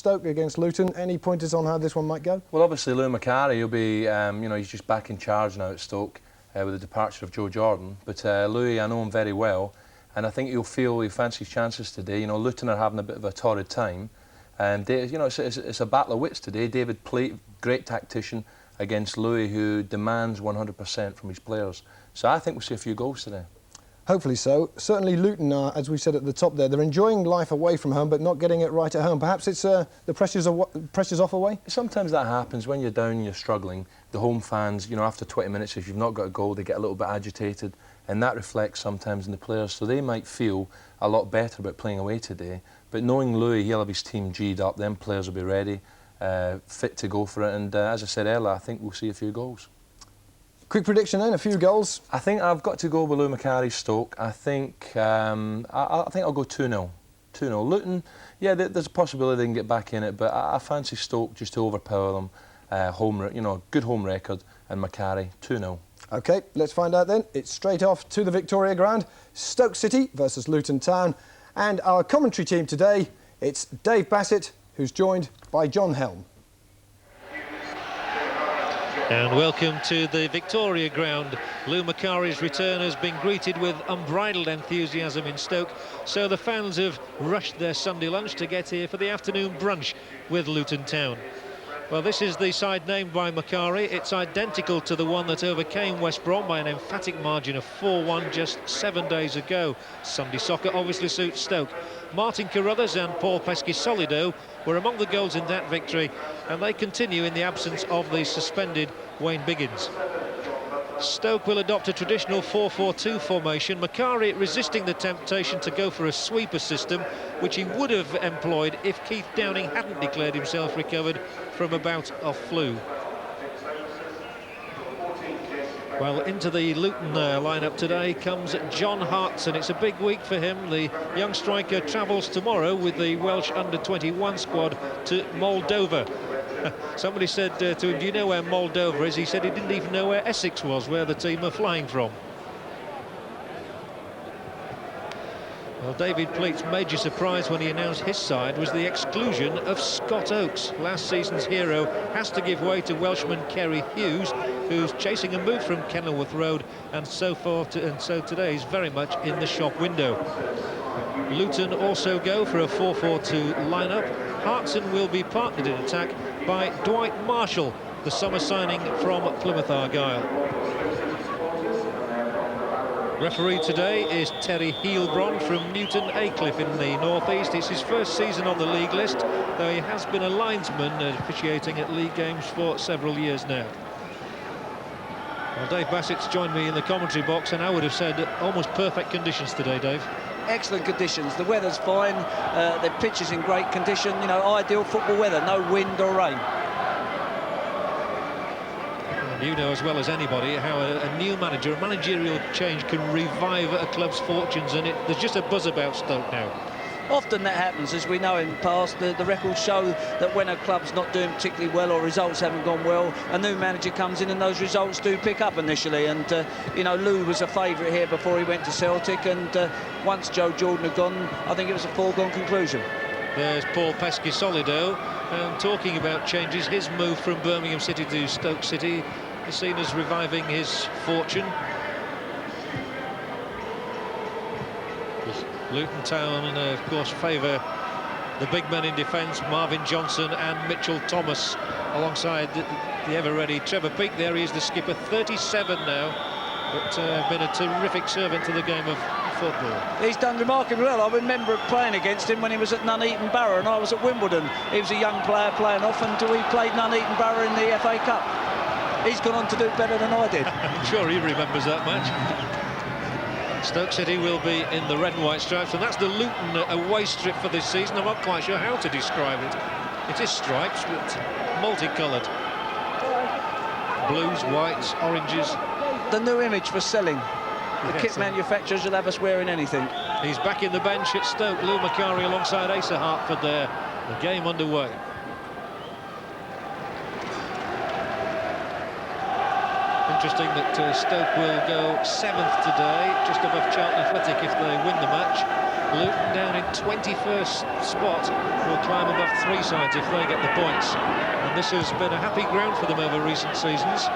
Stoke against Luton. Any pointers on how this one might go? Well, obviously, Lou Macari will be, you know, he's just back in charge now at Stoke with the departure of Joe Jordan. But Louis, I know him very well, and I think he'll fancy his chances today. You know, Luton are having a bit of a torrid time. You know, it's a battle of wits today. David Pleat, great tactician, against Louis, who demands 100% from his players. So I think we'll see a few goals today. Hopefully so. Certainly Luton are, as we said at the top there, they're enjoying life away from home but not getting it right at home. Perhaps it's the pressure's off away? Sometimes that happens. When you're down, you're struggling. The home fans, you know, after 20 minutes, if you've not got a goal, they get a little bit agitated, and that reflects sometimes in the players. So they might feel a lot better about playing away today. But knowing Louis, he'll have his team G'd up, them players will be ready, fit to go for it. And as I said earlier, I think we'll see a few goals. Quick prediction then, a few goals. I think I've got to go with Lou Macari Stoke. I think I'll go 2-0. 2-0. Luton, yeah, there's a possibility they can get back in it, but I fancy Stoke just to overpower them. You know, good home record, and Macari 2-0. OK, let's find out then. It's straight off to the Victoria Ground. Stoke City versus Luton Town. And our commentary team today, it's Dave Bassett, who's joined by John Helm. And welcome to the Victoria Ground. Lou Macari's return has been greeted with unbridled enthusiasm in Stoke, so the fans have rushed their Sunday lunch to get here for the afternoon brunch with Luton Town. Well, this is the side named by Macari. It's identical to the one that overcame West Brom by an emphatic margin of 4-1 just 7 days ago. Sunday soccer obviously suits Stoke. Martin Carruthers and Paul Pesci-Solido were among the goals in that victory, and they continue in the absence of the suspended Wayne Biggins. Stoke will adopt a traditional 4-4-2 formation. Macari resisting the temptation to go for a sweeper system, which he would have employed if Keith Downing hadn't declared himself recovered from a bout of flu. Well, into the Luton lineup today comes John Hartson. It's a big week for him. The young striker travels tomorrow with the Welsh under-21 squad to Moldova. Somebody said to him, do you know where Moldova is? He said he didn't even know where Essex was, where the team are flying from. Well, David Pleat's major surprise when he announced his side was the exclusion of Scott Oakes. Last season's hero has to give way to Welshman Ceri Hughes, who's chasing a move from Kenilworth Road, and so today he's very much in the shop window. Luton also go for a 4-4-2 lineup. Hartson will be partnered in attack by Dwight Marshall, the summer signing from Plymouth Argyle. Referee today is Terry Heilbron from Newton Aycliffe in the northeast. It's his first season on the league list, though he has been a linesman officiating at league games for several years now. Well, Dave Bassett's joined me in the commentary box, and I would have said almost perfect conditions today, Dave. Excellent conditions. The weather's fine. The pitch is in great condition. You know, ideal football weather. No wind or rain. You know as well as anybody how a new manager, a managerial change can revive a club's fortunes, and there's just a buzz about Stoke now. Often that happens, as we know in the past. The records show that when a club's not doing particularly well or results haven't gone well, a new manager comes in and those results do pick up initially. And, you know, Lou was a favourite here before he went to Celtic, and once Joe Jordan had gone, I think it was a foregone conclusion. There's Paul Pesci-Solido, and talking about changes, his move from Birmingham City to Stoke City is seen as reviving his fortune. Luton Town, of course, favour the big men in defence, Marvin Johnson and Mitchell Thomas, alongside the ever-ready Trevor Peake. There he is, the skipper, 37 now, but been a terrific servant to the game of football. He's done remarkably well. I remember playing against him when he was at Nuneaton Borough and I was at Wimbledon. He was a young player playing off until he played Nuneaton Borough in the FA Cup. He's gone on to do better than I did. I'm sure he remembers that match. Stoke City will be in the red and white stripes, and that's the Luton away strip for this season. I'm not quite sure how to describe it. It is stripes, but multicoloured. Blues, whites, oranges. The new image for selling. The kit manufacturers will have us wearing anything. He's back in the bench at Stoke. Lou Macari alongside Asa Hartford there. The game underway. Interesting that Stoke will go 7th today, just above Charlton Athletic if they win the match. Luton down in 21st spot will climb above 3 sides if they get the points. And this has been a happy ground for them over recent seasons.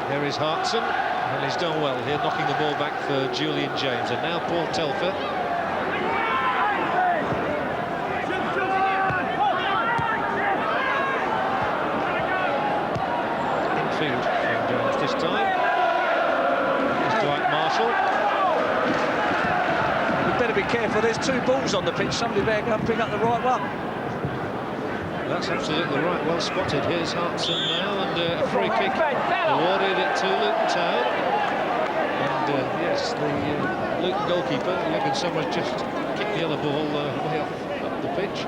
Here is Hartson, and he's done well here, knocking the ball back for Julian James. And now Paul Telfer. Infield from Jones this time. Here's Dwight Marshall. We'd better be careful, there's 2 balls on the pitch, somebody better go and pick up the right one. That's absolutely right, well spotted. Here's Hartson now, and a free kick awarded to Luton Town. And yes, the Luton goalkeeper, Logan Summers, just kicked the other ball way up the pitch.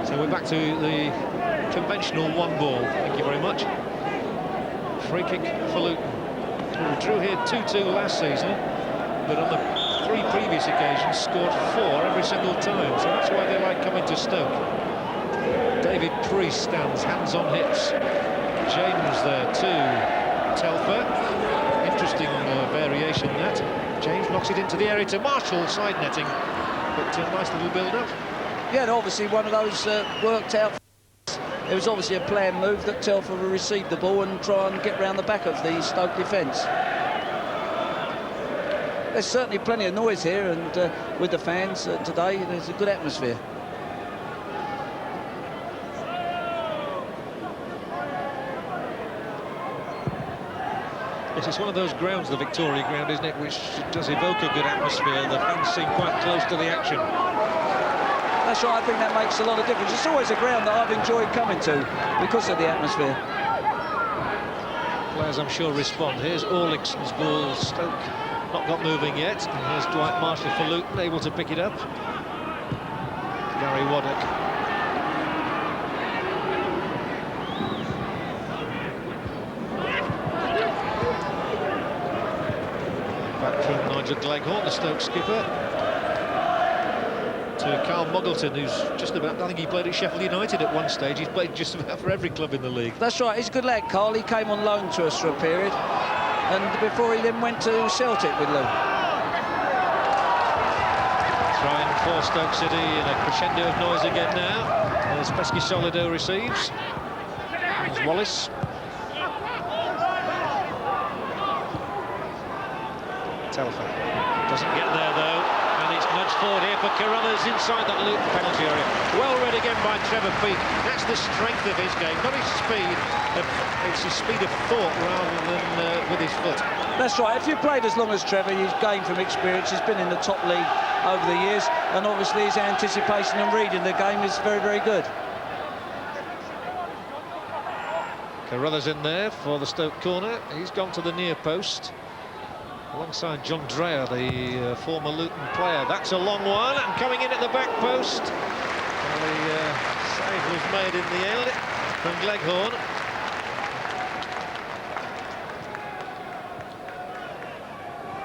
So we're back to the conventional 1 ball. Thank you very much. Free kick for Luton. We drew here 2-2 last season, but on the 3 previous occasions scored 4 every single time. So that's why they like coming to Stoke. David Preece stands, hands on hips. James there to Telfer. Interesting variation that. James knocks it into the area to Marshall, side netting. But nice little build-up. Yeah, and obviously one of those worked out. It was obviously a planned move that Telfer will receive the ball and try and get round the back of the Stoke defence. There's certainly plenty of noise here, and with the fans today, there's a good atmosphere. Yes, it's one of those grounds, the Victoria ground, isn't it, which does evoke a good atmosphere. The fans seem quite close to the action. That's right, I think that makes a lot of difference. It's always a ground that I've enjoyed coming to because of the atmosphere. Players, I'm sure, respond. Here's Orlickson's ball. Stoke not got moving yet. And here's Dwight Marshall for Luton, able to pick it up. Gary Waddock. Back from Nigel Gleghorn, the Stoke skipper, to Carl Muggleton, who's just about, I think he played at Sheffield United at one stage. He's played just about for every club in the league. That's right, he's a good lad, Carl. He came on loan to us for a period, and before he then went to Celtic with Lou. Trying for Stoke City in a crescendo of noise again now. As Pesky Solido receives. There's Wallace. Telfer doesn't get there though, and it's nudged forward here for Carruthers inside that Luton penalty area. Well read again by Trevor Peake. That's the strength of his game, not his speed. It's his speed of thought rather than with his foot. That's right, if you've played as long as Trevor, you've gained from experience. He's been in the top league over the years, and obviously his anticipation and reading the game is very, very good. Carruthers in there for the Stoke corner. He's gone to the near post alongside John Dreyer, the former Luton player. That's a long one, and coming in at the back post. Well, the save was made in the end from Gleghorn.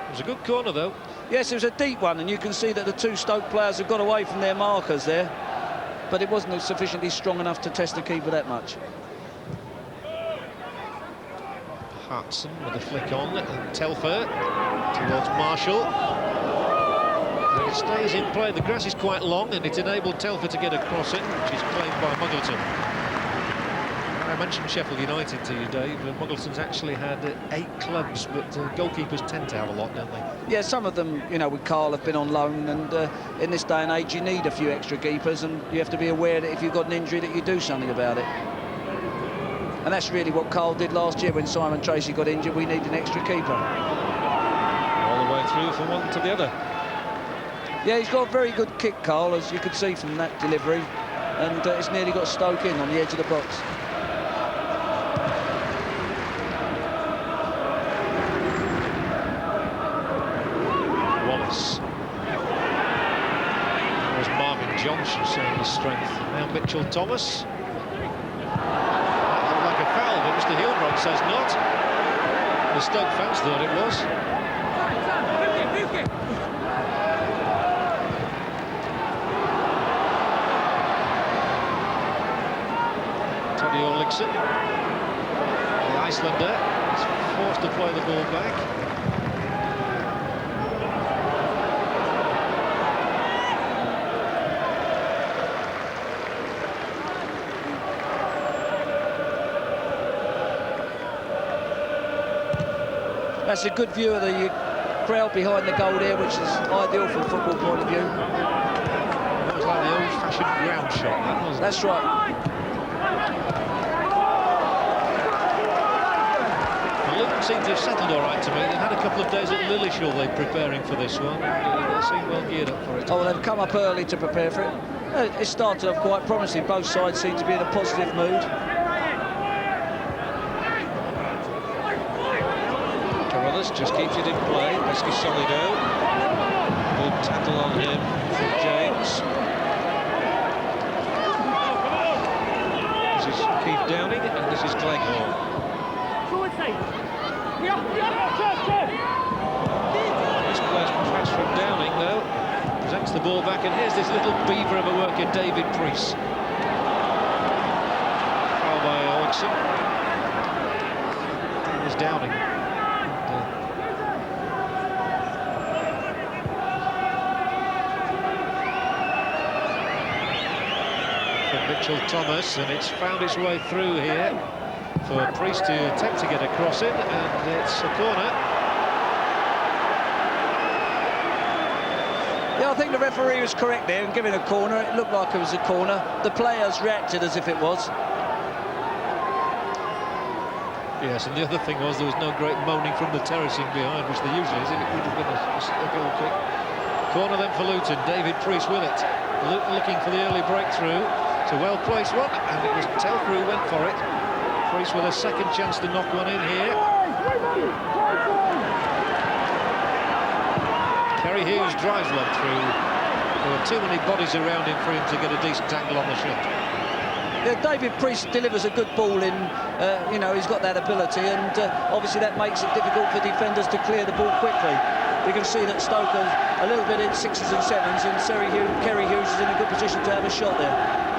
It was a good corner, though. Yes, it was a deep one, and you can see that the 2 Stoke players have got away from their markers there, but it wasn't sufficiently strong enough to test the keeper that much. Hartson with a flick on, and Telfer towards Marshall. And it stays in play. The grass is quite long, and it enabled Telfer to get a cross in, which is claimed by Muggleton. I mentioned Sheffield United to you, Dave. Muggleton's actually had 8 clubs, but goalkeepers tend to have a lot, don't they? Yeah, some of them, you know, with Carl, have been on loan, and in this day and age, you need a few extra keepers, and you have to be aware that if you've got an injury, that you do something about it. And that's really what Carl did last year when Simon Tracy got injured. We need an extra keeper. All the way through from one to the other. Yeah, he's got a very good kick, Carl, as you could see from that delivery. And it's nearly got Stoke in on the edge of the box. Wallace. That was Marvin Johnson showing his strength. Now Mitchell Thomas. Foul, but Mr. Hilbrand says not. The Stoke fans thought it was. Tony Orlickson, the Icelander, is forced to play the ball back. That's a good view of the crowd behind the goal there, which is ideal from a football point of view. That was like the old-fashioned ground shot, that wasn't it? That's right. Luton seem to have settled all right to me. They've had a couple of days at Lillishall, they're preparing for this one. They seem well geared up for it. Oh, they've come up early to prepare for it. It started off quite promising. Both sides seem to be in a positive mood. Carruthers just keeps it in play. Solido. Good tackle on him from James. This is Keith Downing and this is Cleghorn. This player's pass from Downing, though. Presents the ball back, and here's this little beaver of a worker, David Preece. Foul by Hartson. There's Downing. From Mitchell Thomas, and it's found its way through here for Preece to attempt to get across it, and it's a corner. Yeah, I think the referee was correct there in giving a corner. It looked like it was a corner. The players reacted as if it was. Yes, and the other thing was there was no great moaning from the terracing behind, which there usually is, if it would have been a goal kick. Corner then for Luton. David Preece with it. Luton looking for the early breakthrough. It's a well-placed one, and it was Telfer who went for it. Preece with a second chance to knock one in here. Ceri Hughes drives one through. There were too many bodies around him for him to get a decent angle on the shot. Yeah, David Preece delivers a good ball in. You know, he's got that ability, and obviously that makes it difficult for defenders to clear the ball quickly. You can see that Stoke are a little bit in 6s and 7s, and Ceri Hughes is in a good position to have a shot there.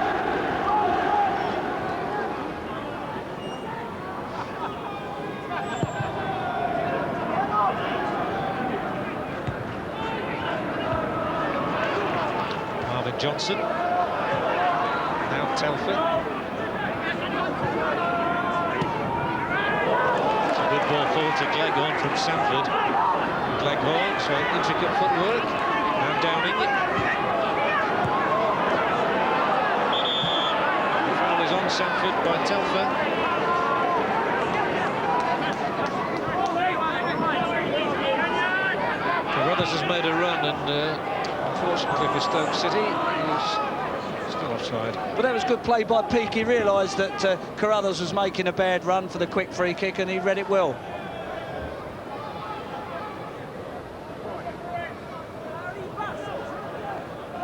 Johnson, now Telfer. It's a good ball forward to Cleghorn from Sanford. Cleghorn, so intricate footwork. Now Downing. The foul is on Sanford by Telfer. Carruthers has made a run, and unfortunately for Stoke City, he's still offside. But that was good play by Peake. He realised that Carruthers was making a bad run for the quick free kick, and he read it well.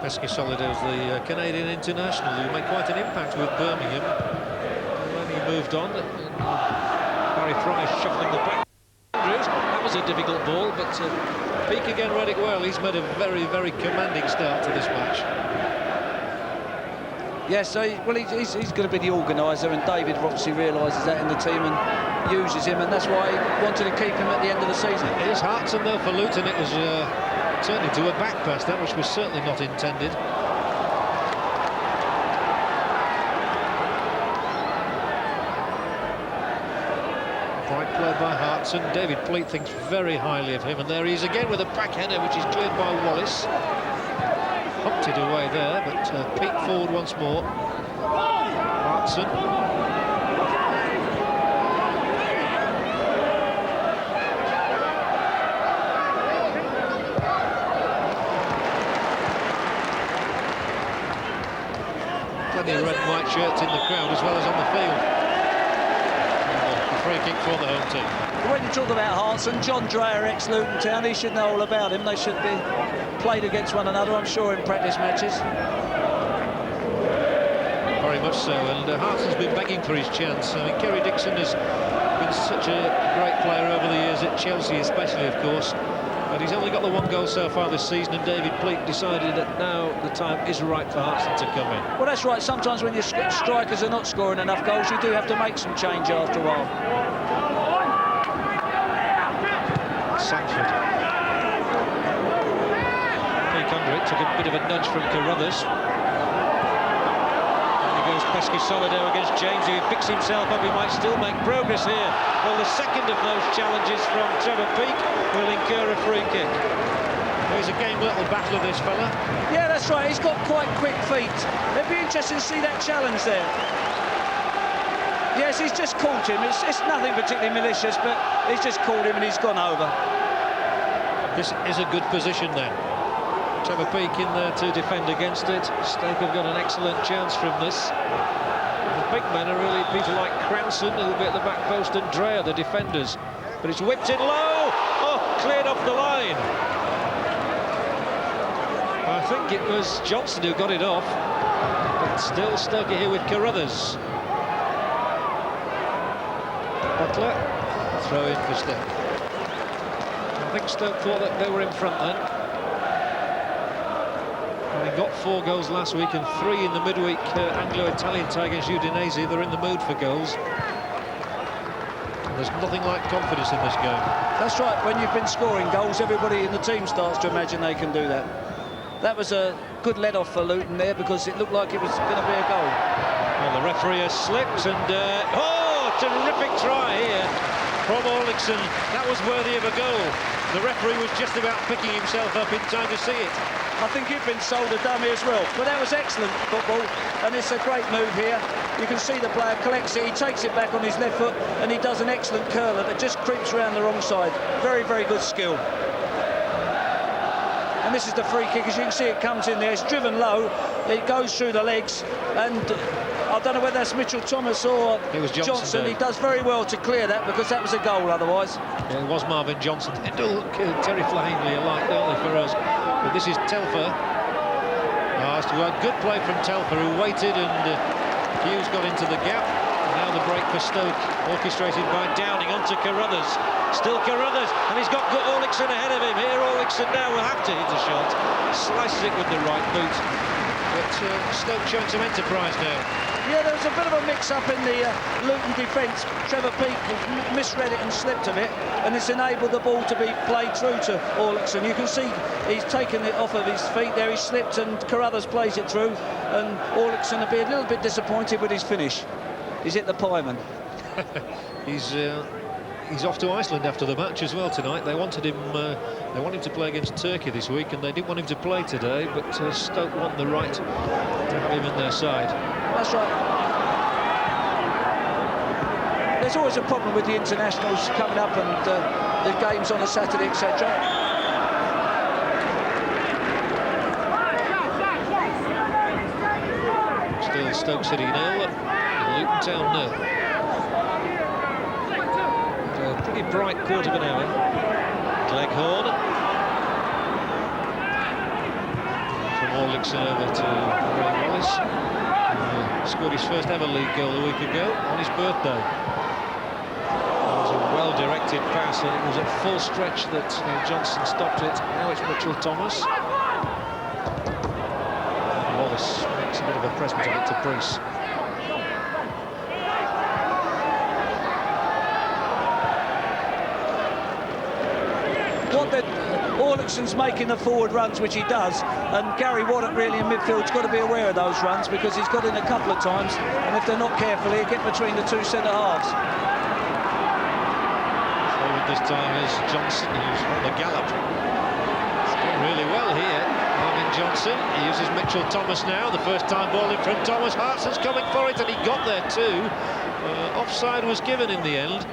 Solido is the Canadian international who made quite an impact with Birmingham. And when he moved on, Barry Fry shuffling the back. That was a difficult ball, but Peake again read it well. He's made a very, very commanding start to this match. Yes, so he's going to be the organiser, and David obviously realises that in the team and uses him, and that's why he wanted to keep him at the end of the season. Here's Hartson, though, for Luton. It was turning to a back pass, that which was certainly not intended. Bright play by Hartson. David Peake thinks very highly of him, and there he is again with a back header, which is cleared by Wallace. Humped it away there, but Peake forward once more. Hartson. Plenty of red and white shirts in the crowd as well as on the field. Free kick for the home team. When you talk about Hartson, John Dreyer, ex-Luton Town, he should know all about him. They should be played against one another, I'm sure, in practice matches. Very much so, and Hartson's been begging for his chance. I mean, Kerry Dixon has been such a great player over the years, at Chelsea especially, of course. But he's only got the one goal so far this season, and David Peake decided that now the time is right for Hartson to come in. Well, that's right. Sometimes when your strikers are not scoring enough goals, you do have to make some change after a while. Sanford. Peake under it, took a bit of a nudge from Carruthers. And he goes Here's Pesky-Solido against James. If he picks himself up, he might still make progress here. Well, the second of those challenges from Trevor Peake will incur a free kick. He's a game little battler, this fella. Yeah, that's right. He's got quite quick feet. It'd be interesting to see that challenge there. Yes, he's just caught him. It's nothing particularly malicious, but he's just caught him and he's gone over. This is a good position then. Trevor Peake in there to defend against it. Stoke have got an excellent chance from this. The big men are really people like Cranson, who'll be at the back post, and Dreyer, the defenders. But it's whipped it low. Oh, cleared off the line. I think it was Johnson who got it off. But still Stoke here with Carruthers. Butler, throw in for Stoke. I think Stoke thought that they were in front then. They got 4 goals last week and 3 in the midweek Anglo-Italian tie against Udinese. They're in the mood for goals. And there's nothing like confidence in this game. That's right. When you've been scoring goals, everybody in the team starts to imagine they can do that. That was a good let-off for Luton there because it looked like it was going to be a goal. Well, the referee has slipped and... oh, terrific try here from Orlickson. That was worthy of a goal. The referee was just about picking himself up in time to see it. I think he'd been sold a dummy as well. But that was excellent football, and it's a great move here. You can see the player collects it, he takes it back on his left foot, and he does an excellent curler that just creeps around the wrong side. Very, very good skill. And this is the free kick. As you can see, it comes in there. It's driven low. It goes through the legs, and I don't know whether that's Mitchell Thomas or it was Johnson. He does very well to clear that because that was a goal otherwise. Yeah, it was Marvin Johnson. They do look terrifyingly alike, don't they, for us? But this is Telfer. It's a good play from Telfer, who waited, and Hughes got into the gap. Now the break for Stoke, orchestrated by Downing, onto Carruthers. Still Carruthers, and he's got Orlickson ahead of him. Here Orlickson now will have to hit a shot. Slices it with the right boot. But Stoke showing some enterprise now. Yeah, there was a bit of a mix-up in the Luton defence. Trevor Peake misread it and slipped a bit, and it's enabled the ball to be played through to Orlickson. You can see he's taken it off of his feet there. He slipped, and Carruthers plays it through, and Orlickson will be a little bit disappointed with his finish. He's hit the pieman. He's off to Iceland after the match as well tonight. They wanted him. They want him to play against Turkey this week, and they didn't want him to play today. But Stoke want the right to have him in their side. That's right. There's always a problem with the internationals coming up and the games on a Saturday, etc. Still Stoke City 0 and Luton Town 0. A pretty bright quarter of an hour. Gleghorn. From Orlickson over to Ray Wallace. Scored his first ever league goal a week ago on his birthday. It was a well-directed pass, and it was at full stretch that Johnson stopped it. Now it's Mitchell Thomas. Wallace makes a bit of a present of it to Preece. Orlickson's making the forward runs, which he does, and Gary Waddock really in midfield's got to be aware of those runs because he's got in a couple of times, and if they're not careful, he'll get between the 2 centre halves. Forward this time is Johnson, who's on the gallop. He's doing really well here. Marvin Johnson, he uses Mitchell Thomas now. The first time ball in from Thomas. Hartson's coming for it, and he got there too. Offside was given in the end,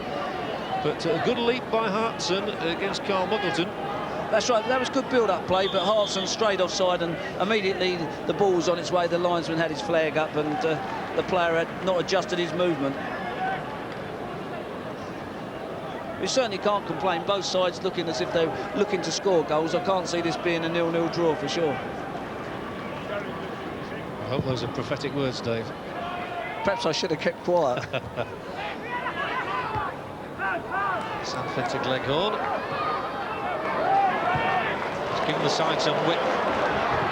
but a good leap by Hartson against Carl Muggleton. That's right, that was good build-up play, but Hartson straight offside, and immediately the ball was on its way. The linesman had his flag up, and the player had not adjusted his movement. We certainly can't complain. Both sides looking as if they're looking to score goals. I can't see this being a 0-0 draw for sure. I hope those are prophetic words, Dave. Perhaps I should have kept quiet. Sanford to Gleghorn. Giving the side some width.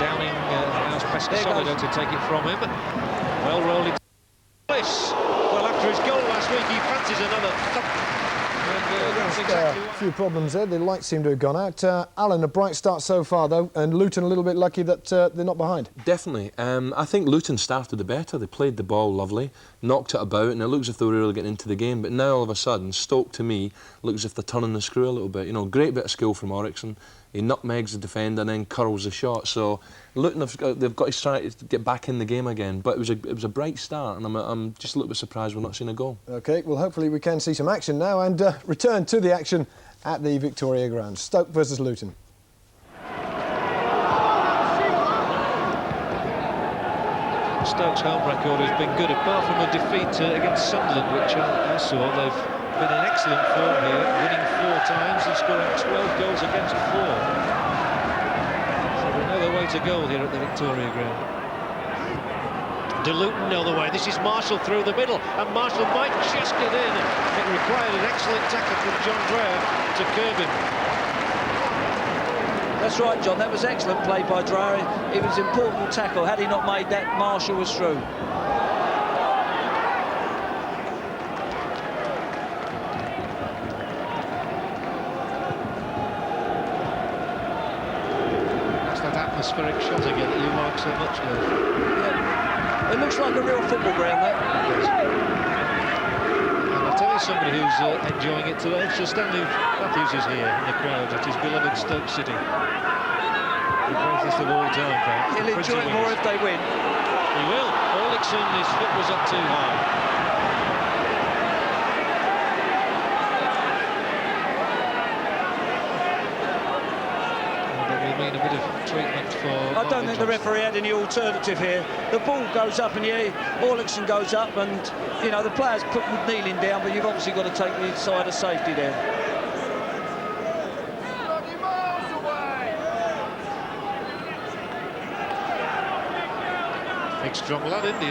Downing allows Pesky-Solido to take it from him. Well rolled into Well, after his goal last week, he fancies another thump. That's A exactly few problems there. The lights seem to have gone out. Alan, a bright start so far, though, and Luton a little bit lucky that they're not behind. Definitely. I think Luton started the better. They played the ball lovely, knocked it about, and it looks as if they were really getting into the game. But now, all of a sudden, Stoke, to me, looks as if they're turning the screw a little bit. You know, great bit of skill from Hartson. He nutmegs the defender and then curls the shot. So Luton they've got to try to get back in the game again. But it was a bright start, and I'm just a little bit surprised we're not seeing a goal. OK, well, hopefully we can see some action now and return to the action at the Victoria Ground. Stoke versus Luton. Stoke's home record has been good, apart from a defeat against Sunderland, which I saw. They've been in excellent form here, winning 4 times and scoring 12 goals against 4. So another way to go here at the Victoria Ground. De Luton the other way. This is Marshall through the middle, and Marshall might just get in. It required an excellent tackle from John Dreyer to curb him. That's right, John. That was excellent play by Dreyer. It was an important tackle. Had he not made that, Marshall was through. That's that atmospheric shot again that you like so much, Dave. Yeah. It looks like a real football ground, that. And I'll tell you somebody who's enjoying it today. Sir Stanley Matthews is here in the crowd at his beloved Stoke City. The greatest of all time, perhaps. He'll enjoy it more if they win. He will. Hartson, his foot was up too high. And that will mean a bit of treatment for... I don't think the referee had any alternative here. The ball goes up in the air, Hartson goes up, and, you know, the player's kneeling down, but you've obviously got to take the side of safety there. Big strong lad, isn't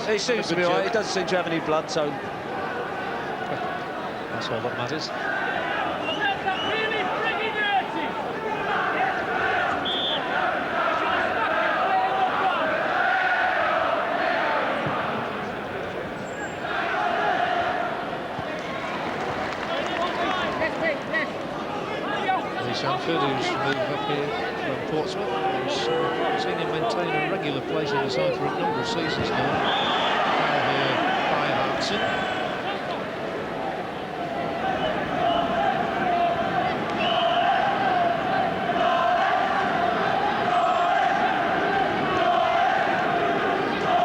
he? He seems to be right. He doesn't seem to have any blood, so... That's all that matters. Sanford, who's moved up here from Portsmouth, who's seen him maintain a regular place in the side for a number of seasons now. Now here by Hartson.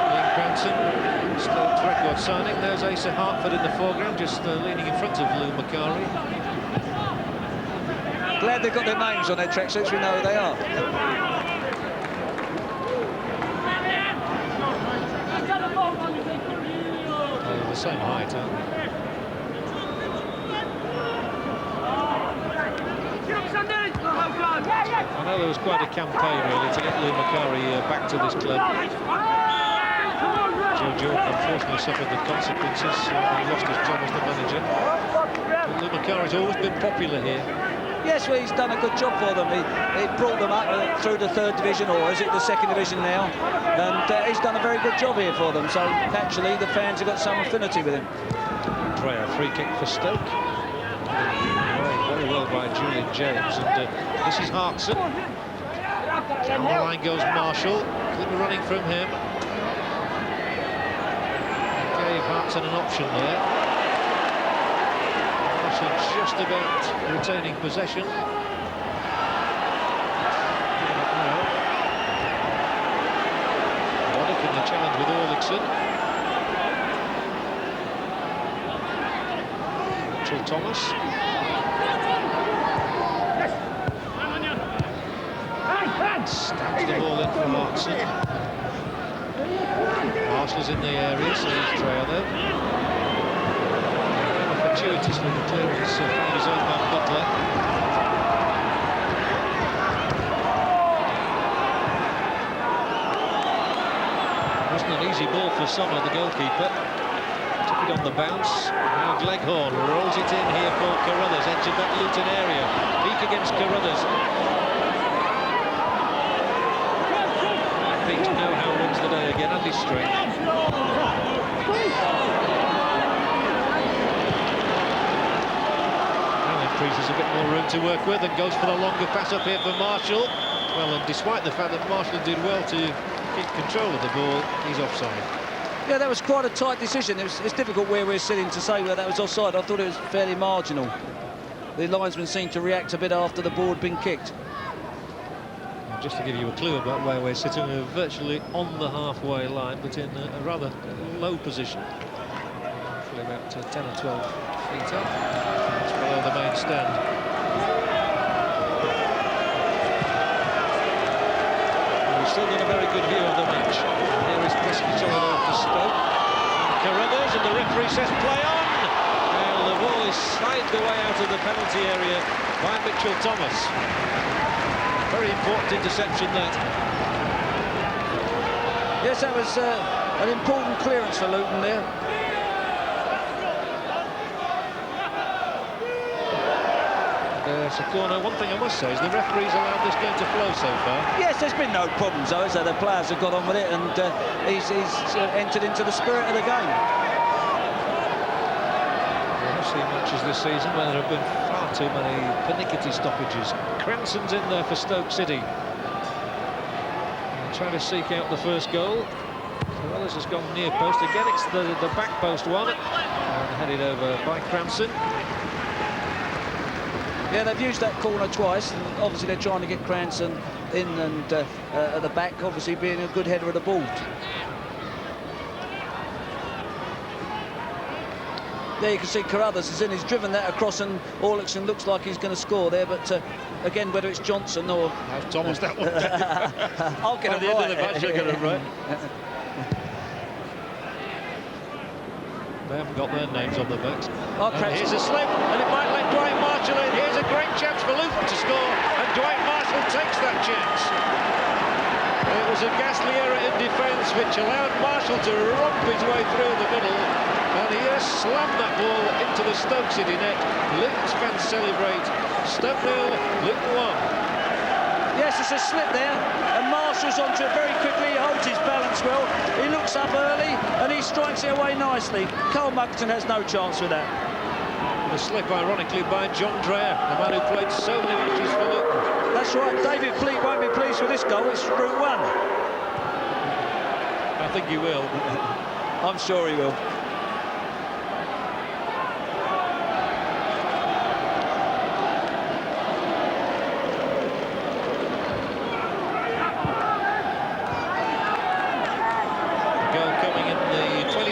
Ian Cranston, Stoke's record signing. There's Asa Hartford in the foreground, just leaning in front of Lou Macari. Glad they've got their names on their tracksuits, we know who they are. They're the same height, aren't they? I know there was quite a campaign, really, to get Lou Macari back to this club. Joe Jordan unfortunately suffered the consequences when he lost his job as the manager. But Lou Macari's always been popular here. Yes, well, he's done a good job for them. He brought them up through the 3rd division, or is it the 2nd division now? And he's done a very good job here for them. So, naturally, the fans have got some affinity with him. Dreyer, free kick for Stoke. Very well by Julian James. And this is Hartson. Down the line goes Marshall. Good running from him. Gave Hartson an option there. Just about retaining possession. Waddock in the challenge with Hartson. Mitchell Thomas. Stabs the ball in for Hartson. Marshall's in the area, so he's Dreyer there. Fortuitous little clearance from his own man Butler. Wasn't an easy ball for Sommer, the goalkeeper. Took it on the bounce. Now Gleghorn rolls it in here for Carruthers, edge of that Luton area. Peake against Carruthers. Peake know how wins the day again, and his strength. Preece has a bit more room to work with and goes for the longer pass up here for Marshall. Well, and despite the fact that Marshall did well to keep control of the ball, he's offside. Yeah, that was quite a tight decision. It's difficult where we're sitting to say whether that was offside. I thought it was fairly marginal. The linesman seemed to react a bit after the ball had been kicked. Just to give you a clue about where we're sitting, we're virtually on the halfway line, but in a rather low position. Probably about 10 or 12 feet up. It's below the main stand. And we've still got a very good view of the match. Here is Preece for Stoke. Carruthers, and the referee says play on! Well, the ball is slided away out of the penalty area by Mitchell Thomas. Very important interception, that. Yes, that was an important clearance for Luton there. It's a corner. One thing I must say is the referee's allowed this game to flow so far. Yes, there's been no problems, though, so the players have got on with it, and he's entered into the spirit of the game. We have seen matches this season where there have been far too many pernickety stoppages. Cranston's in there for Stoke City. And trying to seek out the first goal. Carruthers has gone near post. Again, it's the back post one. And headed over by Cranston. Yeah, they've used that corner twice, and obviously they're trying to get Cranston in and at the back, obviously being a good header of the ball. There you can see Carruthers is in, he's driven that across, and Orlickson looks like he's going to score there, but again, whether it's Johnson or... How's Thomas that one? I'll get at it the right. end of the match, I'll get it right. They haven't got their names on the backs. Here's a slip, and it might let Dwight Marshall in. Here's a great chance for Luton to score, and Dwight Marshall takes that chance. It was a ghastly error in defence, which allowed Marshall to romp his way through the middle, and he has slammed that ball into the Stoke City net. Luton's fans celebrate. Stoke 0, Luton 1. Yes, it's a slip there, and Marshall's onto it very quickly. He holds his balance well. He looks up early, and he strikes it away nicely. Cole Muckerton has no chance with that. The slip, ironically, by John Dreyer, the man who played so many matches for Luton. That's right. David Peake won't be pleased with this goal. It's route one. I think he will. I'm sure he will.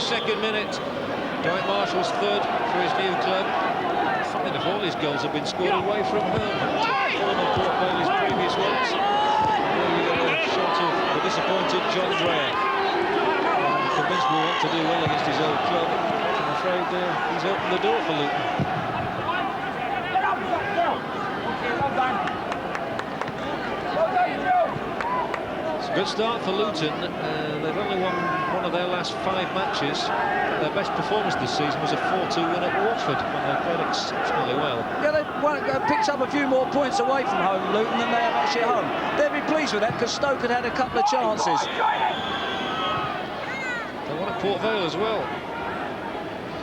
Second minute, Dwight Marshall's third for his new club. Funny enough, all his goals have been scored away from home. Former Port Vale's previous ones. There you go, a shot of the disappointed John Dreyer. I'm convinced we want to do well against his old club. I'm afraid he's opened the door for Luton. It's a good start for Luton. They've only won one of their last 5 matches. Their best performance this season was a 4-2 win at Watford, when they played exceptionally well. Yeah, they picked up a few more points away from home, Luton, than they have actually at home. They'll be pleased with that, because Stoke had a couple of chances. They won at Port Vale as well.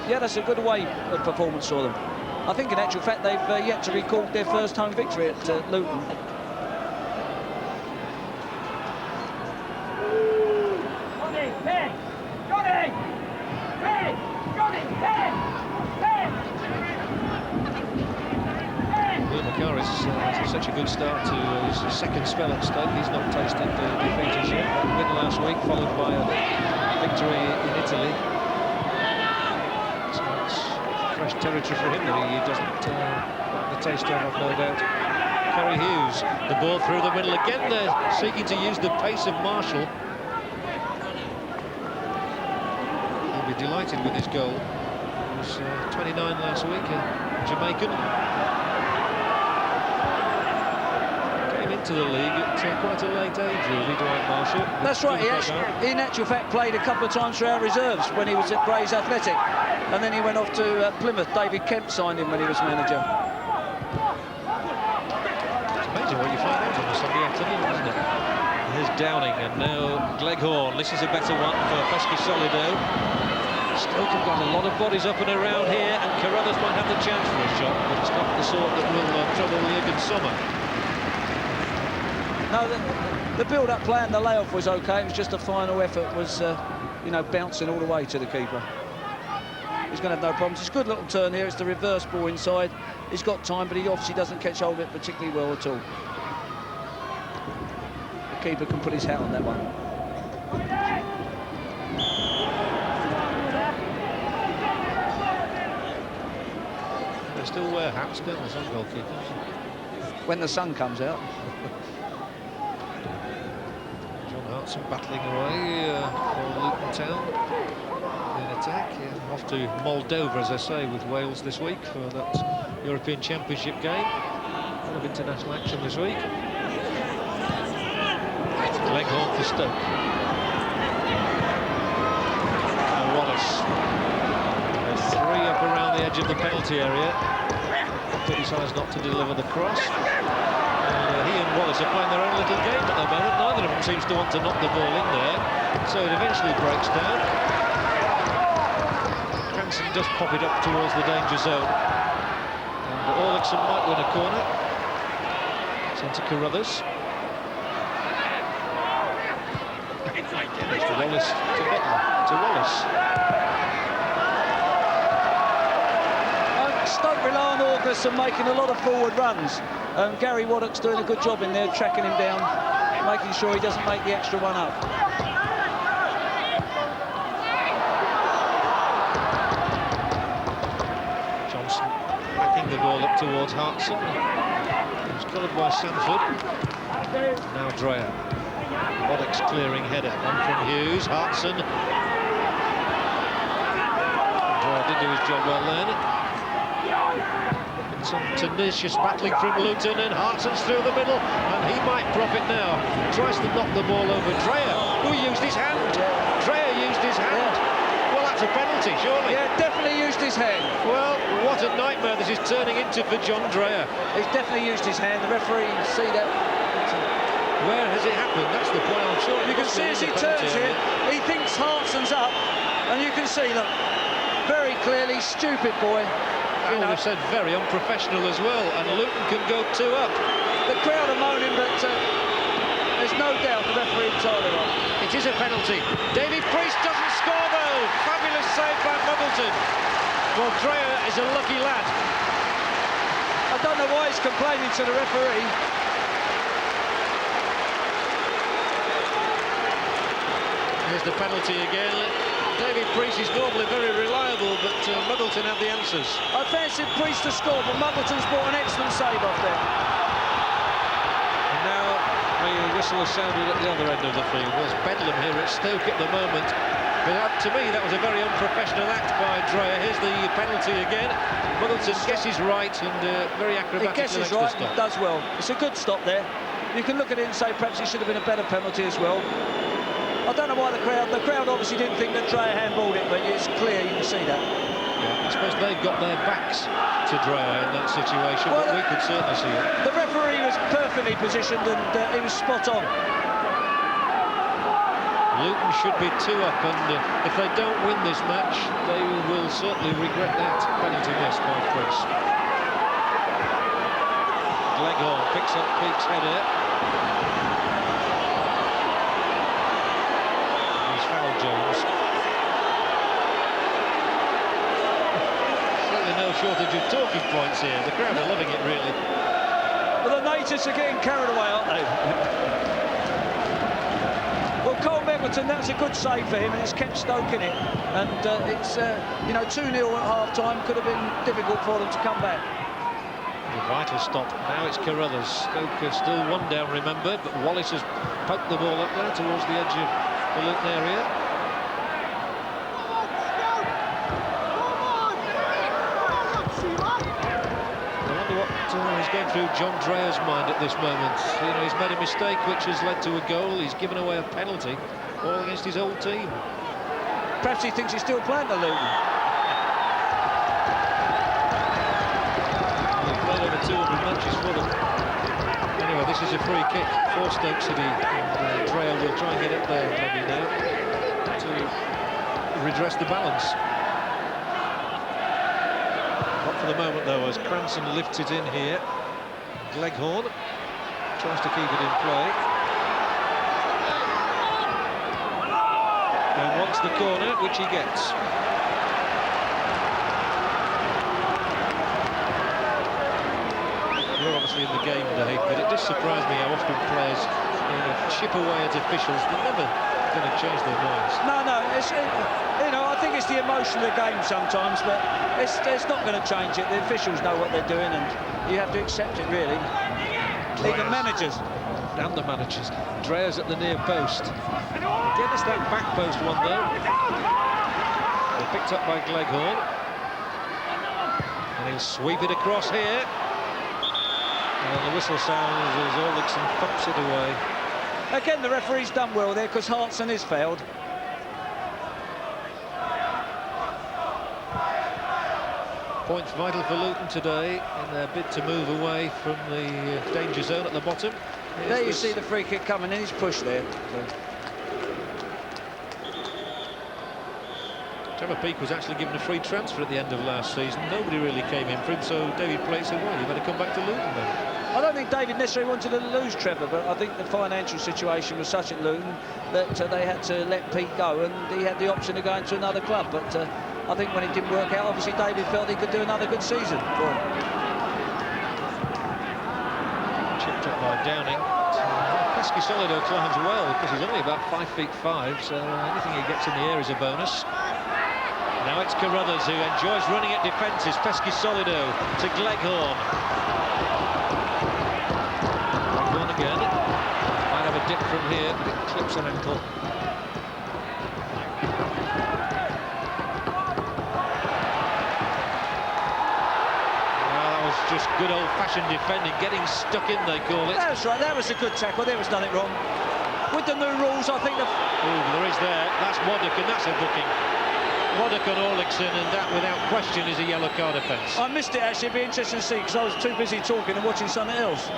Yeah, that's a good away performance for them. I think, in actual fact, they've yet to record their first home victory at Luton. Macari's such a good start to his second spell at Stoke. He's not tasted defeat as yet. Win last week, followed by a victory in Italy. So it's fresh territory for him that he doesn't like the taste of, I've no doubt. Ceri Hughes, the ball through the middle again. They're seeking to use the pace of Marshall. He'll be delighted with his goal. He was 29 last week, a Jamaican. To the league at quite a late age, really, Dwight Marshall. That's right, he in actual fact played a couple of times for our reserves when he was at Grays Athletic, and then he went off to Plymouth. David Kemp signed him when he was manager. It's amazing what you find out on a Sunday afternoon, isn't it? Here's Downing, and now Gleghorn. This is a better one for Pesky Solido. Stoke have got a lot of bodies up and around here, and Carruthers might have the chance for a shot, but it's not the sort that will trouble Jürgen Sommer. No, the build-up play and the layoff was okay. It was just the final effort was, you know, bouncing all the way to the keeper. He's going to have no problems. It's a good little turn here. It's the reverse ball inside. He's got time, but he obviously doesn't catch hold of it particularly well at all. The keeper can put his hat on that one. They still wear hats, don't they, some goalkeepers? When the sun comes out. John Hartson battling away for Luton Town in attack. Yeah, off to Moldova, as I say, with Wales this week for that European Championship game. A lot of international action this week. Leghorn for Stoke. Now Wallace. There's three up around the edge of the penalty area. But he decides not to deliver the cross. He and Wallace are playing their own little game at the moment. Neither of them seems to want to knock the ball in there. So it eventually breaks down. Hansen does pop it up towards the danger zone. And Orlickson might win a corner. Sent to Carruthers. To Wallace, to Butler, to Wallace. Stoke rely on August and making a lot of forward runs. Gary Waddock's doing a good job in there, tracking him down, making sure he doesn't make the extra one up. Johnson backing the ball up towards Hartson. He's covered by Sanford. Now Dreyer. Waddock's clearing header. One from Hughes. Hartson. Dreyer did do his job well there. Some tenacious battling from Luton, and Hartson's through the middle, and he might profit now. Tries to knock the ball over Dreyer, who used his hand. Dreyer used his hand. Well, that's a penalty, surely. Yeah, definitely used his hand. Well, what a nightmare this is turning into for John Dreyer. He's definitely used his hand. The referee see that. Where has it happened? That's the point. I'm sure you can see as he turns here, he thinks Hartson's up, and you can see, look, very clearly, stupid boy. I would have said very unprofessional as well, and Luton can go 2 up. The crowd are moaning, but there's no doubt the referee entirely right. It is a penalty. David Preece doesn't score though. Fabulous save by Muggleton. Well, Dreyer is a lucky lad. I don't know why he's complaining to the referee. Here's the penalty again. David Preece is normally very reliable, but Muggleton have the answers. I fancied Preece to score, but Muggleton's brought an excellent save off there. And now the whistle has sounded at the other end of the field. There's bedlam here at Stoke at the moment. But to me, that was a very unprofessional act by Dreyer. Here's the penalty again. Muggleton guesses right and very acrobatic. He guesses right and does well. It's a good stop there. You can look at it and say perhaps it should have been a better penalty as well. I don't know why the crowd obviously didn't think that Dreyer handballed it, but it's clear, you can see that. Yeah, I suppose they've got their backs to Dreyer in that situation, well, but we could certainly see it. The referee was perfectly positioned and he was spot on. Luton should be 2 up, and if they don't win this match, they will certainly regret that penalty miss by Preece. Leghorn picks up Peake's header. Jones. Certainly no shortage of talking points here. The crowd are loving it, really. Well, the natives are getting carried away, aren't they? Well, Cole Middleton, that's a good save for him, and it's kept Stoke in it. And it's, you know, 2-0 at half-time. Could have been difficult for them to come back. The vital stop. Now it's Carruthers. Stoke are still 1 down, remember, but Wallace has poked the ball up there towards the edge of the Luton area. He's going through John Dreyer's mind at this moment. You know, he's made a mistake which has led to a goal. He's given away a penalty, all against his old team. Perhaps he thinks he's still playing for Luton. He's played over 200 matches for them. Anyway, this is a free kick for Stoke City. And Dreyer will try and get up there maybe now to redress the balance. for the moment, though, as Cranson lifts it in here. Gleghorn tries to keep it in play. And wants the corner, which he gets. You're obviously in the game, Dave, but it does surprise me how often players chip away at officials. They're never going to change their minds. No, it's, I think it's the emotion of the game sometimes, but it's not going to change it. The officials know what they're doing, and you have to accept it, really. Even managers. And the managers. Dreyer's at the near post. Again, it's that back post one, though. They're picked up by Gleghorn. And he'll sweep it across here. And the whistle sounds as Orlickson thumps it away. Again, the referee's done well there, because Hartson is fouled. Points vital for Luton today in their bid to move away from the danger zone at the bottom. There you see the free kick coming in, he's pushed there. Trevor Peake was actually given a free transfer at the end of last season. Nobody really came in for him, so David Plate said, well, you better come back to Luton then. I don't think David necessarily wanted to lose Trevor, but I think the financial situation was such at Luton that they had to let Peake go, and he had the option of going to another club. But I think when it didn't work out, obviously David felt he could do another good season for him. Chipped up by Downing. Pesky Solido climbs well because he's only about 5'5", so anything he gets in the air is a bonus. Now it's Carruthers who enjoys running at defences. Pesky Solido to Gleghorn. Gleghorn again. Might have a dip from here, but it clips an ankle. Just good old-fashioned defending, getting stuck in, they call it. That's right, that was a good tackle, there was nothing wrong. With the new rules, I think there is there, that's Waddock, and that's a booking. Waddock on Orlickson, and that, without question, is a yellow card offence. I missed it, actually. It'd be interesting to see, because I was too busy talking and watching something else.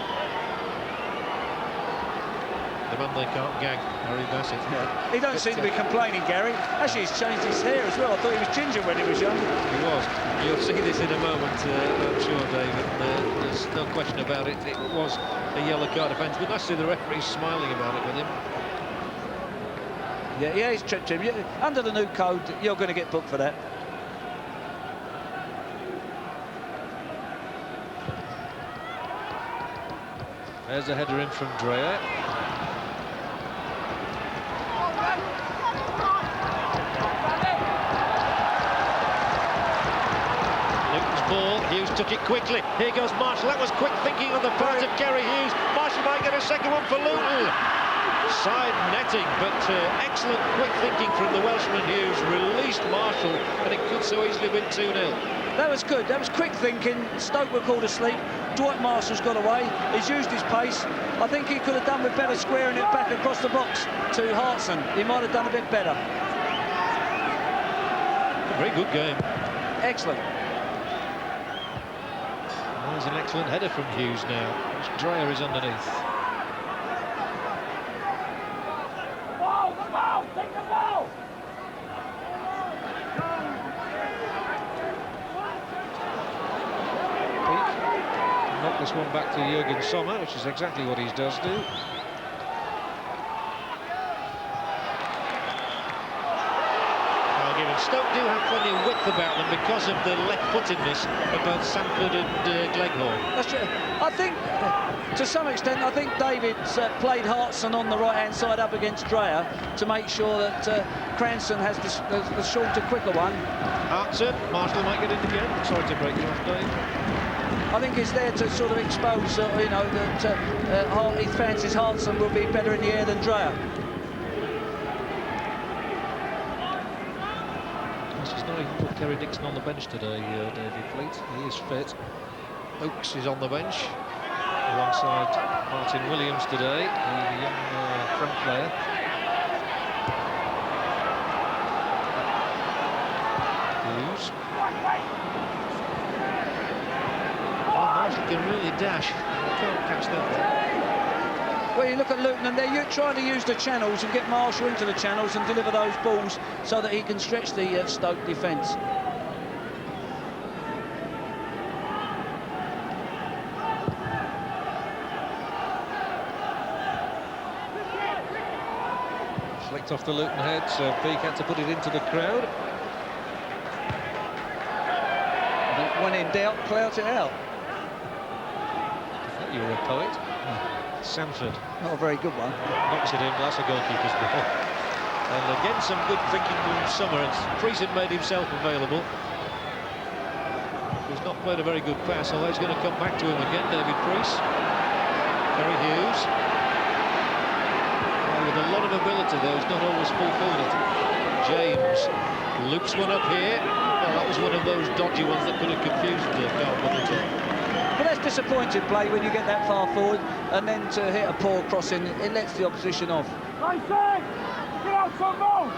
The man they can't gag, Harry Bassett. Yeah. He don't seem to be complaining, Gary. Actually, he's changed his hair as well. I thought he was ginger when he was young. He was. You'll see this in a moment, I'm sure, David. There's no question about it. It was a yellow card offence, but nice to see the referee smiling about it with him. Yeah, he's tripped him. Under the new code, you're going to get booked for that. There's a header in from Dreyer. Ball, Hughes took it quickly. Here goes Marshall. That was quick thinking on the part of Ceri Hughes. Marshall might get a second one for Luton. Side netting, but excellent quick thinking from the Welshman Hughes. Released Marshall, and it could so easily have been 2-0. That was good. That was quick thinking. Stoke were called asleep. Dwight Marshall's got away. He's used his pace. I think he could have done with better squaring it back across the box to Hartson. He might have done a bit better. A very good game. Excellent. There's an excellent header from Hughes now. Dreyer is underneath. Peake knocked this one back to Jurgen Sommer, which is exactly what he does do. Stoke do have plenty of width about them because of the left-footedness of both Sanford and Gleghorn. That's true. I think, to some extent, I think David's played Hartson on the right-hand side up against Dreyer to make sure that Cranson has the shorter, quicker one. Hartson, Marshall might get in again. Sorry to break you off, Dave. I think it's there to sort of expose, that he fancies Hartson will be better in the air than Dreyer. Put Kerry Dixon on the bench today, David Fleet. He is fit. Oakes is on the bench alongside Martin Williams today, the young front player. Hughes. Oh, Marshall can really dash. You can't catch that. Well, you look at Luton and they're trying to use the channels and get Marshall into the channels and deliver those balls so that he can stretch the Stoke defence. Knocked off the Luton head, so Peake had to put it into the crowd. And when in doubt, clout it out. I thought you were a poet. Sanford Not a very good one. knocks it in, but that's a goalkeeper's ball. And again, some good thinking from Summer. Preece had made himself available. He's not played a very good pass, although he's going to come back to him again, David Preece. Ceri Hughes. Well, with a lot of ability, though, he's not always fulfilled it. James loops one up here. Well, that was one of those dodgy ones that could have confused Carl Middleton. But that's disappointing play when you get that far forward, and then to hit a poor crossing, it lets the opposition off. Get out some more!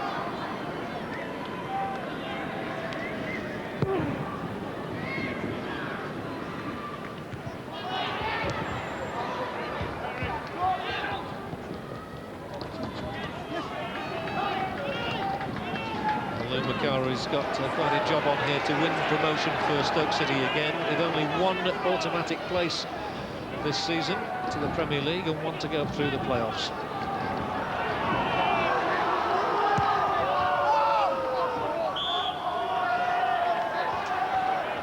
Macari's got quite a job on here to win promotion for Stoke City again, with only one automatic place this season to the Premier League and one to go through the playoffs.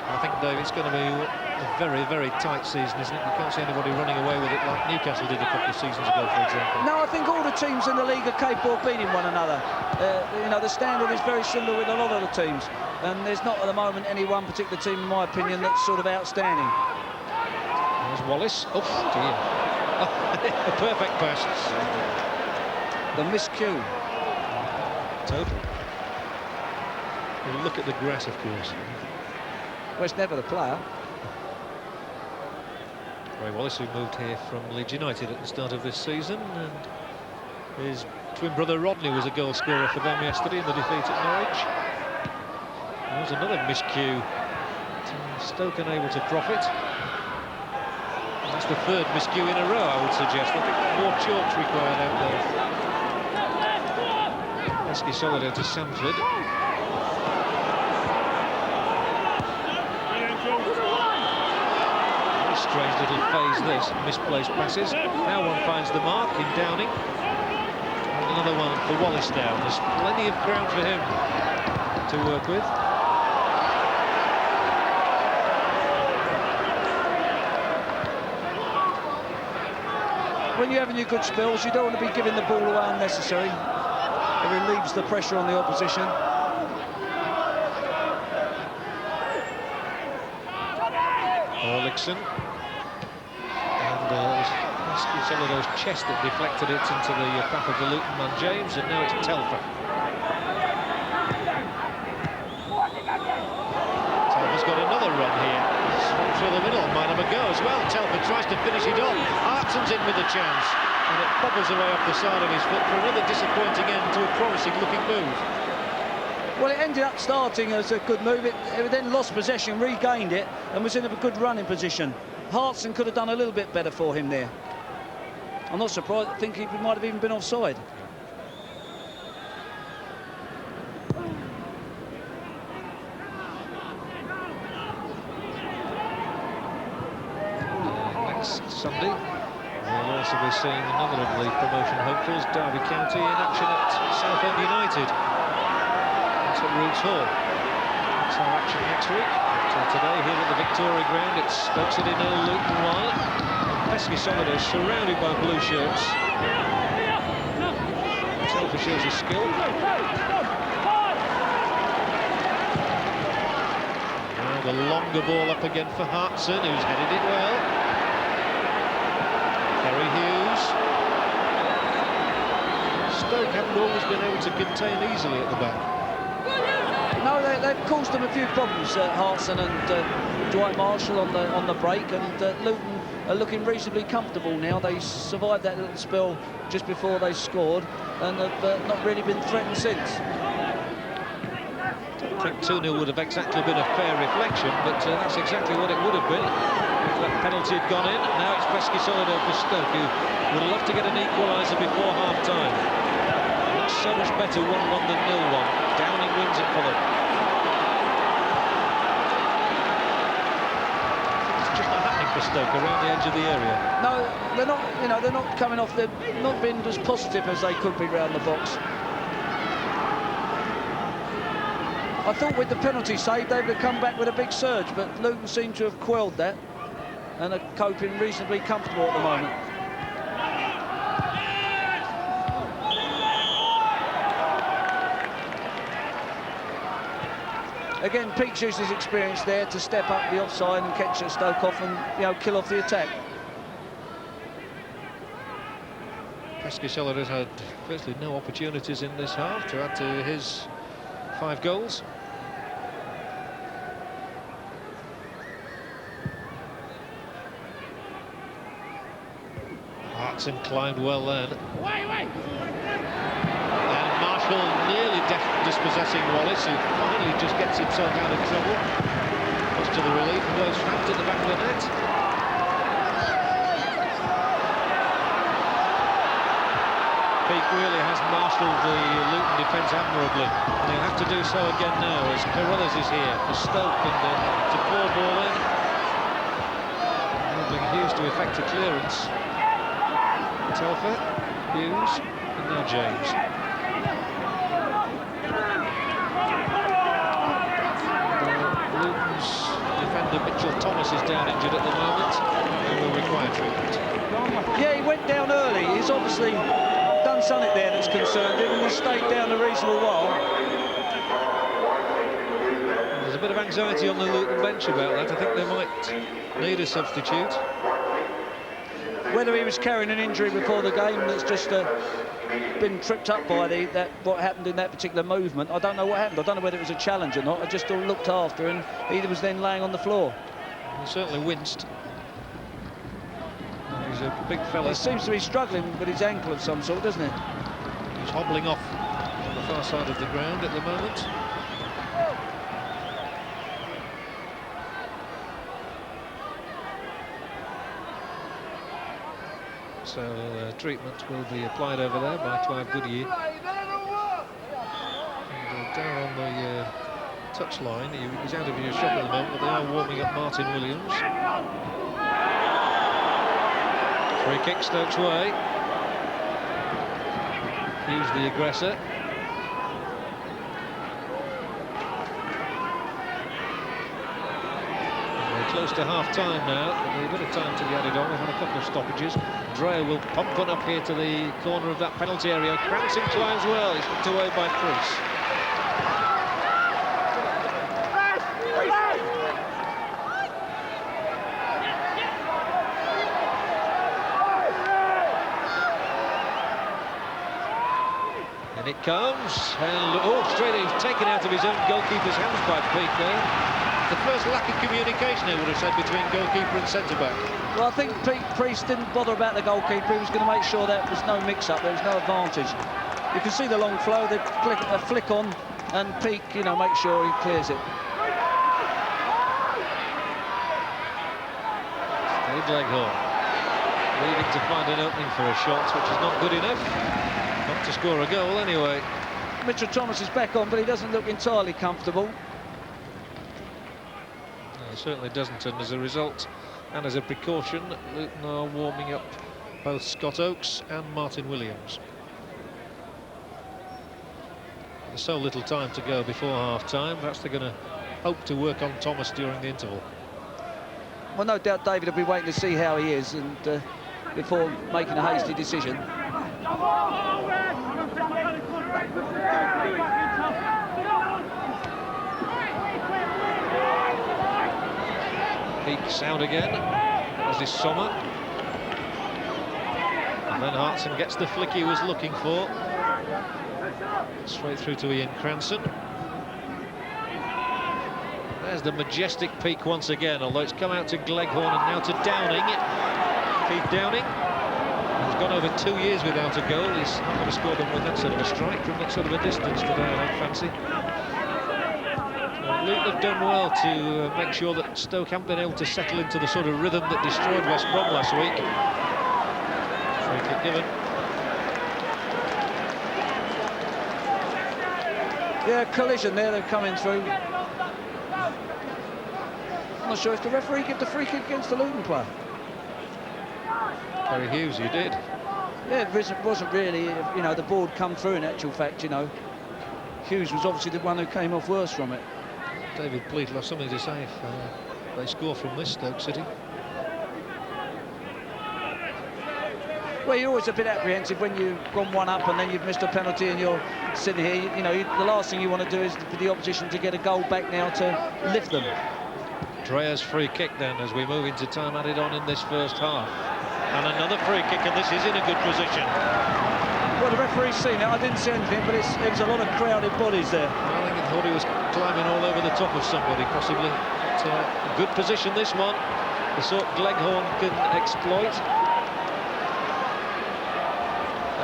I think, Dave, it's going to be a very, very tight season, isn't it? You can't see anybody running away with it like Newcastle did a couple of seasons ago, for example. No, I think all the teams in the league are capable of beating one another. You know, the standard is very similar with a lot of the teams, and there's not at the moment any one particular team, in my opinion, that's sort of outstanding. There's Wallace. Oh, dear. A perfect pass. The miscue. Total. Well, look at the grass, of course. Well, it's never the player. Ray Wallace, who moved here from Leeds United at the start of this season, and his twin brother Rodney was a goal scorer for them yesterday in the defeat at Norwich. There's another miscue. Stoke unable to profit. And that's the third miscue in a row, I would suggest. I think more chalk's required out there. Pesky Solido to Sanford. Strange little phase this, misplaced passes. Now one finds the mark in Downing. And another one for Wallace down. There's plenty of ground for him to work with. When you're having your good spells, you don't want to be giving the ball away unnecessary. It relieves the pressure on the opposition. Orlikson. Some of those chest that deflected it into the path of the Luton man James, and now it's Telfer. Telfer's got another run here. Through the middle, might have a go as well. Telfer tries to finish it off. Hartson's in with a chance, and it bobbles away off the side of his foot for another disappointing end to a promising-looking move. Well, it ended up starting as a good move. It then lost possession, regained it, and was in a good running position. Hartson could have done a little bit better for him there. I'm not surprised. I think he might have even been offside. Next Sunday, we'll also be seeing another of the promotion hopefuls, Derby County, in action at Southend United. That's at Roots Hall. That's our action next week. So today, here at the Victoria Ground, it's Stoke City 0, Luton 1. Pesky Solido surrounded by blue shirts. Telfer shows his skill. Now the longer ball up again for Hartson, who's headed it well. Ceri Hughes. Stoke haven't always been able to contain easily at the back. No, they've caused them a few problems, Hartson and Dwight Marshall on the break, and Luton are looking reasonably comfortable now. They survived that little spell just before they scored, and have not really been threatened since. I think 2-0 would have exactly been a fair reflection, but that's exactly what it would have been if that penalty had gone in. Now it's Pesky Solido for Stoke, who would love to get an equaliser before half-time. That's so much better 1-1 than 0-1. Downing wins it for them. It's just not happening for Stoke around the edge of the area. No, they're not. You know, they're not coming off. They're not being as positive as they could be round the box. I thought with the penalty save they would have come back with a big surge, but Luton seemed to have quelled that and are coping reasonably comfortable at the moment. Again, Peake used his experience there to step up the offside and catch Stoke off and, you know, kill off the attack. Pescasella has had virtually no opportunities in this half to add to his 5 goals. Hartson climbed well then. And Marshall nearly dispossessing Wallace, who finally just gets himself out of trouble. Much to the relief of those fans at the back of the net. Peake really has marshalled the Luton defence admirably, and he'll have to do so again now as Carruthers is here for Stoke, and it's a poor ball in. Enabling Hughes to effect a clearance. Telfer, Hughes, and now James. Luton's defender Mitchell Thomas is down injured at the moment and will require treatment. Yeah, he went down early. He's obviously done something there that's concerned him, and he stayed down a reasonable while. There's a bit of anxiety on the Luton bench about that. I think they might need a substitute. Whether he was carrying an injury before the game that's just been tripped up by what happened in that particular movement, I don't know what happened. I don't know whether it was a challenge or not. I just looked after, and he was then laying on the floor. He certainly winced. He's a big fella. He seems to be struggling with his ankle of some sort, doesn't he? He's hobbling off on the far side of the ground at the moment. So treatment will be applied over there by Clive Goodyear. And down on the touchline, he's out of your shot at the moment, but they are warming up Martin Williams. Free kick Stoke's way. Hughes the aggressor. Close to half-time now, a bit of time to be added on. We've had a couple of stoppages. Dreyer will pump one up here to the corner of that penalty area. Hartson climbs well, he's knocked away by Preece. And it comes, and straight in, he's taken out of his own goalkeeper's hands by Peake there. The first lack of communication, I would have said, between goalkeeper and centre-back. Well, I think Preece didn't bother about the goalkeeper. He was going to make sure there was no mix-up, there was no advantage. You can see the long flow, they flick on, and Peake, you know, make sure he clears it. Steve Leghorn leaving to find an opening for a shot, which is not good enough. Not to score a goal, anyway. Mitchell Thomas is back on, but he doesn't look entirely comfortable. Certainly doesn't, and as a result and as a precaution, Luton are warming up both Scott Oakes and Martin Williams. There's so little time to go before half-time, perhaps they're going to hope to work on Thomas during the interval. Well, no doubt David will be waiting to see how he is and before making a hasty decision. Peake sound again, as is Sommer. And then Hartson gets the flick he was looking for. Straight through to Ian Cranson. There's the majestic Peake once again, although it's come out to Gleghorn and now to Downing. Keith Downing has gone over 2 years without a goal. He's not going to score them with that sort of a strike from that sort of a distance today, I don't fancy. Luton have done well to make sure that Stoke haven't been able to settle into the sort of rhythm that destroyed West Brom last week. Free kick given. Yeah, collision there, they're coming through. I'm not sure if the referee gave the free kick against the Luton player. Ceri Hughes, he did. Yeah, it wasn't really, you know, the board come through in actual fact, you know. Hughes was obviously the one who came off worse from it. David Pleat lost something to say if they score from this Stoke City. Well, you're always a bit apprehensive when you've gone one up and then you've missed a penalty and you're sitting here. You know, the last thing you want to do is for the opposition to get a goal back now to lift them. Dreyer's free kick then as we move into time added on in this first half. And another free kick, and this is in a good position. Well, the referee's seen it. I didn't see anything, but it was a lot of crowded bodies there. I think he thought he was climbing all over the top of somebody, possibly. But, a good position, this one. The sort Gleghorn can exploit.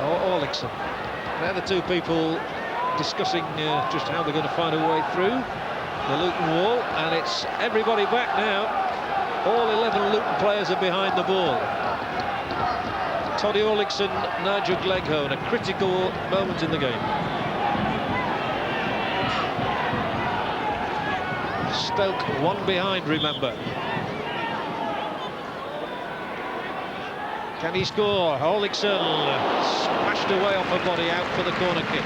Orlickson. They're the two people discussing just how they're going to find a way through the Luton wall, and it's everybody back now. All 11 Luton players are behind the ball. Toddy Orlickson, Nigel Gleghorn, a critical moment in the game. Stoke one behind, remember. Can he score? Orlickson smashed away off a body out for the corner kick.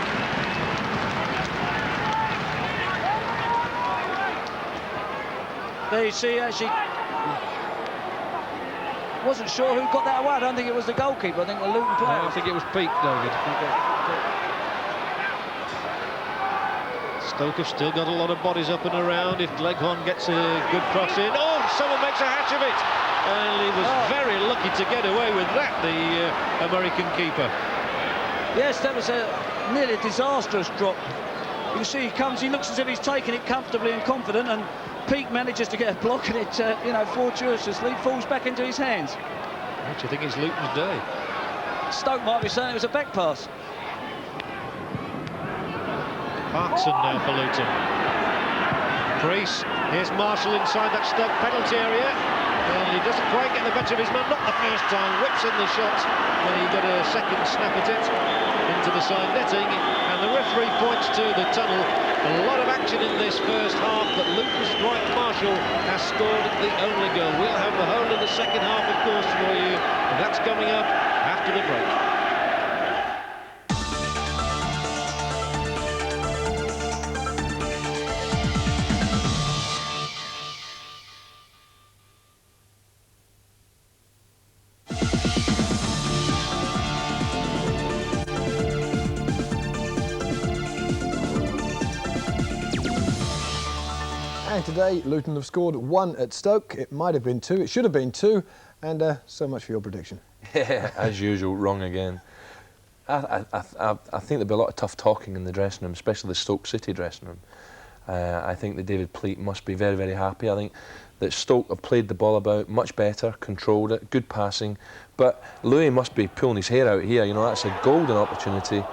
There you see, actually, wasn't sure who got that away. I don't think it was the goalkeeper. I think the Luton player. No, I think it was Peake, David. Stoke have still got a lot of bodies up and around. If Gleghorn gets a good cross in, oh, someone makes a hatch of it. And he was very lucky to get away with that, the American keeper. Yes, that was a nearly disastrous drop. You can see he comes, he looks as if he's taking it comfortably and confident, and Peake manages to get a block, and it, you know, fortuitously falls back into his hands. What do you think is Luton's day? Stoke might be saying it was a back pass. Hartson now for Luton. Preece, here's Marshall inside that Stoke penalty area. And he doesn't quite get the better of his man, not the first time, whips in the shot, and he got a second snap at it into the side netting, and the referee points to the tunnel. A lot of action in this first half, but Luton's Dwight Marshall has scored the only goal. We'll have the whole of the second half, of course, for you, and that's coming up after the break. And today, Luton have scored 1 at Stoke. It might have been 2, it should have been 2, and so much for your prediction. Yeah, as usual, wrong again. I think there'll be a lot of tough talking in the dressing room, especially the Stoke City dressing room. I think that David Pleat must be very, very happy. I think that Stoke have played the ball about much better, controlled it, good passing, but Louis must be pulling his hair out here. You know, that's a golden opportunity.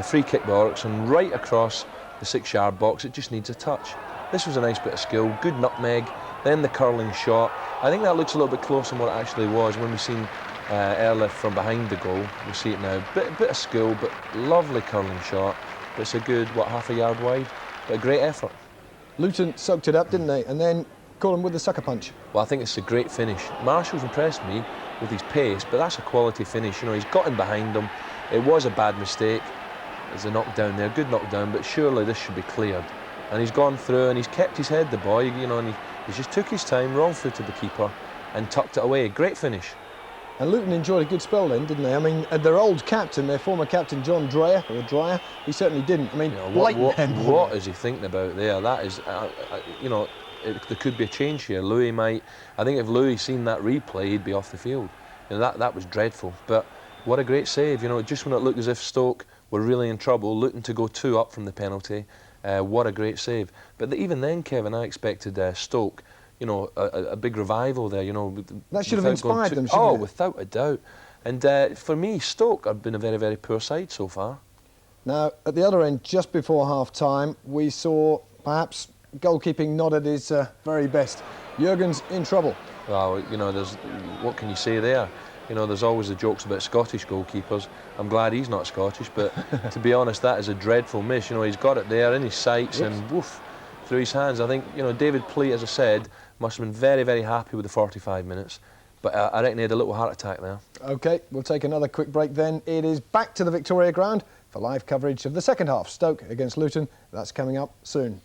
Free kick by Orlickson right across the 6-yard box. It just needs a touch. This was a nice bit of skill, good nutmeg, then the curling shot. I think that looks a little bit closer than what it actually was when we've seen earlier from behind the goal. We see it now. Bit of skill, but lovely curling shot. But it's a good, what, half a yard wide? But a great effort. Luton soaked it up, didn't they? And then caught him with the sucker punch. Well, I think it's a great finish. Marshall's impressed me with his pace, but that's a quality finish. You know, he's got him behind him. It was a bad mistake. There's a knockdown there, good knockdown, but surely this should be cleared. And he's gone through and he's kept his head, the boy, you know, and he just took his time, wrong-footed the keeper and tucked it away. Great finish. And Luton enjoyed a good spell then, didn't they? I mean, their old captain, their former captain, John Dreyer, he certainly didn't. I mean, you know, what is he thinking about there? That is, you know, there could be a change here. Louis might, I think if Louis seen that replay, he'd be off the field. You know, that was dreadful. But what a great save, you know, just when it looked as if Stoke were really in trouble, Luton to go 2 up from the penalty. What a great save. But even then, Kevin, I expected Stoke, you know, a big revival there, you know. That should have inspired them, shouldn't it? Without a doubt. And for me, Stoke have been a very, very poor side so far. Now, at the other end, just before half-time, we saw perhaps goalkeeping not at its very best. Jurgen's in trouble. Well, you know, what can you say there? You know, there's always the jokes about Scottish goalkeepers. I'm glad he's not Scottish, but to be honest, that is a dreadful miss. You know, he's got it there in his sights and woof, through his hands. I think, you know, David Pleat, as I said, must have been very, very happy with the 45 minutes. But I reckon he had a little heart attack there. OK, we'll take another quick break then. It is back to the Victoria Ground for live coverage of the second half. Stoke against Luton. That's coming up soon.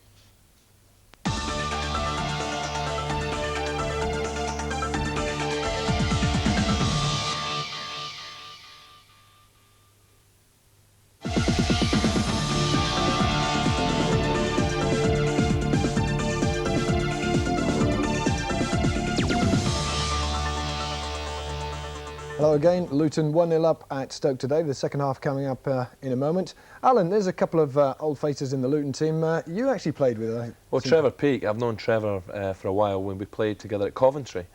Hello again. Luton 1-0 up at Stoke today. The second half coming up in a moment. Alan, there's a couple of old faces in the Luton team you actually played with. Well, Trevor Peake, I've known Trevor for a while when we played together at Coventry.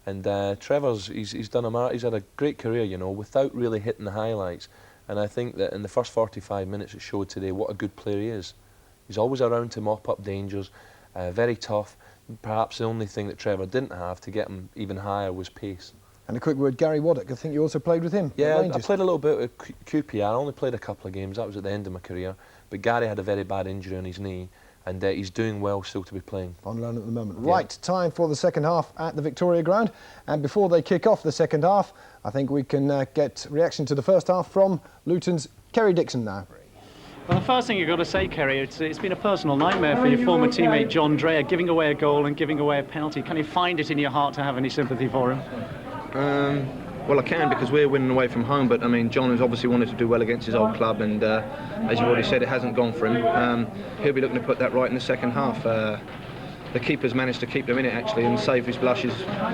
And Trevor's, he's had a great career, you know, without really hitting the highlights. And I think that in the first 45 minutes it showed today what a good player he is. He's always around to mop up dangers, very tough. Perhaps the only thing that Trevor didn't have to get him even higher was pace. And a quick word, Gary Waddock, I think you also played with him. Yeah, I played a little bit with QPR. I only played a couple of games. That was at the end of my career. But Gary had a very bad injury on his knee, and he's doing well still to be playing. On loan at the moment. Yeah. Right, time for the second half at the Victoria Ground. And before they kick off the second half, I think we can get reaction to the first half from Luton's Ceri Dixon now. Well, the first thing you've got to say, Ceri, it's been a personal nightmare for your former teammate John Dreyer, giving away a goal and giving away a penalty. Can you find it in your heart to have any sympathy for him? Well, I can, because we're winning away from home, but I mean, John has obviously wanted to do well against his old club, and as you've already said, it hasn't gone for him. He'll be looking to put that right in the second half. The keeper's managed to keep them in it, actually, and save his blushes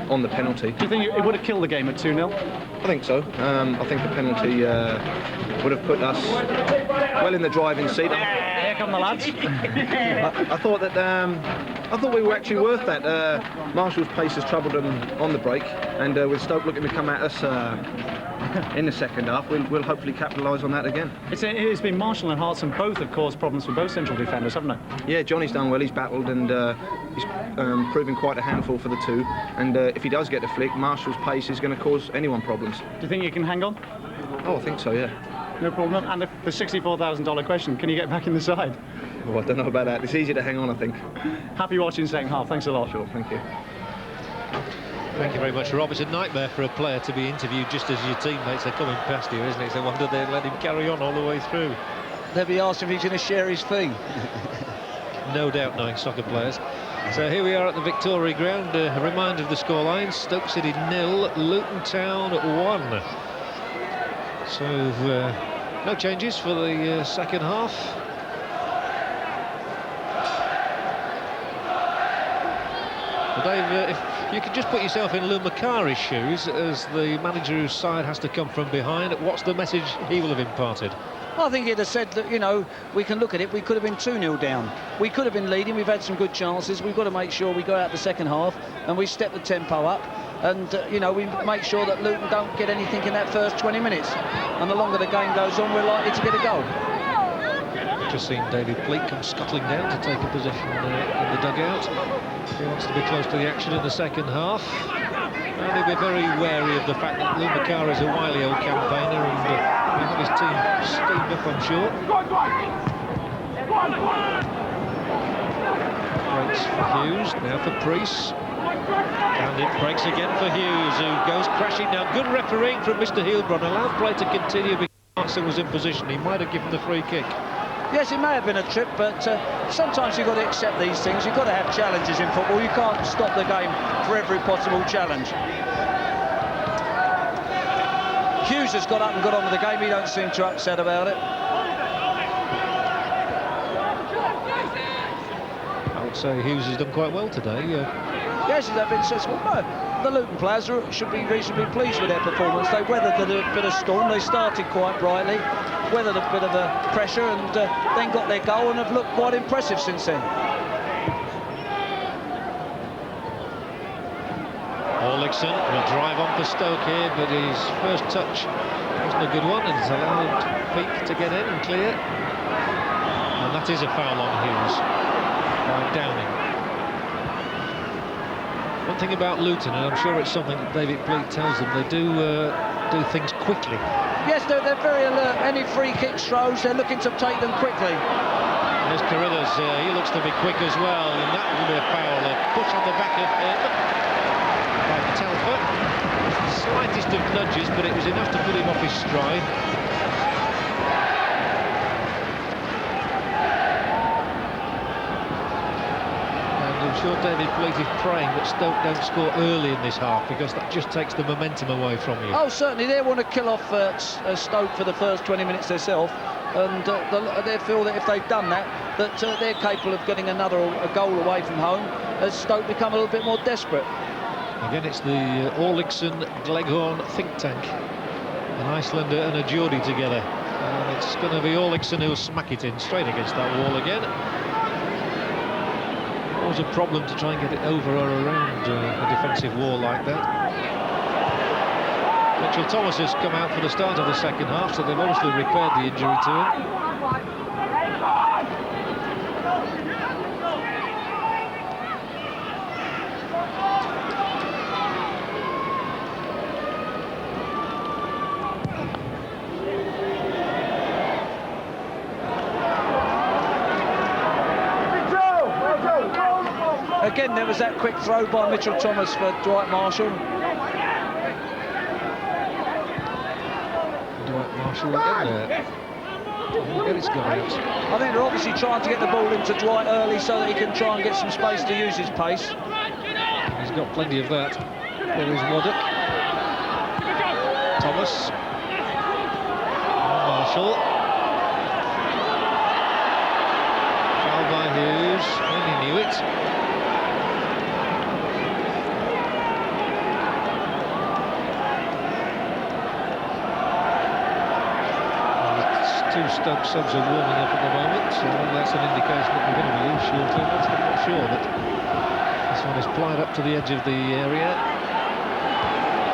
on the penalty. Do you think it would have killed the game at 2-0? I think so. I think the penalty would have put us well in the driving seat. Here come the lads. I thought that I thought we were actually worth that. Marshall's pace has troubled them on the break, and with Stoke looking to come at us in the second half, we'll hopefully capitalise on that again. It's been Marshall and Hartson both have caused problems for both central defenders, haven't they? Yeah, Johnny's done well. He's battled, and he's proving quite a handful for the two. And if he does get the flick, Marshall's pace is going to cause anyone problems. Do you think you can hang on? Oh, I think so, yeah. No problem. And the $64,000 question, can you get back in the side? Oh, I don't know about that. It's easy to hang on, I think. Happy watching second half. Thanks a lot. Sure, thank you. Thank you very much, Rob. It's a nightmare for a player to be interviewed just as your teammates are coming past you, isn't it? It's a wonder they let him carry on all the way through. They'll be asked if he's going to share his fee. No doubt, knowing soccer players. So here we are at the Victoria Ground. A reminder of the scoreline: Stoke City 0, Luton Town 1. So no changes for the second half. Well, Dave, if you could just put yourself in Lou Macari's shoes as the manager whose side has to come from behind, what's the message he will have imparted? I think he'd have said that, you know, we can look at it, we could have been 2-0 down. We could have been leading, we've had some good chances. We've got to make sure we go out the second half and we step the tempo up. And, you know, we make sure that Luton don't get anything in that first 20 minutes. And the longer the game goes on, we're likely to get a goal. Just seen David Peake come scuttling down to take a position in the dugout. He wants to be close to the action in the second half. And he'll be very wary of the fact that Lou Macari is a wily old campaigner, and he'll have his team steamed up, I'm sure. Breaks for Hughes, now for Preece. And it breaks again for Hughes, who goes crashing. Now, good refereeing from Mr. Heilbron. Allowed play to continue because Hartson was in position. He might have given the free kick. Yes, it may have been a trip, but sometimes you've got to accept these things. You've got to have challenges in football. You can't stop the game for every possible challenge. Hughes has got up and got on with the game. He don't seem too upset about it. I would say Hughes has done quite well today. Yes, he's been successful. No, the Luton players should be reasonably pleased with their performance. They weathered a bit of storm. They started quite brightly, weathered a bit of pressure, and then got their goal and have looked quite impressive since then. Orlikson will drive on for Stoke here, but his first touch wasn't a good one, and it's allowed Peake to get in and clear. And that is a foul on Hughes by Downing. One thing about Luton, and I'm sure it's something that David Peake tells them, they do things quickly. Yes, they're very alert. Any free kick throws, they're looking to take them quickly. There's Carrillas, he looks to be quick as well, and that will be a foul. A push on the back of him by Telfer. The slightest of nudges, but it was enough to put him off his stride. I'm sure David Preece is praying that Stoke don't score early in this half, because that just takes the momentum away from you. Oh, certainly they want to kill off Stoke for the first 20 minutes themselves, and they feel that if they've done that, they're capable of getting a goal away from home as Stoke become a little bit more desperate. Again, it's the Orlickson-Gleghorn think tank, an Icelander and a Geordie together, and it's going to be Orlickson who'll smack it in straight against that wall again. Always a problem to try and get it over or around a defensive wall like that. Mitchell Thomas has come out for the start of the second half, so they've obviously repaired the injury to him. Again, there was that quick throw by Mitchell Thomas for Dwight Marshall. Dwight Marshall again there. Again, it's gone out. I think they're obviously trying to get the ball into Dwight early so that he can try and get some space to use his pace. He's got plenty of that. There is Waddock. Thomas. Marshall. Foul by Hughes. And he knew it. Two Stoke subs are warming up at the moment, so that's an indication that we're going to lose shortly. I'm not sure that this one is plied up to the edge of the area.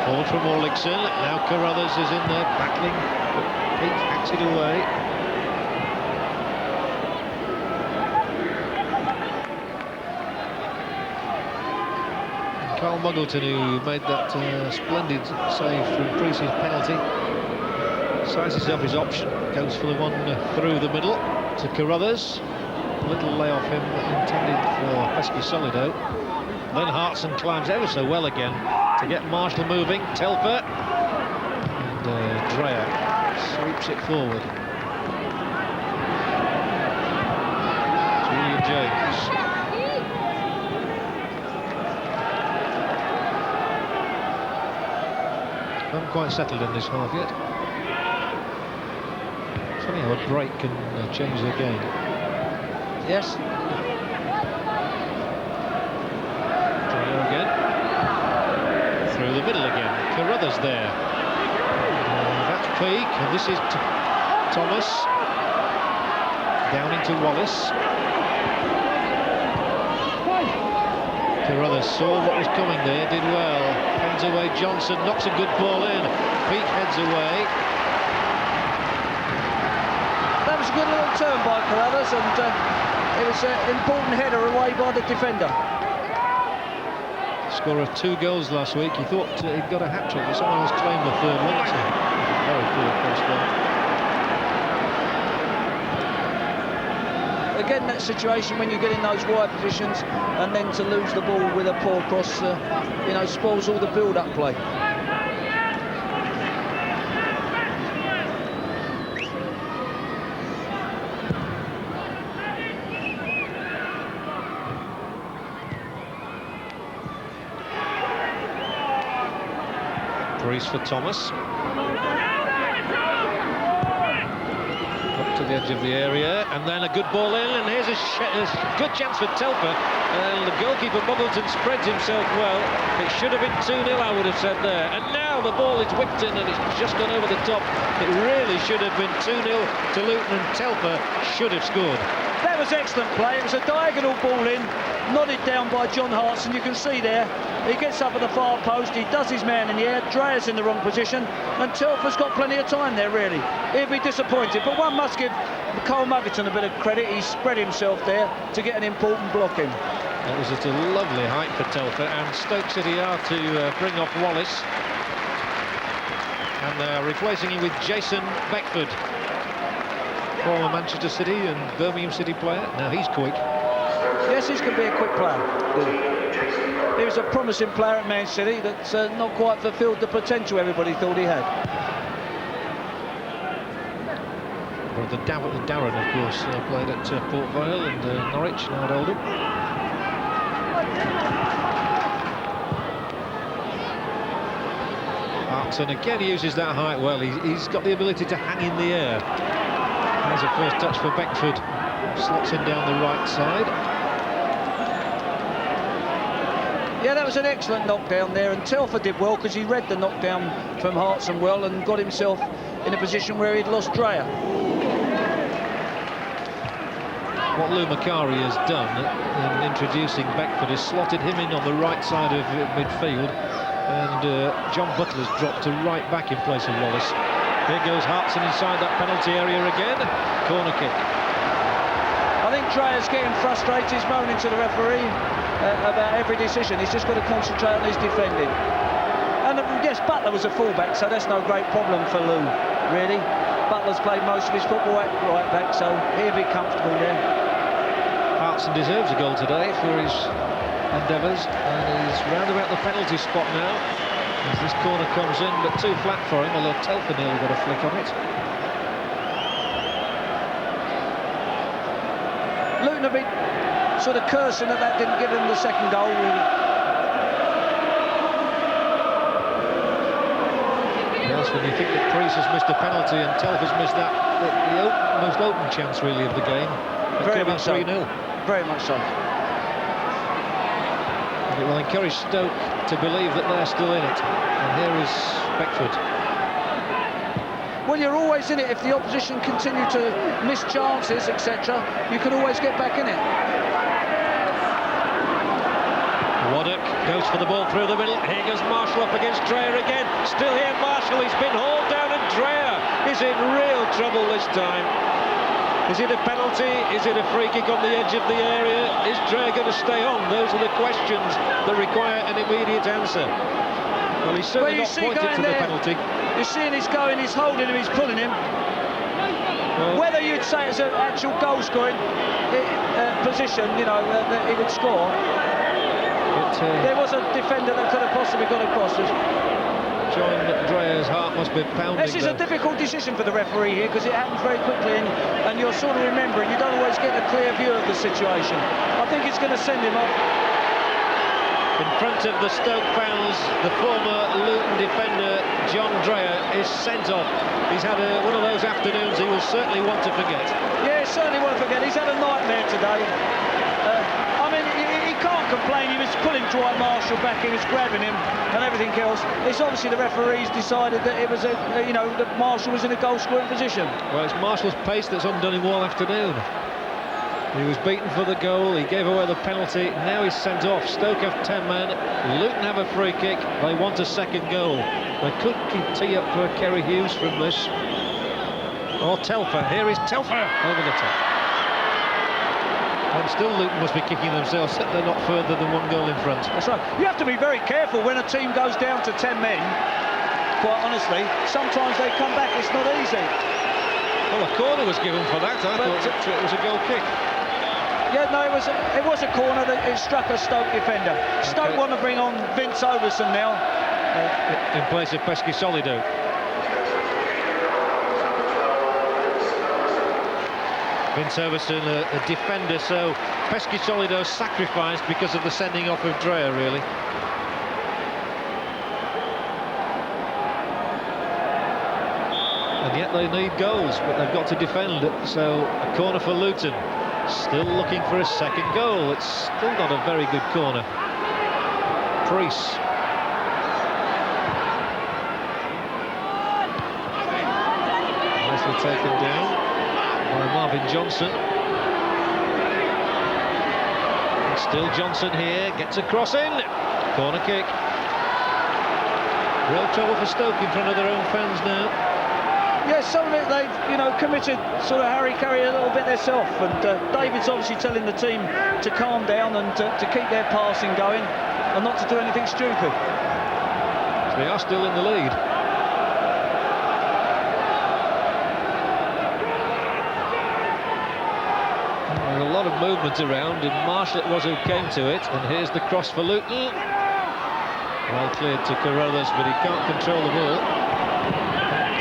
Forward from Orlickson. Now Carruthers is in there battling, but Peake hacks it away. And Carl Muggleton, who made that splendid save from Preece's penalty, sizes up his option, goes for the one through the middle to Carruthers. A little layoff him intended for Pesky Solido. Then Hartson climbs ever so well again to get Marshall moving. Telfer and Dreyer sweeps it forward. Julian James. Haven't quite settled in this half yet. Funny how a break can change the game. Yes. Dreyer again. Through the middle again. Carruthers there. That's Peake, and this is Thomas. Down into Wallace. Carruthers saw what was coming there, did well. Hands away Johnson, knocks a good ball in. Peake heads away. That was a good little turn by Carruthers, and it was an important header away by the defender. Scorer of 2 goals last week. He thought he'd got a hat-trick, but someone else claimed the third one. It's a very poor cross. Again, that situation when you get in those wide positions and then to lose the ball with a poor cross, you know, spoils all the build-up play. Preece for Thomas. Up to the edge of the area, and then a good ball in, and here's a good chance for Telfer. And the goalkeeper Muggleton spreads himself well. It should have been 2-0, I would have said there. And now the ball is whipped in, and it's just gone over the top. It really should have been 2-0 to Luton, and Telfer should have scored. That was excellent play. It was a diagonal ball in, nodded down by John Hartson. You can see there, he gets up at the far post, he does his man in the air, Dreyer's in the wrong position, and Telfer's got plenty of time there, really. He'll be disappointed, but one must give Carl Muggleton a bit of credit. He spread himself there to get an important block in. That was at a lovely height for Telfer, and Stoke City are to bring off Wallace. And they're replacing him with Jason Beckford, former Manchester City and Birmingham City player. Now he's quick. Yes, he's going to be a quick player. He was a promising player at Man City that's not quite fulfilled the potential everybody thought he had. Brother Darren, of course, played at Port Vale and Norwich, now at Oldham. Hartson again uses that height well. He's got the ability to hang in the air. There's a first touch for Beckford. Slots in down the right side. Yeah, that was an excellent knockdown there, and Telfer did well because he read the knockdown from Hartson well and got himself in a position where he'd lost Dreyer. What Lou Macari has done in introducing Beckford is slotted him in on the right side of midfield, and John Butler's dropped to right back in place of Wallace. Here goes Hartson inside that penalty area again. Corner kick. I think Dreyer's getting frustrated. He's moaning to the referee about every decision. He's just got to concentrate on his defending. And yes, Butler was a fullback, so that's no great problem for Lou, really. Butler's played most of his football at right back, so he'll be comfortable there. Hartson deserves a goal today for his endeavours, and he's round about the penalty spot now as this corner comes in, but too flat for him, although Telfer nearly got a flick on it. Luton have been sort of cursing that didn't give them the second goal, really. Yes, when you think that Preece has missed a penalty and Telfer's missed that, the most open chance really of the game. Very much so. 3-0. Very much so. It will encourage Stoke to believe that they're still in it. And here is Beckford. Well, you're always in it. If the opposition continue to miss chances, etc., you can always get back in it. Waddock goes for the ball through the middle. Here goes Marshall up against Dreyer again. Still here, Marshall. He's been hauled down, and Dreyer is in real trouble this time. Is it a penalty? Is it a free kick on the edge of the area? Is Dreyer going to stay on? Those are the questions that require an immediate answer. Well, he's certainly not pointed to the penalty. You're seeing he's going, he's holding him, he's pulling him. Well, whether you'd say it's an actual goal-scoring position, you know, that he would score, there was a defender that could have possibly got across us. John Dreyer's heart must be pounding. This is a difficult decision for the referee here because it happens very quickly, and you're sort of remembering, you don't always get a clear view of the situation. I think it's going to send him off. In front of the Stoke fans, the former Luton defender John Dreyer is sent off. He's had one of those afternoons he will certainly want to forget. Yeah, he certainly won't forget. He's had a nightmare today. I mean, he can't complain. He was pulling Dwight Marshall back, he was grabbing him and everything else. It's obviously the referees decided that it was that Marshall was in a goal-scoring position. Well, it's Marshall's pace that's undone him all afternoon. He was beaten for the goal, he gave away the penalty, now he's sent off. Stoke have 10 men, Luton have a free kick, they want a second goal. They could tee up for Ceri Hughes from this. Or Telfer, here is Telfer over the top. And still Luton must be kicking themselves that they're not further than one goal in front. That's right. You have to be very careful when a team goes down to 10 men, quite honestly. Sometimes they come back, it's not easy. Well, a corner was given for that, I thought it was a goal kick. Yeah, no, it was a corner that it struck a Stoke defender. Stoke want to bring on Vince Overson now. In place of Pesky-Solido. Vince Overson, a defender, so Pesky-Solido sacrificed because of the sending off of Dreyer, really. And yet they need goals, but they've got to defend it. So a corner for Luton. Still looking for a second goal. It's still not a very good corner. Preece. Nicely taken down by Marvin Johnson. And still Johnson here, gets a cross in. Corner kick. Real trouble for Stoke in front of their own fans now. Yes, some of it they've, committed sort of hurry-carry a little bit themselves, and David's obviously telling the team to calm down and to keep their passing going and not to do anything stupid. So they are still in the lead. There's a lot of movement around, and Marshall it was who came to it, and here's the cross for Luton. Well cleared to Carruthers, but he can't control the ball.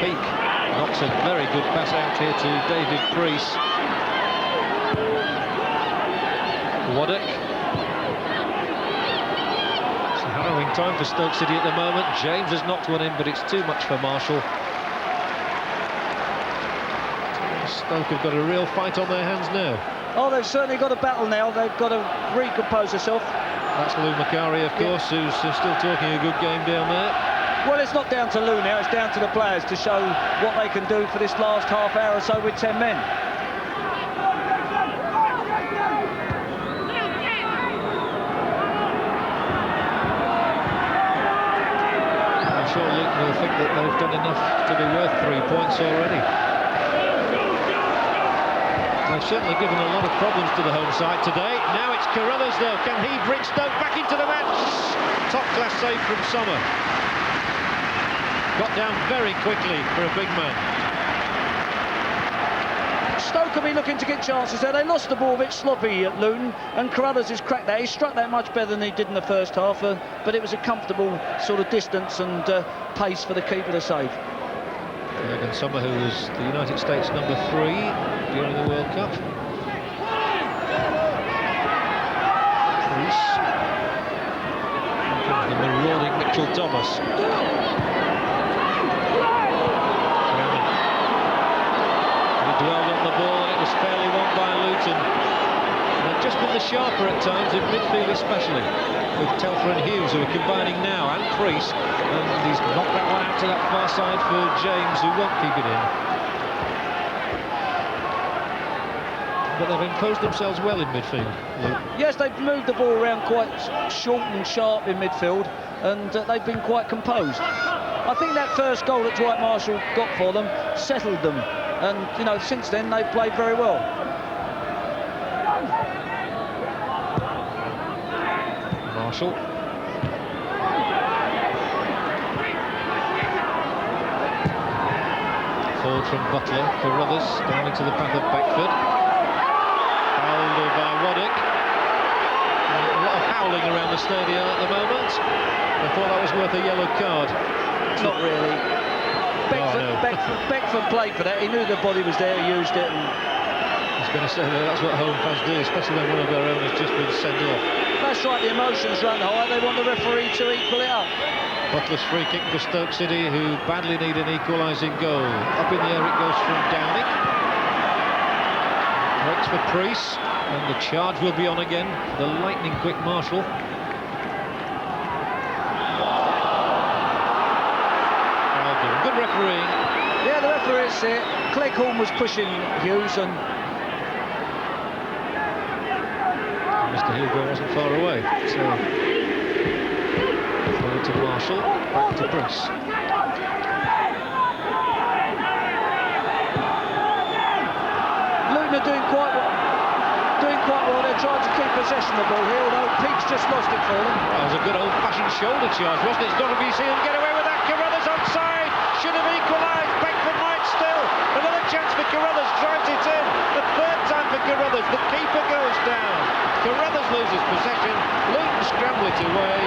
Peake knocks a very good pass out here to David Preece. Waddock. time for Stoke City at the moment. James has knocked one in, but it's too much for Marshall. Stoke have got a real fight on their hands now. Oh, they've certainly got a battle now. They've got to recompose themselves. That's Lou Macari, of course, who's still talking a good game down there. Well, it's not down to Lou now, it's down to the players to show what they can do for this last half hour or so with 10 men. I'm sure Luton will think that they've done enough to be worth 3 points already. They've certainly given a lot of problems to the home side today. Now it's Carruthers, though. Can he bring Stoke back into the match? Top-class save from Sommer. Got down very quickly for a big man. Stoke will be looking to get chances there. They lost the ball a bit sloppy at Luton, and Carruthers has cracked that. He struck that much better than he did in the first half, but it was a comfortable sort of distance and pace for the keeper to save. Jurgen Sommer, who was the United States #3 during the World Cup. Preece. The marauding Mitchell Thomas. He dwelled on the ball and it was fairly won by Luton. And they've just been the sharper at times, in midfield especially, with Telfer and Hughes, who are combining now, and Preece. And he's knocked that one out to that far side for James, who won't keep it in. But they've imposed themselves well in midfield, Luke. Yes, they've moved the ball around quite short and sharp in midfield, and they've been quite composed. I think that first goal that Dwight Marshall got for them settled them, and you know, since then they've played very well. Marshall. Forward from Butler, Carruthers down into the path of Beckford. Howled by Waddick. A lot of howling around the stadium at the moment. I thought that was worth a yellow card. Not really. Beckford played for that. He knew the body was there, he used it. And I was going to say that's what home fans do, especially when one of their own has just been sent off. that's right, the emotions run high. They want the referee to equal it up. Butler's free kick for Stoke City, who badly need an equalising goal. Up in the air it goes from Downing. Breaks for Preece, and the charge will be on again. The lightning quick Marshall. Good refereeing. Yeah, the referee's it. Cleghorn was pushing Hughes, and Mr. Hilgore wasn't far away. So forward to Marshall, back to Preece. Luton are doing quite well. They're trying to keep possession of the ball here, although Peake's just lost it for them. That was a good old-fashioned shoulder charge, wasn't it? It's got to be seen and get away with that. Carruthers onside. Should have equalised. Beckford might still. Another chance for Carruthers. Drives it in. The third time for Carruthers. The keeper goes down. Carruthers loses possession. Luton scramble it away.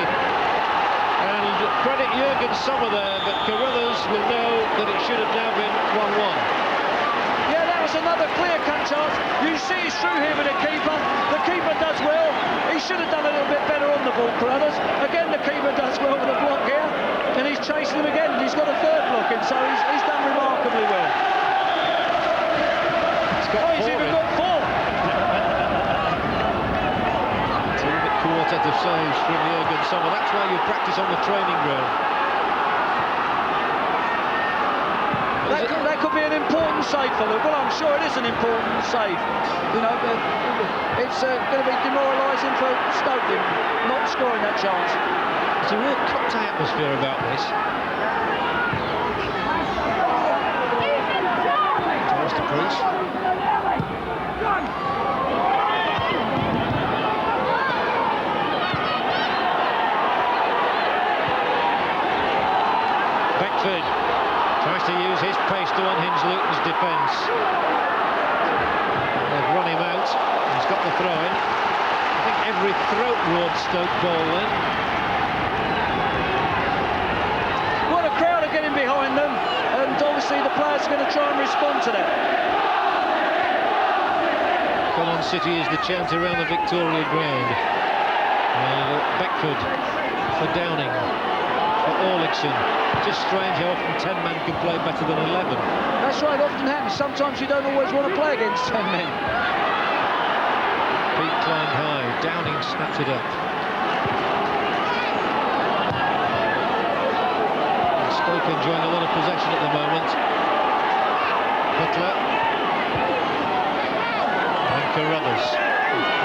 And credit Jurgen Sommer there, but Carruthers will know that it should have now been 1-1. Yeah, that was another clear-cut chance. You see he's through here with the keeper. The keeper does well. He should have done a little bit better on the ball, Carruthers. Again, the keeper does well with the block here. And he's chasing him again. He's got a third block in, so he's done remarkably well. He's even got four. Terrific quartet of saves from Jurgen Sommer. That's why you practice on the training ground. That could be an important save for Luke. Well, I'm sure it is an important save. You know, it's going to be demoralising for Stoke not scoring that chance. There's a real cocktail atmosphere about this. Towards to Preece. Beckford tries to use his pace to unhinge Luton's defence. They've run him out. He's got the throw-in. I think every throat roared Stoke ball then. What a crowd are getting behind them, and obviously the players are going to try and respond to that. Come on City is the chant around the Victoria ground. Beckford for Downing, for Orlickson. Just strange how often 10 men can play better than 11. That's right, it often happens. Sometimes you don't always want to play against 10 men. Peake climbed high, Downing snapped it up. And Stoke enjoying a lot of possession at the moment. Butler. And Carruthers.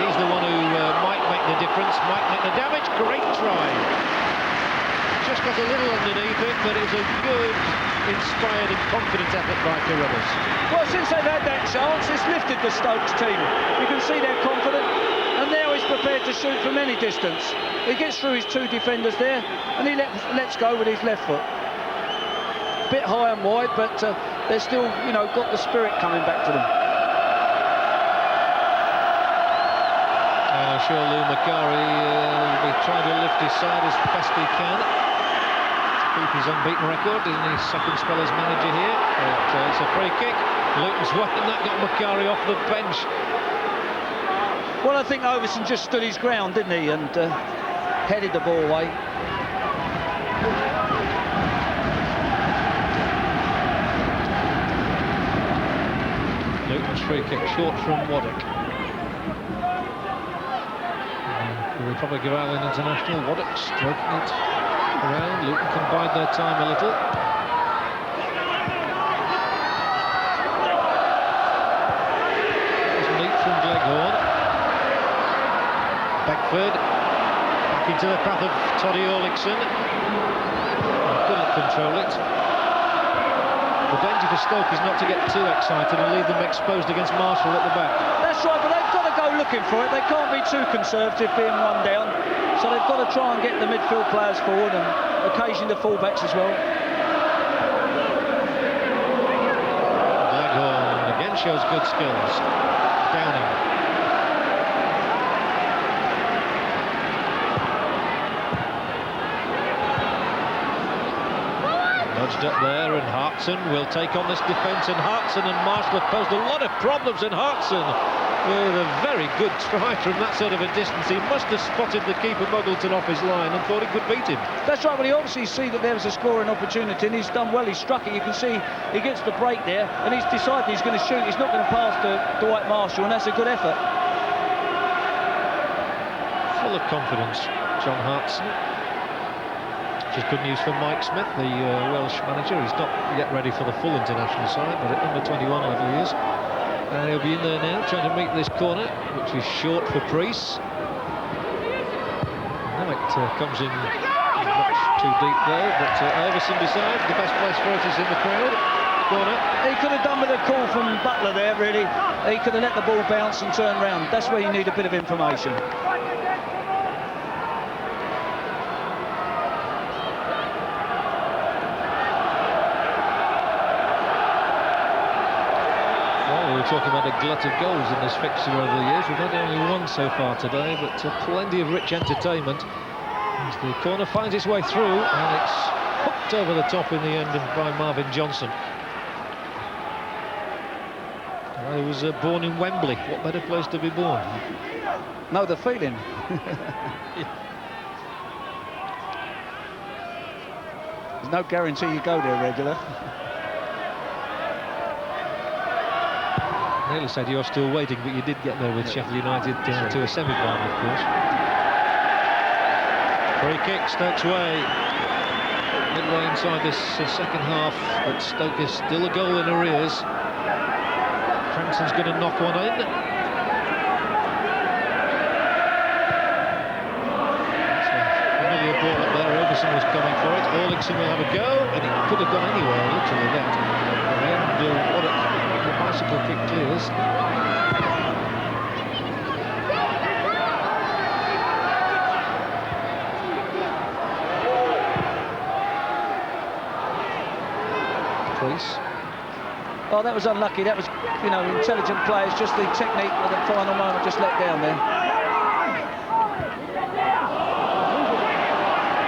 He's the one who might make the difference, might make the damage. Great try. Just got a little underneath it, but it was a good, inspired and confident effort by Carruthers. Well, since they've had that chance, it's lifted the Stokes team. You can see they're confident, and now he's prepared to shoot from any distance. He gets through his 2 defenders there, and he lets go with his left foot. Bit high and wide, but they're still, you know, got the spirit coming back to them. I'm sure Lou Macari will be trying to lift his side as best he can. Keep his unbeaten record in his second spell as manager here. But, it's a free kick. Luton's won, and that got Macari off the bench. Well, I think Overson just stood his ground, didn't he, and headed the ball away. Luton's free kick short from Waddock. The Republic of Ireland international, Waddock stroking it around. Luton can bide their time a little. It's neat from Gleghorn. Beckford back into the path of Toddy Orlickson. Couldn't control it. The danger for Stoke is not to get too excited and leave them exposed against Marshall at the back. That's right, but they've got to go looking for it. They can't be too conservative being 1 down. So they've got to try and get the midfield players forward and occasionally the fullbacks as well. Gleghorn again shows good skills. Downing. Nudged up there, and Hartson will take on this defence, and Hartson and Marshall have posed a lot of problems, and Hartson with a very good try from that sort of a distance. He must have spotted the keeper Muggleton off his line and thought he could beat him. That's right, but he obviously see that there was a scoring opportunity, and he's done well. He struck it. You can see he gets the break there, and he's decided he's going to shoot. He's not going to pass to Dwight Marshall, and that's a good effort. Full of confidence, John Hartson. Which is good news for Mike Smith, the Welsh manager. He's not yet ready for the full international side, but at under 21 level he is. And he'll be in there now, trying to meet this corner, which is short for Preece. Now it comes in much too deep though, but Overson decides the best place for it is in the crowd. Corner. He could have done with a call from Butler there, really. He could have let the ball bounce and turn round. That's where you need a bit of information. Talking about a glut of goals in this fixture over the years. We've had only 1 so far today, but plenty of rich entertainment. As the corner finds its way through, and it's hooked over the top in the end by Marvin Johnson. He was born in Wembley. What better place to be born? Know the feeling. There's no guarantee you go there regular. Nearly said you're still waiting, but you did get there with Sheffield United to a semi-final, of course. Free kick, Stoke's way. Midway inside this second half, but Stoke is still a goal in arrears. Cranston's going to knock one in. That's a familiar ball up there. Overson was coming for it. Orlickson will have a go, and it could have gone anywhere, literally that. What a bicycle kick clears. Preece. Oh, that was unlucky. That was, you know, intelligent play. It's just the technique at the final moment just let down there.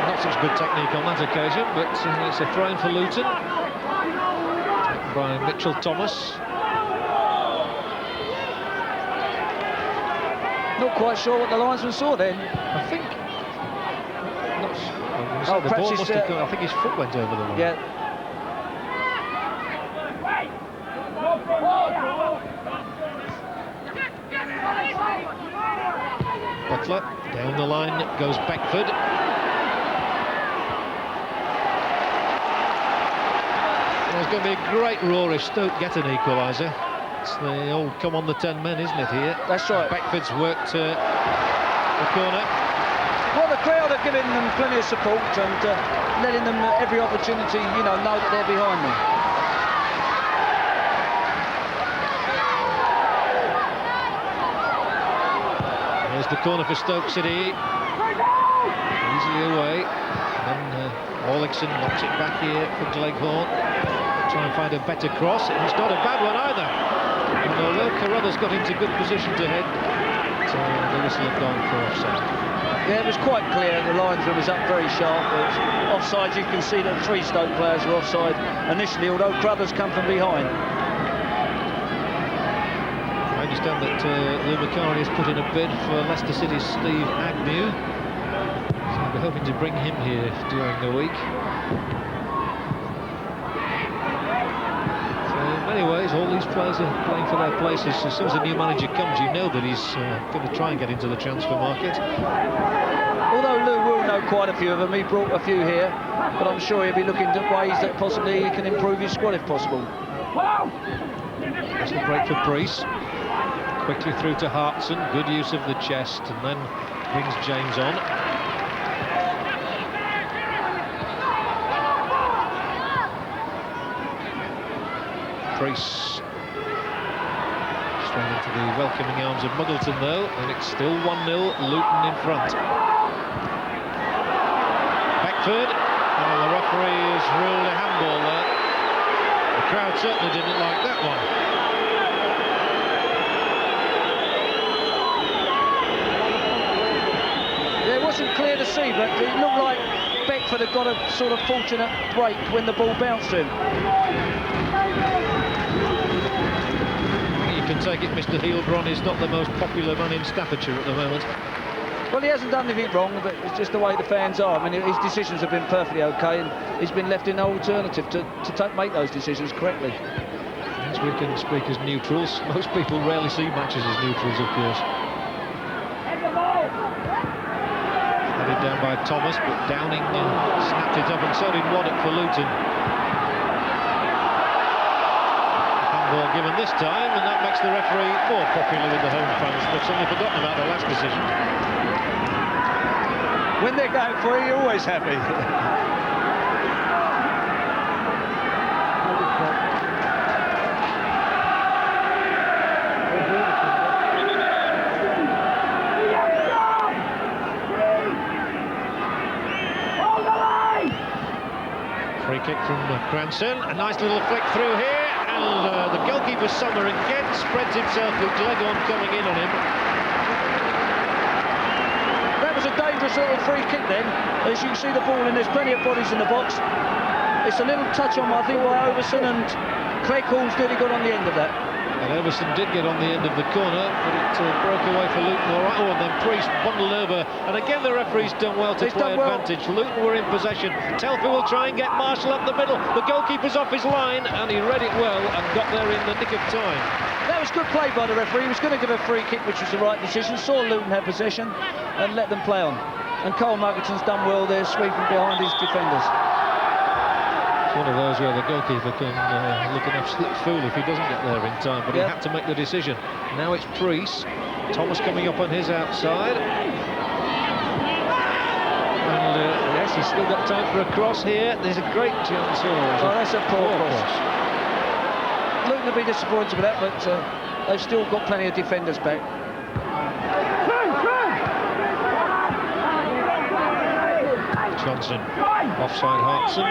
Not such good technique on that occasion, but it's a throw-in for Luton by Mitchell Thomas. Not quite sure what the linesman saw then. I think, The ball must have gone. I think his foot went over the line. Yeah. Butler down the line goes Beckford. There's going to be a great roar if Stoke get an equaliser. It's the old come on the 10 men, isn't it, here? That's right. Beckford's worked the corner. Well, the crowd are giving them plenty of support and letting them every opportunity, know that they're behind them. There's the corner for Stoke City. Easy away. And Orlickson knocks it back here for Gleghorn. Try and find a better cross. It's not a bad one either. And although Carruthers got into good position to head, the whistle had gone for offside. Yeah, it was quite clear. The line from was up very sharp. It was offside. You can see that 3 Stoke players were offside initially, although Carruthers come from behind. I understand that Lou Macari has put in a bid for Leicester City's Steve Agnew. So we're hoping to bring him here during the week. So in many ways, all these players are playing for their places. As soon as a new manager comes, you know that he's going to try and get into the transfer market. Although Lou will know quite a few of them, he brought a few here, but I'm sure he'll be looking at ways that possibly he can improve his squad if possible. That's the break for Preece. Quickly through to Hartson, good use of the chest, and then brings James on. Preece straight into the welcoming arms of Muggleton though, and it's still 1-0, Luton in front. Beckford, the referee has ruled a handball there. The crowd certainly didn't like that one. It wasn't clear to see, but it looked like Beckford had got a sort of fortunate break when the ball bounced to him. You can take it Mr. Heilbron is not the most popular man in Staffordshire at the moment. Well, he hasn't done anything wrong, but it's just the way the fans are. I mean, his decisions have been perfectly okay, and he's been left in no alternative to make those decisions correctly. As we can speak as neutrals, most people rarely see matches as neutrals, of course. Headed down by Thomas, but Downing snapped it up, and so did Waddock for Luton. Handball given this time, and that makes the referee more popular with the home fans. They've suddenly forgotten about the last decision. When they're going for it, you're always happy. Free kick from Granson, a nice little flick through here, and the goalkeeper Summer again spreads himself with Gleghorn coming in on him. That was a dangerous little free kick then. As you can see the ball, and there's plenty of bodies in the box. It's a little touch on, I think, by Overson, and Cleghorn's nearly got on the end of that. And Overson did get on the end of the corner, but it broke away for Luton. All right, and then Preece bundled over, and again the referee's done well to play advantage. Luton were in possession. Telfer will try and get Marshall up the middle. The goalkeeper's off his line, and he read it well and got there in the nick of time. That was good play by the referee. He was going to give a free kick, which was the right decision. Saw Luton had possession and let them play on. And Cole Muggleton's done well there, sweeping behind his defenders. It's one of those where the goalkeeper can look an absolute fool if he doesn't get there in time, but he had to make the decision. Now it's Preece. Thomas coming up on his outside. And yes, he's still got time for a cross here. There's a great chance. Oh, that's a poor cross. Luton will be disappointed with that, but they've still got plenty of defenders back. Johnson, offside Hartson.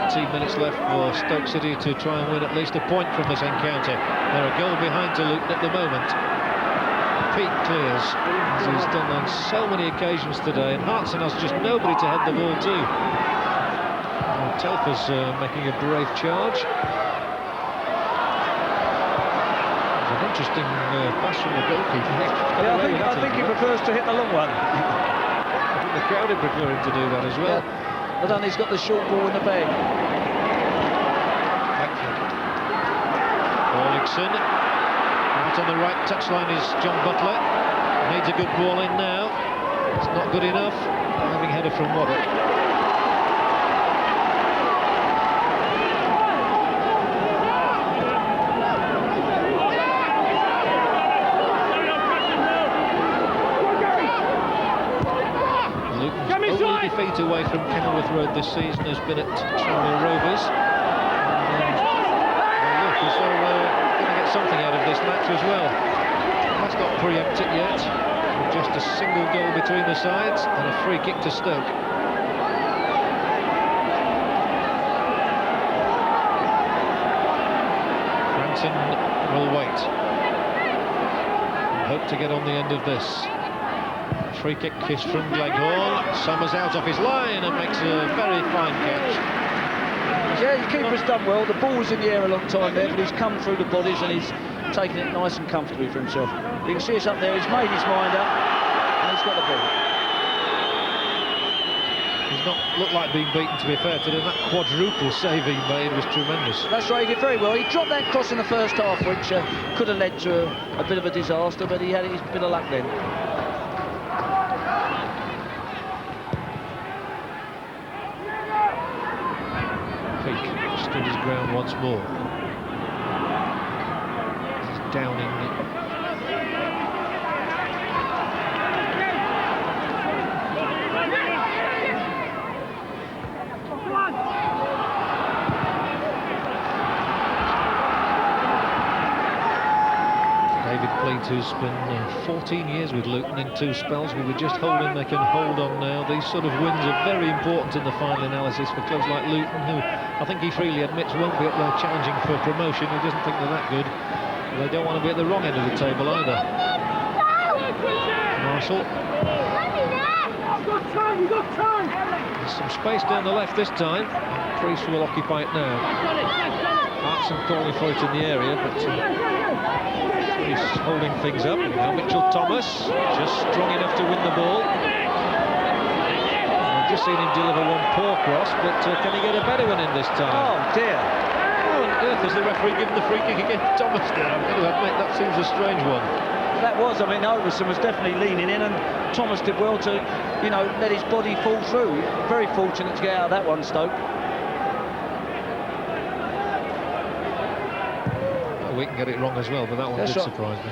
15 minutes left for Stoke City to try and win at least a point from this encounter. They're a goal behind to Luton at the moment. Peake clears, as he's done on so many occasions today, and Hartson has just nobody to head the ball to. Telfer's making a brave charge. It's an interesting pass from the goalkeeper. Yeah, I think he prefers to hit the long one. I think the crowd would prefer him to do that as well. Yeah. But then he's got the short ball in the bag. Orlingson. Out on the right touchline is John Butler. Needs a good ball in now. It's not good enough. Having header from Waddock. Feet away from Kenilworth Road this season has been at Tranmere Rovers. Look, as though going to get something out of this match as well. That's not preempted yet. Just a single goal between the sides and a free kick to Stoke. Hartson will wait and hope to get on the end of this. Free kick is from Gleghorn. Summers out off his line and makes a very fine catch. Yeah, the keeper's done well. The ball was in the air a long time there, but he's come through the bodies and he's taken it nice and comfortably for himself. You can see us up there. He's made his mind up and he's got the ball. He's not looked like being beaten, to be fair to him. That quadruple save he made was tremendous. That's right, he did very well. He dropped that cross in the first half, which could have led to a bit of a disaster, but he had his bit of luck then. Stood his ground once more. He's Downing. David Pleat, who's been 14 years with Luton in 2 spells, we were just holding, they can hold on now. These sort of wins are very important in the final analysis for clubs like Luton, who I think he freely admits won't be up there challenging for promotion. He doesn't think they're that good. They don't want to be at the wrong end of the table either. Marshall. There's some space down the left this time. Preece will occupy it now. Hartson calling for it in the area, but he's holding things up. Now Mitchell Thomas, just strong enough to win the ball. I've just seen him deliver one poor cross, but can he get a better one in this time? Oh dear. How on earth has the referee given the free kick against Thomas now? I've got to admit, that seems a strange one. That was, I mean, Overson was definitely leaning in and Thomas did well to, you know, let his body fall through. Very fortunate to get out of that one, Stoke. We can get it wrong as well, but that one did surprise me.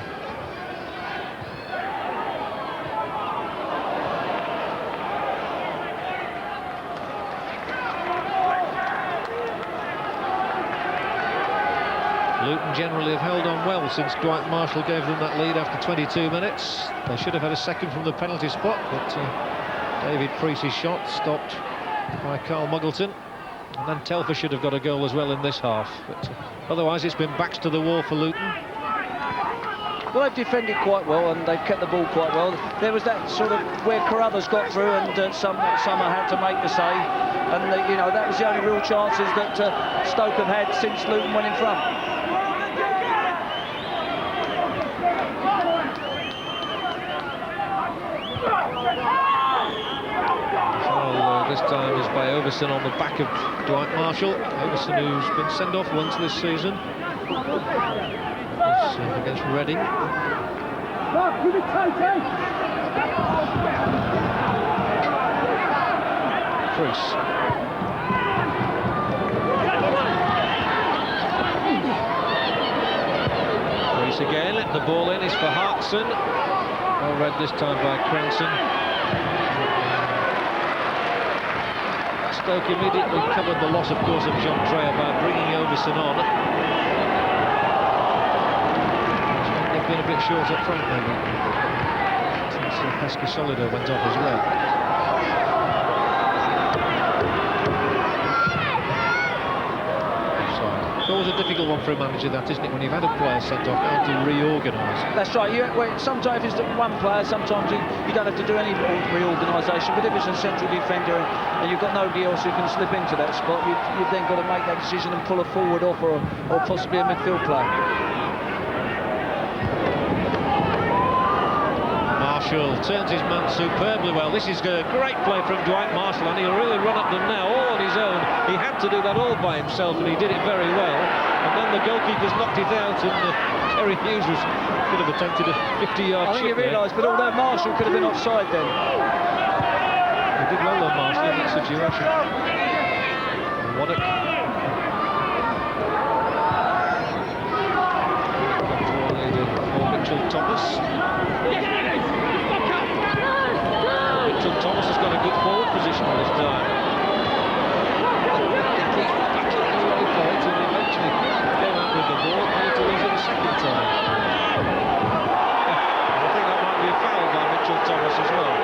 Luton generally have held on well since Dwight Marshall gave them that lead after 22 minutes. They should have had a second from the penalty spot, but David Preece's shot stopped by Carl Muggleton. And then Telfer should have got a goal as well in this half. But otherwise, it's been backs to the wall for Luton. Well, they've defended quite well and they've kept the ball quite well. There was that sort of where Carruthers got through and Summer had to make the save. And, you know, that was the only real chances that Stoke have had since Luton went in front. This time is by Overson on the back of Dwight Marshall. Overson, who's been sent off once this season. Against Reading. Preece. Preece again. The ball in is for Hartson. Well read this time by Cranson. Stoke immediately covered the loss, of course, of John Dreyer by bringing Overson on. They've been a bit short up front, maybe, since Pesca-Solido went off as well. Offside. always a difficult one for a manager, that, isn't it? When you've had a player sent off, how to reorganise. That's right. Sometimes if it's one player, sometimes you don't have to do any reorganisation. But if it's a central defender and you've got nobody else who can slip into that spot, you've then got to make that decision and pull a forward off or possibly a midfield player. Marshall turns his man superbly well. This is a great play from Dwight Marshall, and he'll really run at them now all on his own. He had to do that all by himself, and he did it very well. And then the goalkeeper's knocked it out, and Ceri Hughes could have attempted a 50-yard chip. I think you realise, but although Marshall could have been offside then. He did well though, Marshall, in that situation. Waddock. Mitchell Thomas. Thomas has got a good forward position all this time. He keeps backing away for it and eventually came out with the ball only to lose it a second time. I think that might be a foul by Mitchell Thomas as well.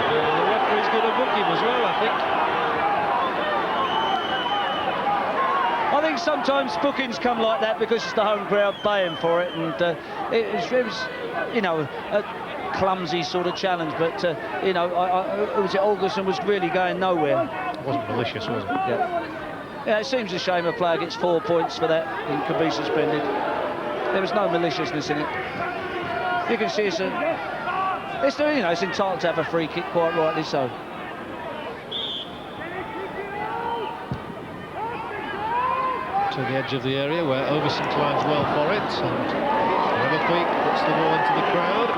The referee's going to book him as well, I think. I think sometimes bookings come like that because it's the home crowd baying for it, and it was, you know, a clumsy sort of challenge, but you know, Algerson was really going nowhere. It wasn't malicious, was it? Yeah, it seems a shame a player gets 4 points for that and could be suspended. There was no maliciousness in it. You can see it's entitled to have a free kick, quite rightly so. To the edge of the area where Overson climbs well for it, and Trevor Peake puts the ball into the crowd.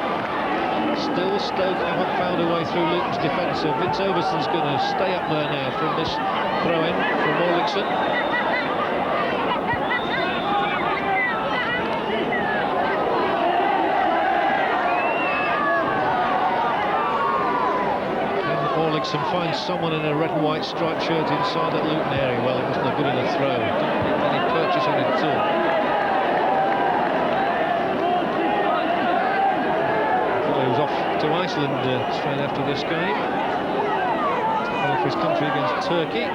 Still, Stoke haven't found a way through Luton's defence, so Vince Overson's going to stay up there now from this throw-in from Orlickson. Orlickson finds someone in a red and white striped shirt inside that Luton area. Well, it wasn't a good enough throw. Didn't make any purchase on it at all. To Iceland straight after this game. Goal for his country against Turkey.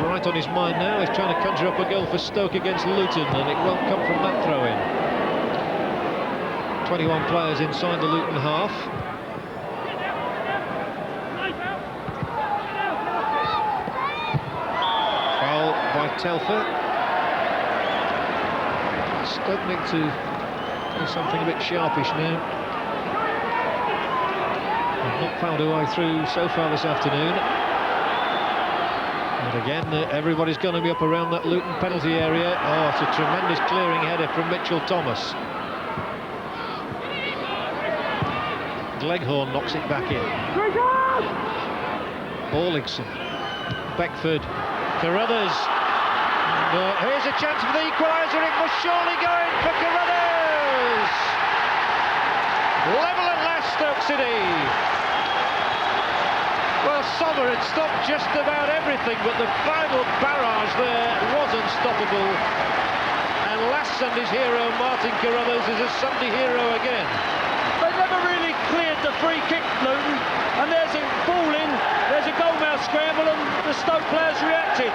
Right on his mind now, he's trying to conjure up a goal for Stoke against Luton, and it won't come from that throw-in. 21 players inside the Luton half. Foul by Telfer. Stoke need to do something a bit sharpish now. Not found a way through so far this afternoon. And again, everybody's going to be up around that Luton penalty area. Oh, it's a tremendous clearing header from Mitchell Thomas. Gleghorn knocks it back in. Orlickson, Beckford, Carruthers. And, here's a chance for the equaliser. It was surely going for Carruthers. Level at last, Stoke City. Well, Sommer had stopped just about everything, but the final barrage there was unstoppable. And last Sunday's hero, Martin Carruthers, is a Sunday hero again. They never really cleared the free kick, Luton, and there's a ball in, there's a goalmouth scramble, and the Stoke players reacted.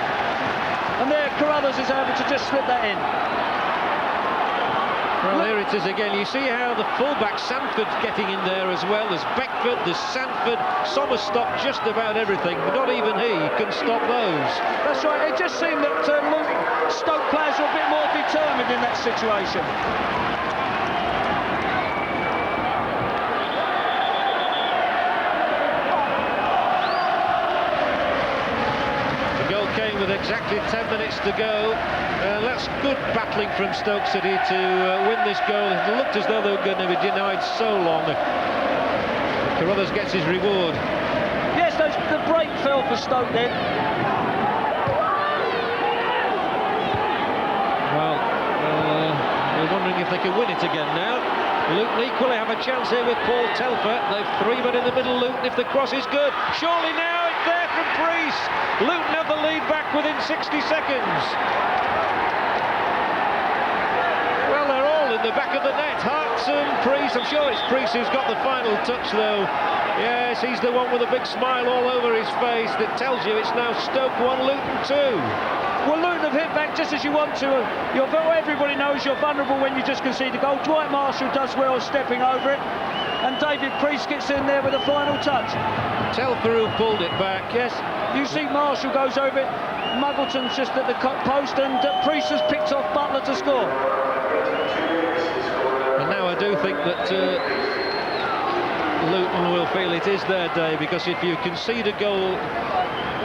And there, Carruthers is able to just slip that in. Well, here it is again. You see how the fullback Sanford's getting in there as well. There's Beckford, there's Sanford. Sommer stopped just about everything, but not even he can stop those. That's right. It just seemed that Stoke players were a bit more determined in that situation. Came with exactly 10 minutes to go. That's good battling from Stoke City to win this goal. It looked as though they were going to be denied so long. Carruthers gets his reward. Yes, the break fell for Stoke then. Well, we're wondering if they can win it again now. Luton equally have a chance here with Paul Telfer. They've 3 men in the middle. Luton, if the cross is good. Surely now it's there from Preece. Luton have the lead back within 60 seconds. Well, they're all in the back of the net. Hartson, Preece. I'm sure it's Preece who's got the final touch, though. Yes, he's the one with a big smile all over his face that tells you it's now Stoke 1, Luton 2. Well, Luton have hit back just as you want to. Everybody knows you're vulnerable when you just concede a goal. Dwight Marshall does well stepping over it, and David Preece gets in there with a final touch. Telfer who pulled it back. Yes, you see Marshall goes over it. Muggleton's just at the post, and Preece has picked off Butler to score. And now I do think that Luton will feel it is their day, because if you concede a goal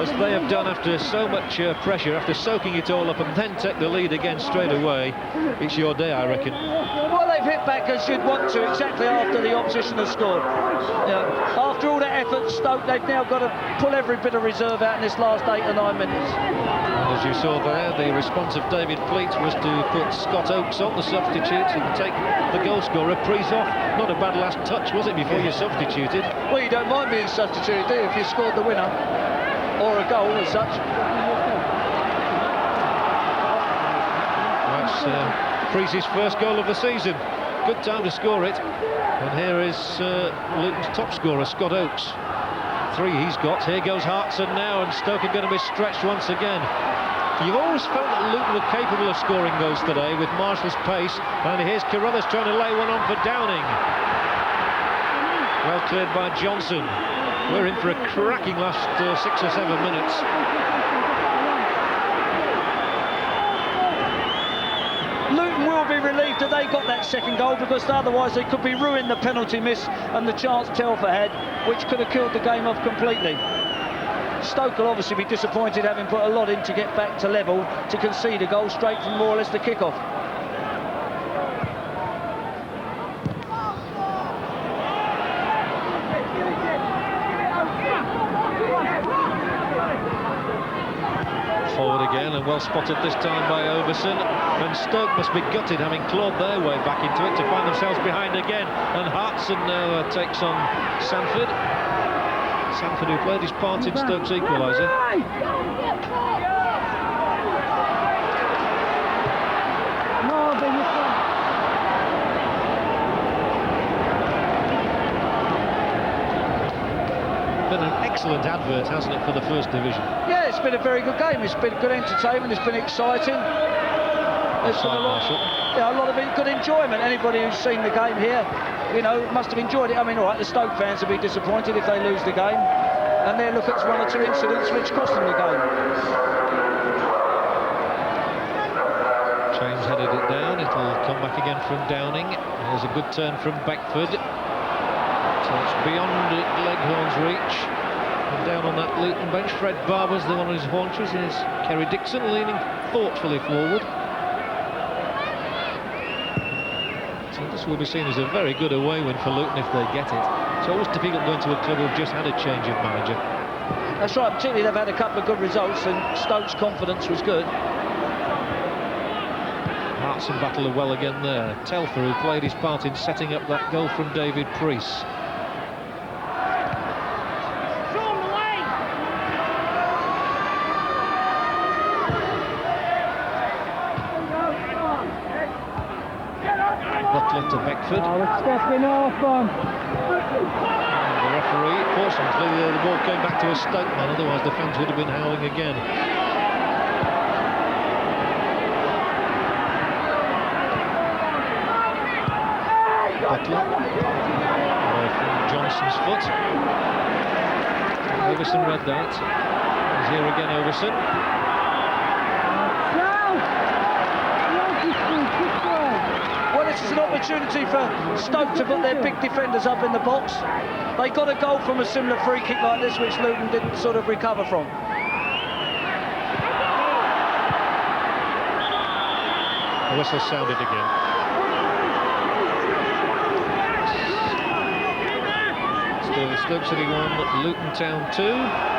as they have done after so much pressure, after soaking it all up and then take the lead again straight away, it's your day, I reckon. Well, they've hit back as you'd want to, exactly after the opposition has scored. After all that effort, Stoke, they've now got to pull every bit of reserve out in this last 8 or 9 minutes. And as you saw there, the response of David Peake was to put Scott Oakes on the substitute and take the goal scorer, Preece, off. Not a bad last touch, was it, before you substituted? Well, you don't mind being substituted, do you, if you scored the winner? Or a goal as such. That's Preece's first goal of the season. Good time to score it. And here is Luton's top scorer, Scott Oakes. 3 he's got. Here goes Hartson now, and Stoke are going to be stretched once again. You've always felt that Luton were capable of scoring goals today with Marshall's pace, and here's Carruthers trying to lay one on for Downing. Well cleared by Johnson. We're in for a cracking last 6 or 7 minutes. Luton will be relieved that they got that second goal, because otherwise they could be ruining the penalty miss and the chance Telfer had, which could have killed the game off completely. Stoke will obviously be disappointed, having put a lot in to get back to level, to concede a goal straight from more or less the kick-off. Forward again, and well spotted this time by Overson, and Stoke must be gutted, having clawed their way back into it, to find themselves behind again. And Hartson now takes on Sanford. Sanford, who played his part in Stoke's equaliser. Been an excellent advert, hasn't it, for the First Division? Yeah, it's been a very good game. It's been good entertainment. It's been exciting. There's been a lot of good enjoyment. Anybody who's seen the game here, you know, must have enjoyed it. I mean, all right, the Stoke fans will be disappointed if they lose the game, and they'll look at 1 or 2 incidents which cost them the game. James headed it down. It'll come back again from Downing. There's a good turn from Beckford. So it's beyond Leghorn's reach. And down on that Luton bench, Fred Barber's the one on his haunches. Here's Kerry Dixon leaning thoughtfully forward. So this will be seen as a very good away win for Luton if they get it. It's always difficult going to a club who've just had a change of manager. That's right, particularly they've had a couple of good results, and Stoke's confidence was good. Hartson battled well again there. Telfer, who played his part in setting up that goal from David Preece. To Beckford. Oh, it's stepping off on. The referee, fortunately, the ball came back to a Stoke man, otherwise the fans would have been howling again. Butler, from Johnson's foot. Overson read that. He's here again, Overson. Well, this is an opportunity for Stoke to put their big defenders up in the box. They got a goal from a similar free kick like this, which Luton didn't sort of recover from. The whistle sounded again. Still Stoke City 1, Luton Town 2.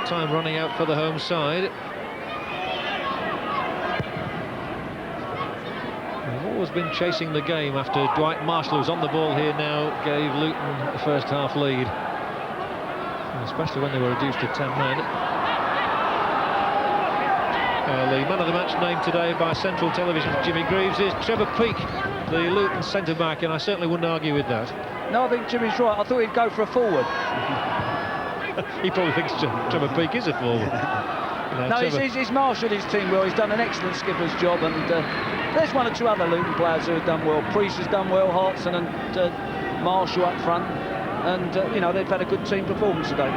Time running out for the home side. We've always been chasing the game after Dwight Marshall, who's on the ball here now, gave Luton the first half lead. especially when they were reduced to 10 men. The man of the match named today by Central Television's Jimmy Greaves is Trevor Peake, the Luton centre-back, and I certainly wouldn't argue with that. No, I think Jimmy's right. I thought he'd go for a forward. He probably thinks Trevor Peake is a forward. No, he's marshalled his team well. He's done an excellent skipper's job, and there's one or two other Luton players who have done well. Preece has done well, Hartson and Marshall up front, and you know, they've had a good team performance today.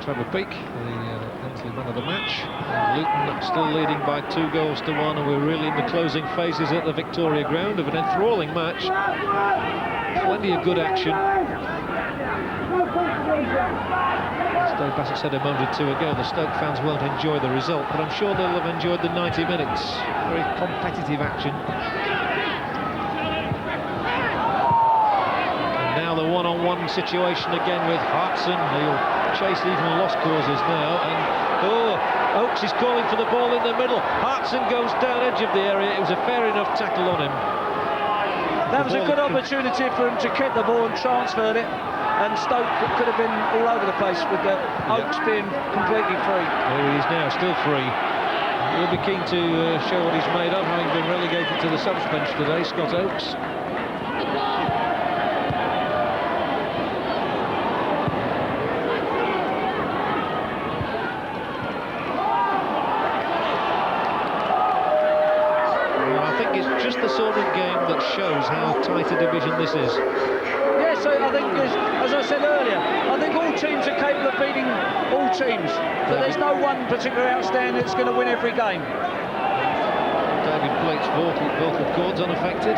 Trevor Peake, the Ainsley man of the match. And Luton still leading by 2-1, and we're really in the closing phases at the Victoria Ground of an enthralling match. Plenty of good action. As Dave Bassett said a moment or two ago, the Stoke fans won't enjoy the result, but I'm sure they'll have enjoyed the 90 minutes. Very competitive action. And now the one-on-one situation again with Hartson. He'll chase even lost causes now, and Oakes is calling for the ball in the middle. Hartson goes down edge of the area. It was a fair enough tackle on him. That was a good opportunity for him to kick the ball and transferred it, and Stoke could have been all over the place with the Oakes being completely free. There he is now, still free. He'll be keen to show what he's made of, having been relegated to the subs bench today, Scott Oakes. The sort of game that shows how tight a division this is. Yes, I think, as I said earlier, I think all teams are capable of beating all teams, but there's no one particular outstanding that's going to win every game. David Blake's vocal cords unaffected.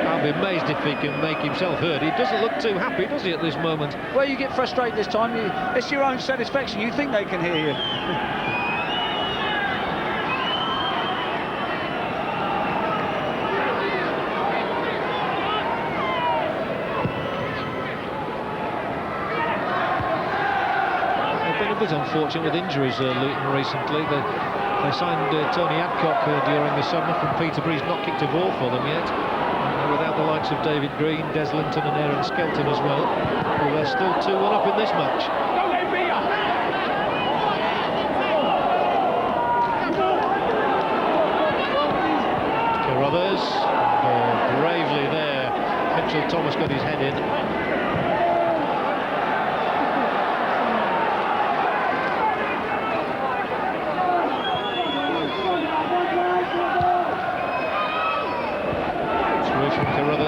I'll be amazed if he can make himself heard. He doesn't look too happy, does he, at this moment? Well, you get frustrated this time. It's your own satisfaction. You think they can hear you. Bit unfortunate with injuries, Luton recently. They signed Tony Adcock during the summer from Peterborough. He's not kicked a ball for them yet. Without the likes of David Green, Des Linton and Aaron Skelton as well. Well, they're still 2-1 up in this match. Carruthers, bravely there. Mitchell Thomas got his head in.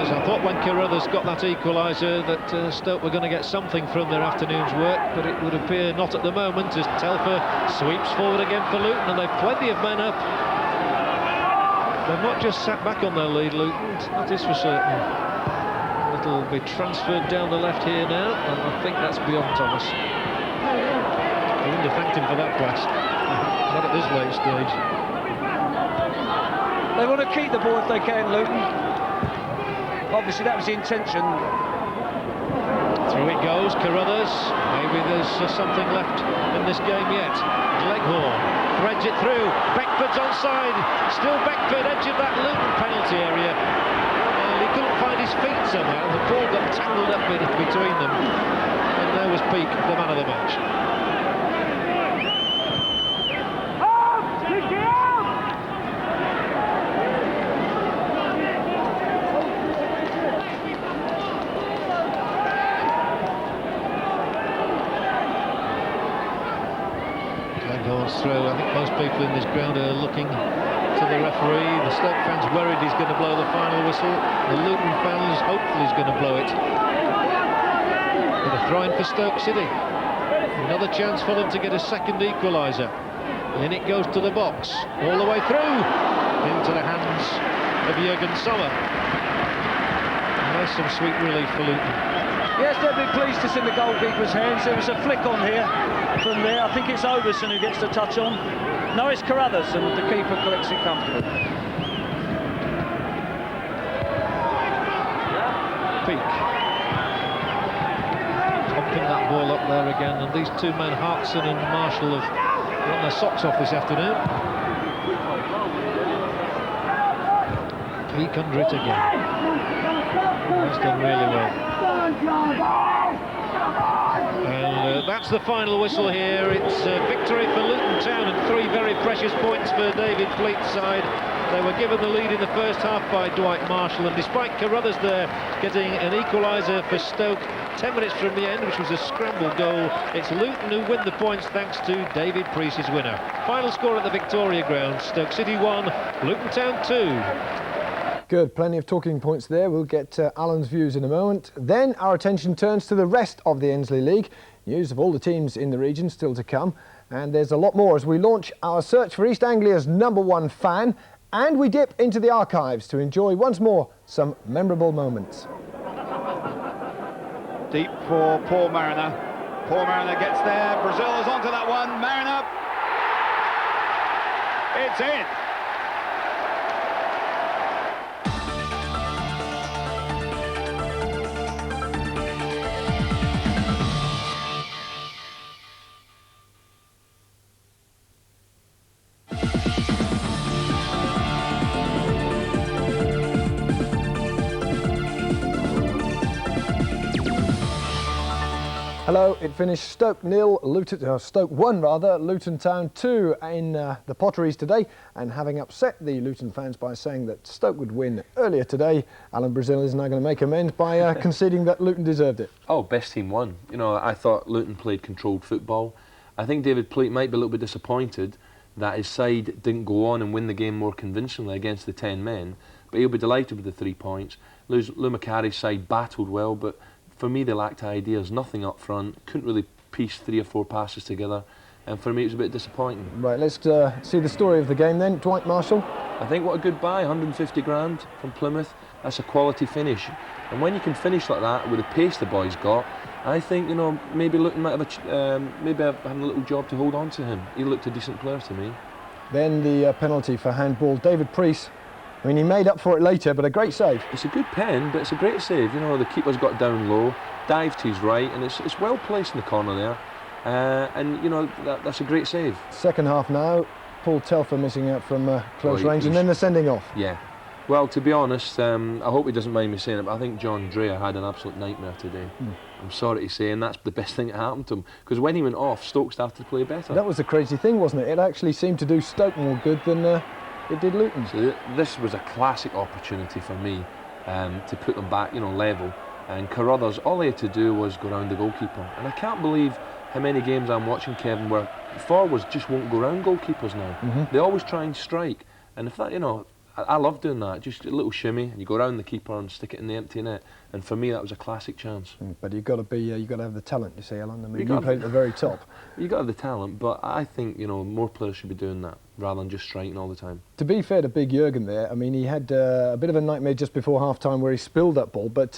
I thought when Carruthers got that equaliser that Stoke were going to get something from their afternoon's work, but it would appear not at the moment, as Telfer sweeps forward again for Luton, and they've plenty of men up. They've not just sat back on their lead, Luton, that is for certain. It'll be transferred down the left here now, and I think that's beyond Thomas. I wouldn't have thanked him for that pass, not at this late stage. They want to keep the ball if they can, Luton. Obviously, that was the intention. Through it goes, Carruthers. Maybe there's something left in this game yet. Leghorn threads it through. Beckford's onside. Still Beckford, edge of that Luton penalty area. And he couldn't find his feet somehow. The ball got tangled up between them. And there was Peake, the man of the match. Through. I think most people in this ground are looking to the referee. The Stoke fans worried he's going to blow the final whistle. The Luton fans hopefully he's going to blow it. But a throw-in for Stoke City. Another chance for them to get a second equaliser. In it goes to the box, all the way through into the hands of Jürgen Sommer. And there's some sweet relief for Luton. Yes, they'll be pleased to see the goalkeeper's hands. There was a flick on here from there. I think it's Overson who gets the touch on. No, it's Carruthers, and the keeper collects it comfortably. Peake pumping that ball up there again, and these two men, Hartson and Marshall, have got their socks off this afternoon. Peake under it again. He's done really well. And that's the final whistle here. It's victory for Luton Town and 3 very precious points for David Pleake's side. They were given the lead in the first half by Dwight Marshall, and despite Carruthers there getting an equaliser for Stoke 10 minutes from the end, which was a scramble goal, it's Luton who win the points thanks to David Preece's winner. Final score at the Victoria Ground: Stoke City 1, Luton Town 2. Good, plenty of talking points there. We'll get Alan's views in a moment. Then our attention turns to the rest of the Ensley League. News of all the teams in the region still to come. And there's a lot more as we launch our search for East Anglia's #1 fan. And we dip into the archives to enjoy once more some memorable moments. Deep for Paul Mariner. Paul Mariner gets there. Brazil is onto that one. Mariner. It's in. Hello, it finished Stoke 0, Stoke 1 rather, Luton Town 2 in the Potteries today, and having upset the Luton fans by saying that Stoke would win earlier today, Alan Brazil is now going to make amends by conceding that Luton deserved it. Oh, best team won. You know, I thought Luton played controlled football. I think David Pleake might be a little bit disappointed that his side didn't go on and win the game more convincingly against the 10 men, but he'll be delighted with the 3 points. Lou Macari's side battled well, but for me they lacked ideas, nothing up front, couldn't really piece 3 or 4 passes together, and for me it was a bit disappointing. Right, let's see the story of the game then. Dwight Marshall. I think what a good buy, 150 grand from Plymouth. That's a quality finish, and when you can finish like that with the pace the boys got, I think, you know, maybe Luton might have maybe have a little job to hold on to him. He looked a decent player to me. Then the penalty for handball. David Preece, I mean, he made up for it later, but a great save. It's a good pen, but it's a great save. You know, the keeper's got down low, dived to his right, and it's well placed in the corner there. And, you know, that's a great save. Second half now, Paul Telfer missing out from close range, and then the sending off. Yeah. Well, to be honest, I hope he doesn't mind me saying it, but I think John Dreyer had an absolute nightmare today. I'm sorry to say, and that's the best thing that happened to him, because when he went off, Stoke started to play better. That was the crazy thing, wasn't it? It actually seemed to do Stoke more good than it did Luton. So this was a classic opportunity for me to put them back, you know, level. And Carruthers, all he had to do was go round the goalkeeper. And I can't believe how many games I'm watching, Kevin, where forwards just won't go round goalkeepers now. They always try and strike. And if that, you know, I love doing that. Just a little shimmy, and you go round the keeper and stick it in the empty net. And for me, that was a classic chance. But you've got to be, you've got to have the talent, you see, Alan. I mean, you played at the very top. You've got to have the talent, but I think, you know, more players should be doing that rather than just striking all the time. To be fair to Big Jurgen there, I mean, he had a bit of a nightmare just before half-time where he spilled that ball, but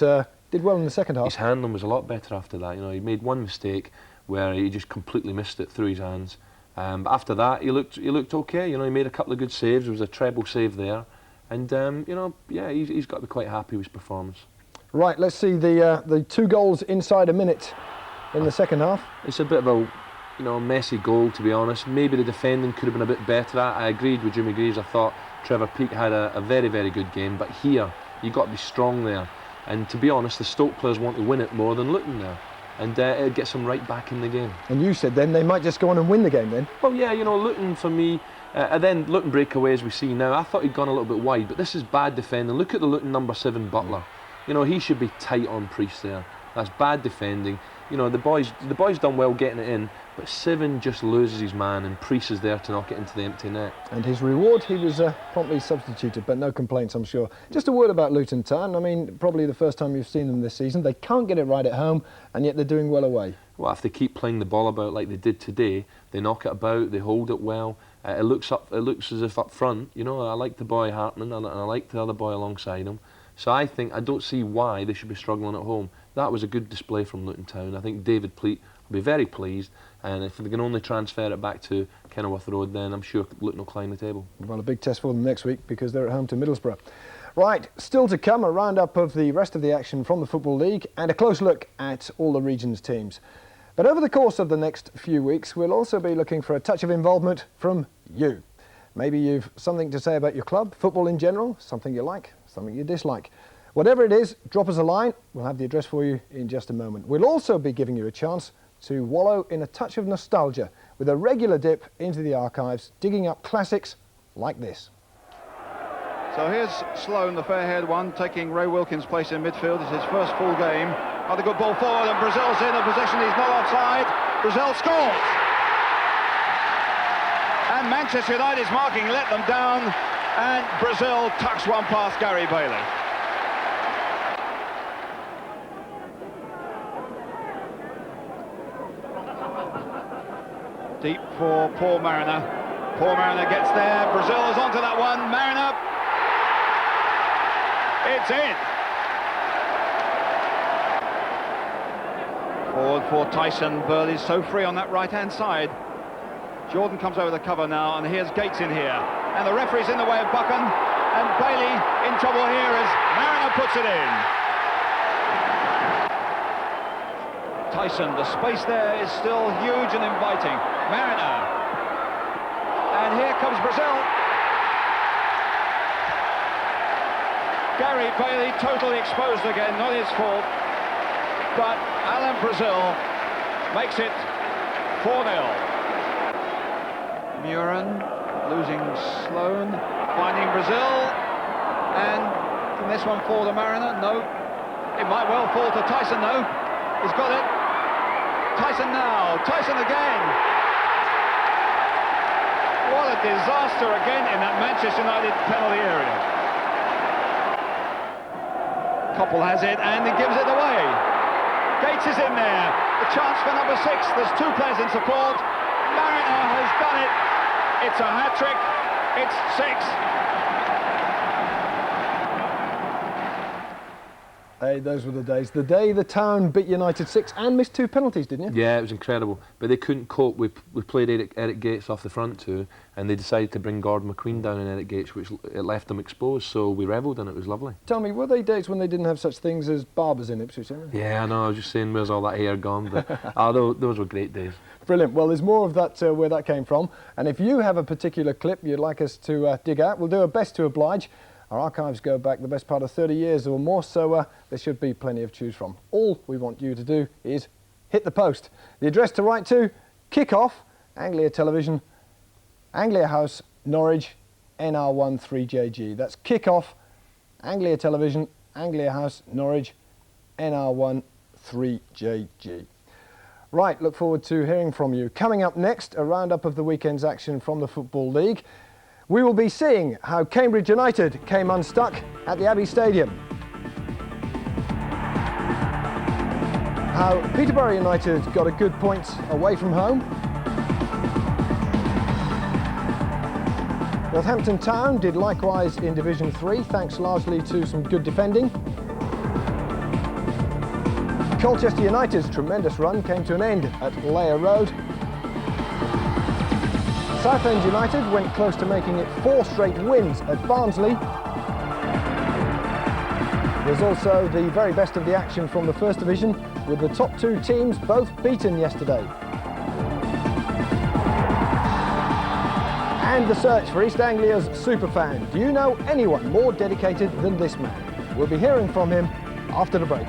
did well in the second half. His handling was a lot better after that. You know, he made one mistake where he just completely missed it through his hands. But after that, he looked okay. You know, he made a couple of good saves. There was a treble save there. And, you know, yeah, he's got to be quite happy with his performance. Right, let's see the 2 goals inside a minute in the second half. It's a bit of a, you know, messy goal, to be honest. Maybe the defending could have been a bit better. I agreed with Jimmy Greaves. I thought Trevor Peake had a very, very good game. But here, you've got to be strong there. And to be honest, the Stoke players want to win it more than Luton now. And it gets them right back in the game. And you said then they might just go on and win the game then? Well, yeah, you know, Luton for me, and then Luton breakaway as we see now, I thought he'd gone a little bit wide, but this is bad defending. Look at the Luton number 7 Butler. You know, he should be tight on Preece there. That's bad defending. You know, the boys done well getting it in, but 7 just loses his man, and Preece is there to knock it into the empty net. And his reward, he was promptly substituted, but no complaints, I'm sure. Just a word about Luton Town. I mean, probably the first time you've seen them this season. They can't get it right at home, and yet they're doing well away. Well, if they keep playing the ball about like they did today, they knock it about, they hold it well. It looks as if up front, you know, I like the boy Hartman, and I like the other boy alongside him. So I don't see why they should be struggling at home. That was a good display from Luton Town. I think David Pleake will be very pleased, and if they can only transfer it back to Kenilworth Road, then I'm sure Luton will climb the table. Well, a big test for them next week because they're at home to Middlesbrough. Right, still to come, a roundup of the rest of the action from the Football League and a close look at all the region's teams. But over the course of the next few weeks, we'll also be looking for a touch of involvement from you. Maybe you've something to say about your club, football in general, something you like, something you dislike. Whatever it is, drop us a line. We'll have the address for you in just a moment. We'll also be giving you a chance to wallow in a touch of nostalgia with a regular dip into the archives, digging up classics like this. So here's Sloan, the fair-haired one, taking Ray Wilkins' place in midfield. It's his first full game. Had a good ball forward, and Brazil's in a position he's not offside. Brazil scores! And Manchester United's marking let them down, and Brazil tucks one past Gary Bailey. Deep for Paul Mariner. Paul Mariner gets there. Brazil is onto that one. Mariner. It's in. Forward for Tyson. Burley's so free on that right-hand side. Jordan comes over the cover now, and here's Gates in here. And the referee's in the way of Buchan. And Bailey in trouble here as Mariner puts it in. Tyson, the space there is still huge and inviting. Mariner. And here comes Brazil. Gary Bailey totally exposed again, not his fault. But Alan Brazil makes it 4-0. Muren losing Sloan, finding Brazil. And can this one fall to Mariner? No. It might well fall to Tyson though. He's got it. Tyson now, Tyson again. What a disaster again in that Manchester United penalty area. Koppel has it and he gives it away. Gates is in there. The chance for number 6. There's 2 players in support. Mariner has done it. It's a hat-trick. It's 6. Hey, those were the days. The day the town beat United 6 and missed 2 penalties, didn't you? Yeah, it was incredible. But they couldn't cope. We played Eric Gates off the front too, and they decided to bring Gordon McQueen down in Eric Gates, which it left them exposed, so we revelled and it was lovely. Tell me, were they days when they didn't have such things as barbers in Ipswich? Yeah, I know, I was just saying, where's all that hair gone? But those were great days. Brilliant. Well, there's more of that where that came from. And if you have a particular clip you'd like us to dig out, we'll do our best to oblige. Our archives go back the best part of 30 years or more, so there should be plenty to choose from. All we want you to do is hit the post. The address to write to, Kick-Off, Anglia Television, Anglia House, Norwich, NR13JG. That's Kick-Off, Anglia Television, Anglia House, Norwich, NR13JG. Right, look forward to hearing from you. Coming up next, a roundup of the weekend's action from the Football League. We will be seeing how Cambridge United came unstuck at the Abbey Stadium, how Peterborough United got a good point away from home, Northampton Town did likewise in Division 3 thanks largely to some good defending. Colchester United's tremendous run came to an end at Layer Road. Southend United went close to making it 4 straight wins at Barnsley. There's also the very best of the action from the First Division, with the top 2 teams both beaten yesterday. And the search for East Anglia's superfan. Do you know anyone more dedicated than this man? We'll be hearing from him after the break.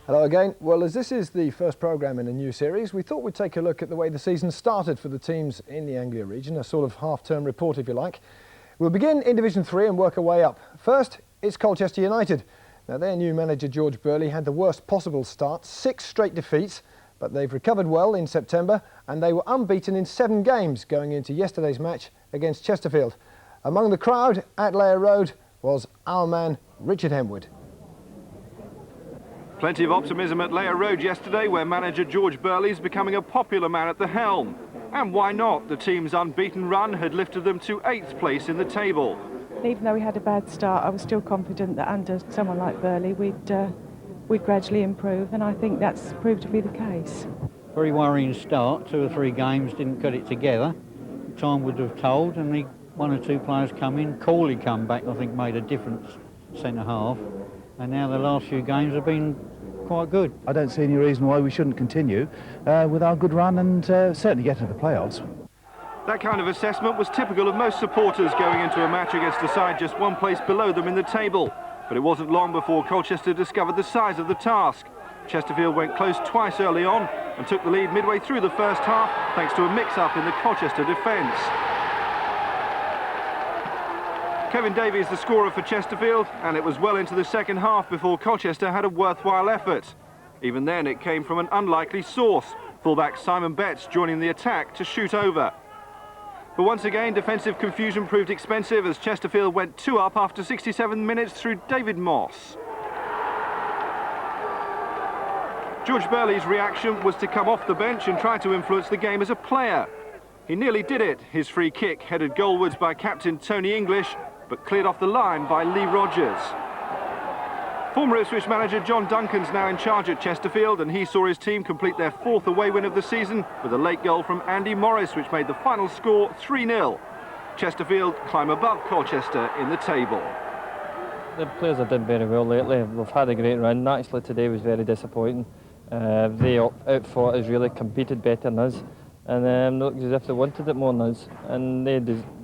Hello again. Well, as this is the first programme in a new series, we thought we'd take a look at the way the season started for the teams in the Anglia region, a sort of half-term report if you like. We'll begin in Division 3 and work our way up. First, it's Colchester United. Now, their new manager George Burley had the worst possible start, 6 straight defeats, but they've recovered well in September and they were unbeaten in 7 games going into yesterday's match against Chesterfield. Among the crowd at Layer Road was our man Richard Henwood. Plenty of optimism at Layer Road yesterday, where manager George Burley is becoming a popular man at the helm. And why not? The team's unbeaten run had lifted them to 8th place in the table. Even though we had a bad start, I was still confident that under someone like Burley we'd gradually improve, and I think that's proved to be the case. very worrying start. 2 or 3 games didn't get it together. Time would have told, and 1 or 2 players come in. Corley come back, I think, made a difference centre half. And now the last few games have been quite good. I don't see any reason why we shouldn't continue with our good run and certainly get to the playoffs. That kind of assessment was typical of most supporters going into a match against a side just 1 place below them in the table. But it wasn't long before Colchester discovered the size of the task. Chesterfield went close twice early on and took the lead midway through the first half thanks to a mix-up in the Colchester defence. Kevin Davies the scorer for Chesterfield, and it was well into the second half before Colchester had a worthwhile effort. Even then it came from an unlikely source, fullback Simon Betts joining the attack to shoot over. But once again defensive confusion proved expensive as Chesterfield went 2 up after 67 minutes through David Moss. George Burley's reaction was to come off the bench and try to influence the game as a player. He nearly did it. His free kick headed goalwards by captain Tony English, but cleared off the line by Lee Rogers. Former Ipswich manager John Duncan's now in charge at Chesterfield, and he saw his team complete their 4th away win of the season with a late goal from Andy Morris, which made the final score 3-0. Chesterfield climb above Colchester in the table. The players have done very well lately. We've had a great run. Actually today was very disappointing. They outfought us, really competed better than us, and looked as if they wanted it more than us, and they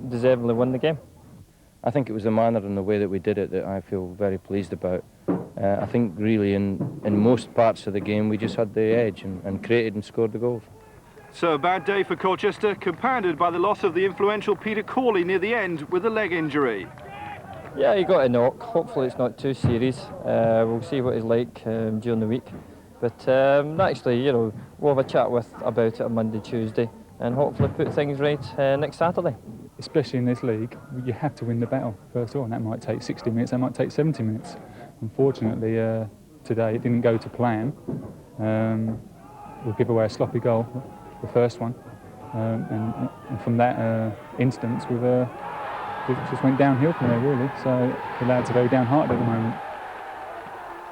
deservedly won the game. I think it was the manner and the way that we did it that I feel very pleased about. I think really in most parts of the game we just had the edge and created and scored the goals. So a bad day for Colchester, compounded by the loss of the influential Peter Corley near the end with a leg injury. Yeah, he got a knock. Hopefully it's not too serious. We'll see what he's like during the week. But actually, you know, we'll have a chat about it on Monday, Tuesday, and hopefully put things right next Saturday. Especially in this league, you have to win the battle first of all, and that might take 60 minutes, that might take 70 minutes. Unfortunately, today it didn't go to plan. We'll give away a sloppy goal, the first one, and from that instance, we've just went downhill from there, really. So the lads are very downhearted at the moment.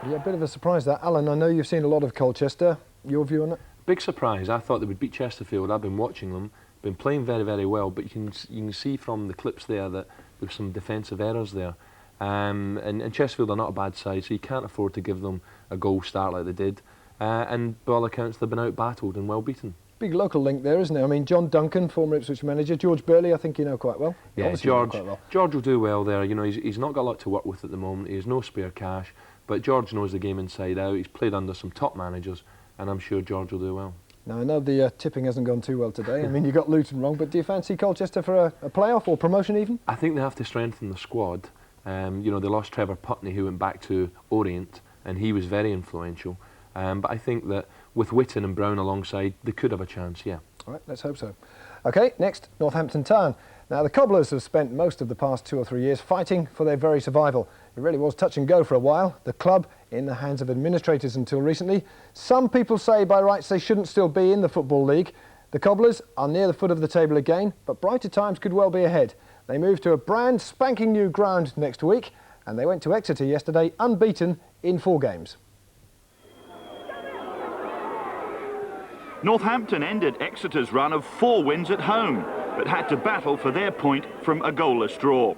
Yeah, a bit of a surprise that. Alan, I know you've seen a lot of Colchester. Your view on it? Big surprise. I thought they would beat Chesterfield. I've been watching them, been playing very, very well, but you can see from the clips there that there's some defensive errors there. And Chesterfield are not a bad side, so you can't afford to give them a goal start like they did. And by all accounts, they've been out-battled and well-beaten. Big local link there, isn't it? I mean, John Duncan, former Ipswich manager, George Burley, I think you know quite well. Yeah, George will do well there. You know, he's not got a lot to work with at the moment. He has no spare cash, but George knows the game inside out. He's played under some top managers, and I'm sure George will do well. Now, I know the tipping hasn't gone too well today. I mean, you got Luton wrong, but do you fancy Colchester for a playoff or promotion even? I think they have to strengthen the squad. You know, they lost Trevor Putney, who went back to Orient, and he was very influential. But I think that with Witten and Brown alongside, they could have a chance, yeah. All right, let's hope so. OK, next, Northampton Town. Now, the Cobblers have spent most of the past 2 or 3 years fighting for their very survival. It really was touch and go for a while. The club in the hands of administrators until recently. Some people say by rights they shouldn't still be in the Football League. The Cobblers are near the foot of the table again, but brighter times could well be ahead. They move to a brand spanking new ground next week, and they went to Exeter yesterday unbeaten in 4 games. Northampton ended Exeter's run of 4 wins at home, but had to battle for their point from a goalless draw.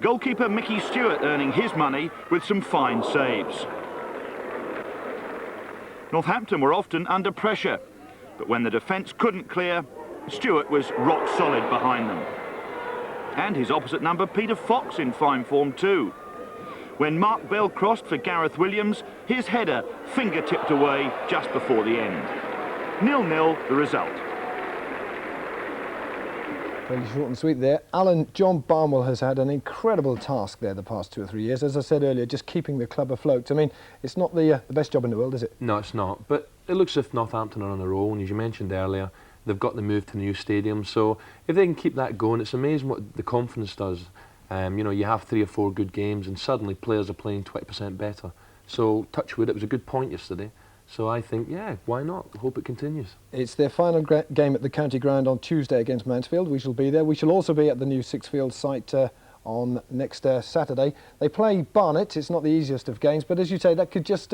Goalkeeper Mickey Stewart earning his money with some fine saves. Northampton were often under pressure, but when the defence couldn't clear, Stewart was rock solid behind them. And his opposite number, Peter Fox, in fine form too. When Mark Bell crossed for Gareth Williams, his header finger-tipped away just before the end. 0-0 the result. Fairly short and sweet there. Alan, John Barnwell has had an incredible task there the past 2 or 3 years. As I said earlier, just keeping the club afloat. I mean, it's not the best job in the world, is it? No, it's not. But it looks as if Northampton are on a roll, and as you mentioned earlier, they've got the move to the new stadium. So if they can keep that going, it's amazing what the confidence does. You know, you have 3 or 4 good games, and suddenly players are playing 20% better. So touch wood, it was a good point yesterday. So I think, yeah, why not? Hope it continues. It's their final game at the county ground on Tuesday against Mansfield. We shall be there. We shall also be at the new Sixfield site on next Saturday. They play Barnet. It's not the easiest of games, but as you say, that could just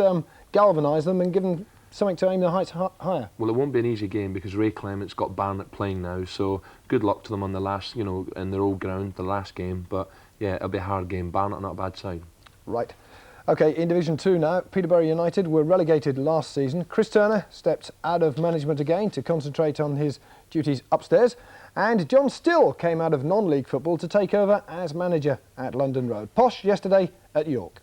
galvanise them and give them something to aim the heights higher? Well, it won't be an easy game because Ray Clement's got Barnet playing now, so good luck to them on the last, in their old ground, the last game. But yeah, it'll be a hard game. Barnet not a bad side. Right. OK, in Division 2 now, Peterborough United were relegated last season. Chris Turner stepped out of management again to concentrate on his duties upstairs. And John Still came out of non-league football to take over as manager at London Road. Posh yesterday at York.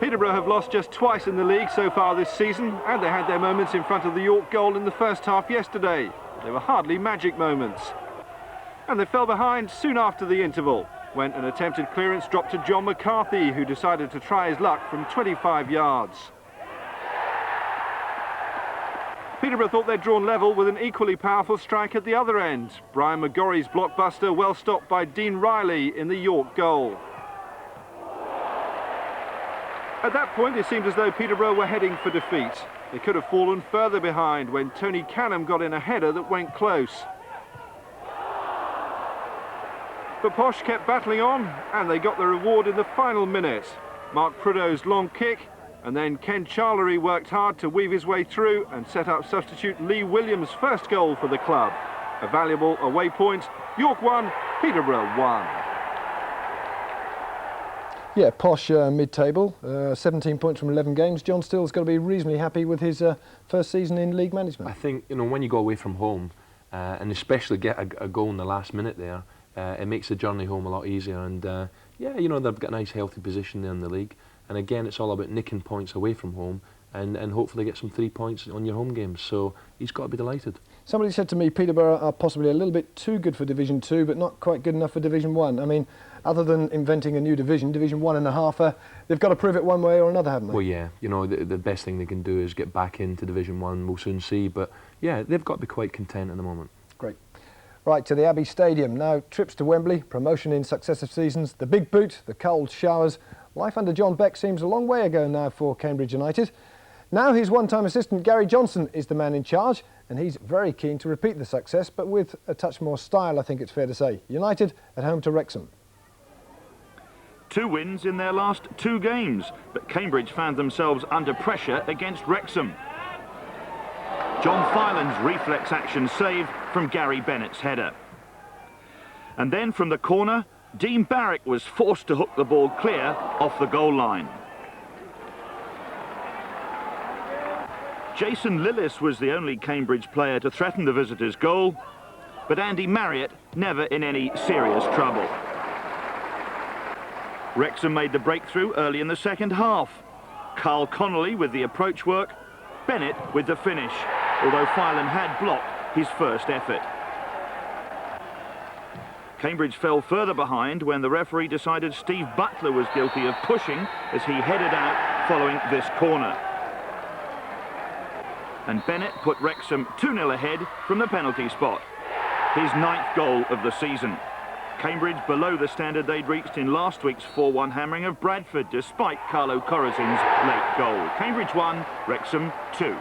Peterborough have lost just twice in the league so far this season, and they had their moments in front of the York goal in the first half yesterday. They were hardly magic moments. And they fell behind soon after the interval, when an attempted clearance dropped to John McCarthy, who decided to try his luck from 25 yards. Peterborough thought they'd drawn level with an equally powerful strike at the other end. Brian McGorry's blockbuster well stopped by Dean Riley in the York goal. At that point, it seemed as though Peterborough were heading for defeat. They could have fallen further behind when Tony Canham got in a header that went close. But Posh kept battling on, and they got the reward in the final minute. Mark Prudhow's long kick, and then Ken Charlery worked hard to weave his way through and set up substitute Lee Williams' first goal for the club. A valuable away point. York 1, Peterborough 1. Yeah, Posh mid-table, 17 points from 11 games. John Still's got to be reasonably happy with his first season in league management. I think, when you go away from home, and especially get a goal in the last minute there, it makes the journey home a lot easier. And yeah, they've got a nice healthy position there in the league. And again, it's all about nicking points away from home and hopefully get some 3 points on your home games. So he's got to be delighted. Somebody said to me Peterborough are possibly a little bit too good for Division 2, but not quite good enough for Division 1. I mean, other than inventing a new division, Division 1.5, they've got to prove it one way or another, haven't they? Well, yeah, the best thing they can do is get back into Division 1, we'll soon see. But yeah, they've got to be quite content at the moment. Great. Right, to the Abbey Stadium. Now, trips to Wembley, promotion in successive seasons, the big boot, the cold showers. Life under John Beck seems a long way ago now for Cambridge United. Now his one-time assistant Gary Johnson is the man in charge, and he's very keen to repeat the success, but with a touch more style, I think it's fair to say. United at home to Wrexham. 2 wins in their last 2 games, but Cambridge found themselves under pressure against Wrexham. John Filan's reflex action save from Gary Bennett's header. And then from the corner, Dean Barrick was forced to hook the ball clear off the goal line. Jason Lillis was the only Cambridge player to threaten the visitors' goal, but Andy Marriott never in any serious trouble. Wrexham made the breakthrough early in the second half. Carl Connolly with the approach work, Bennett with the finish, although Filan had blocked his first effort. Cambridge fell further behind when the referee decided Steve Butler was guilty of pushing as he headed out following this corner. And Bennett put Wrexham 2-0 ahead from the penalty spot. His 9th goal of the season. Cambridge below the standard they'd reached in last week's 4-1 hammering of Bradford, despite Carlo Corazin's late goal. Cambridge 1, Wrexham 2.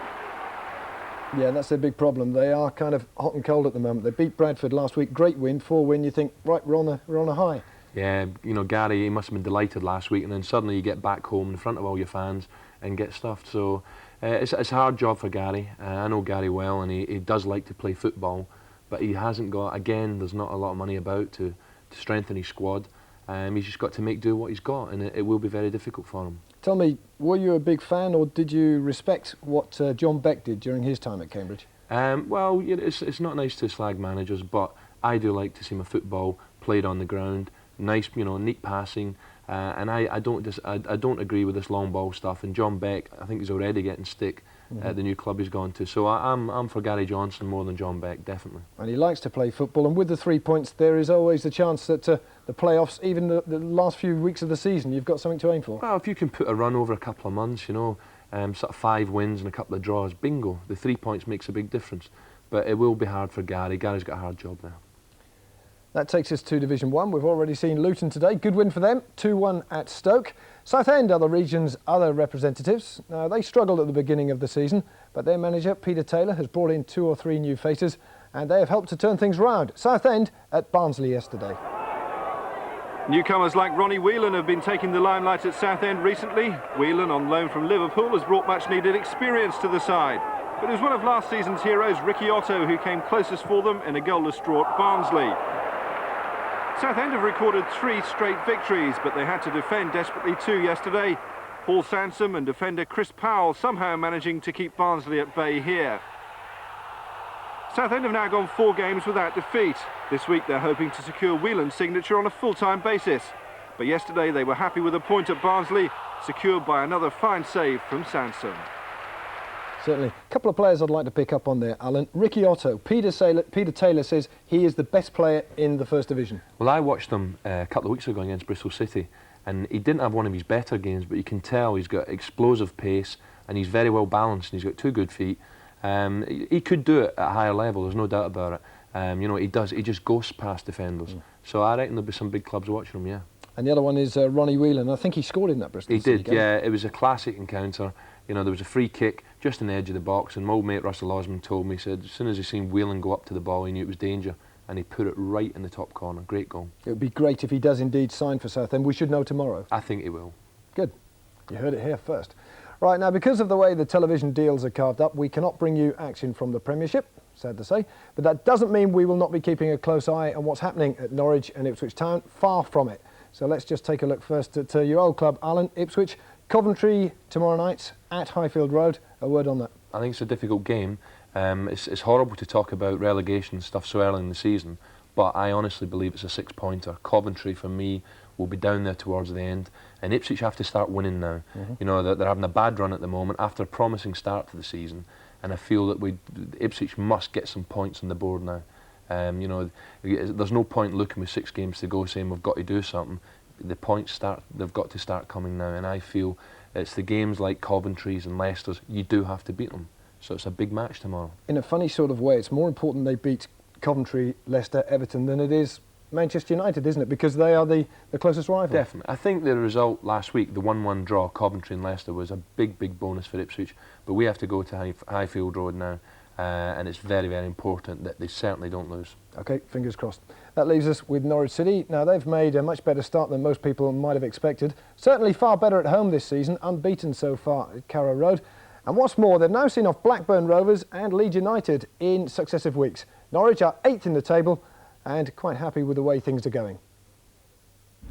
Yeah, that's their big problem. They are kind of hot and cold at the moment. They beat Bradford last week, great win, 4-win. You think, right, we're on a high. Yeah, Gary, he must have been delighted last week, and then suddenly you get back home in front of all your fans and get stuffed. So it's a hard job for Gary. I know Gary well, and he does like to play football, but he hasn't got, again, there's not a lot of money about to strengthen his squad. He's just got to make do what he's got, and it will be very difficult for him. Tell me, were you a big fan, or did you respect what John Beck did during his time at Cambridge? Well, it's not nice to slag managers, but I do like to see my football played on the ground, nice, neat passing, and I don't agree with this long ball stuff. And John Beck, I think he's already getting stick at the new club he's gone to. So I'm for Gary Johnson more than John Beck, definitely. And he likes to play football, and with the 3 points, there is always the chance that the playoffs, even the last few weeks of the season, you've got something to aim for. Well, if you can put a run over a couple of months, sort of 5 wins and a couple of draws, bingo. The 3 points makes a big difference. But it will be hard for Gary. Gary's got a hard job now. That takes us to Division 1. We've already seen Luton today. Good win for them, 2-1 at Stoke. Southend are the region's other representatives. Now, they struggled at the beginning of the season, but their manager, Peter Taylor, has brought in 2 or 3 new faces, and they have helped to turn things round. Southend at Barnsley yesterday. Newcomers like Ronnie Whelan have been taking the limelight at Southend recently. Whelan, on loan from Liverpool, has brought much-needed experience to the side. But it was one of last season's heroes, Ricky Otto, who came closest for them in a goalless draw at Barnsley. Southend have recorded 3 straight victories, but they had to defend desperately 2 yesterday. Paul Sansom and defender Chris Powell somehow managing to keep Barnsley at bay here. Southend have now gone 4 games without defeat. This week they're hoping to secure Whelan's signature on a full-time basis. But yesterday they were happy with a point at Barnsley, secured by another fine save from Sansom. Certainly. A couple of players I'd like to pick up on there, Alan. Ricky Otto. Peter Taylor says he is the best player in the First Division. Well, I watched him a couple of weeks ago against Bristol City, and he didn't have one of his better games, but you can tell he's got explosive pace and he's very well balanced and he's got 2 good feet. He could do it at a higher level, there's no doubt about it. You know, he just goes past defenders. So I reckon there'll be some big clubs watching him, yeah. And the other one is Ronnie Whelan. I think he scored in that Bristol City game. He did, yeah. It was a classic encounter. You know, there was a free kick just on the edge of the box, and my old mate Russell Osmond told me, he said, as soon as he seen Whelan go up to the ball, he knew it was danger, and he put it right in the top corner. Great goal. It would be great if he does indeed sign for Southend. We should know tomorrow. I think he will. Good. You heard it here first. Right, now, because of the way the television deals are carved up, we cannot bring you action from the Premiership, sad to say, but that doesn't mean we will not be keeping a close eye on what's happening at Norwich and Ipswich Town. Far from it. So let's just take a look first at your old club, Alan. Ipswich, Coventry tomorrow night at Highfield Road. A word on that. I think it's a difficult game. It's horrible to talk about relegation stuff so early in the season, but I honestly believe it's a 6-pointer. Coventry, for me, will be down there towards the end, and Ipswich have to start winning now. You know, they're having a bad run at the moment after a promising start to the season, and I feel that Ipswich must get some points on the board now. You know, there's no point looking with 6 games to go saying we've got to do something. The points they've got to start coming now, and I feel it's the games like Coventry's and Leicester's, you do have to beat them. So it's a big match tomorrow. In a funny sort of way, it's more important they beat Coventry, Leicester, Everton than it is Manchester United, isn't it? Because they are the closest rival. Definitely. I think the result last week, the 1-1 draw, Coventry and Leicester, was a big, big bonus for Ipswich. But we have to go to Highfield Road now. And it's very, very important that they certainly don't lose. OK, fingers crossed. That leaves us with Norwich City. Now, they've made a much better start than most people might have expected. Certainly far better at home this season, unbeaten so far at Carrow Road. And what's more, they've now seen off Blackburn Rovers and Leeds United in successive weeks. Norwich are 8th in the table and quite happy with the way things are going.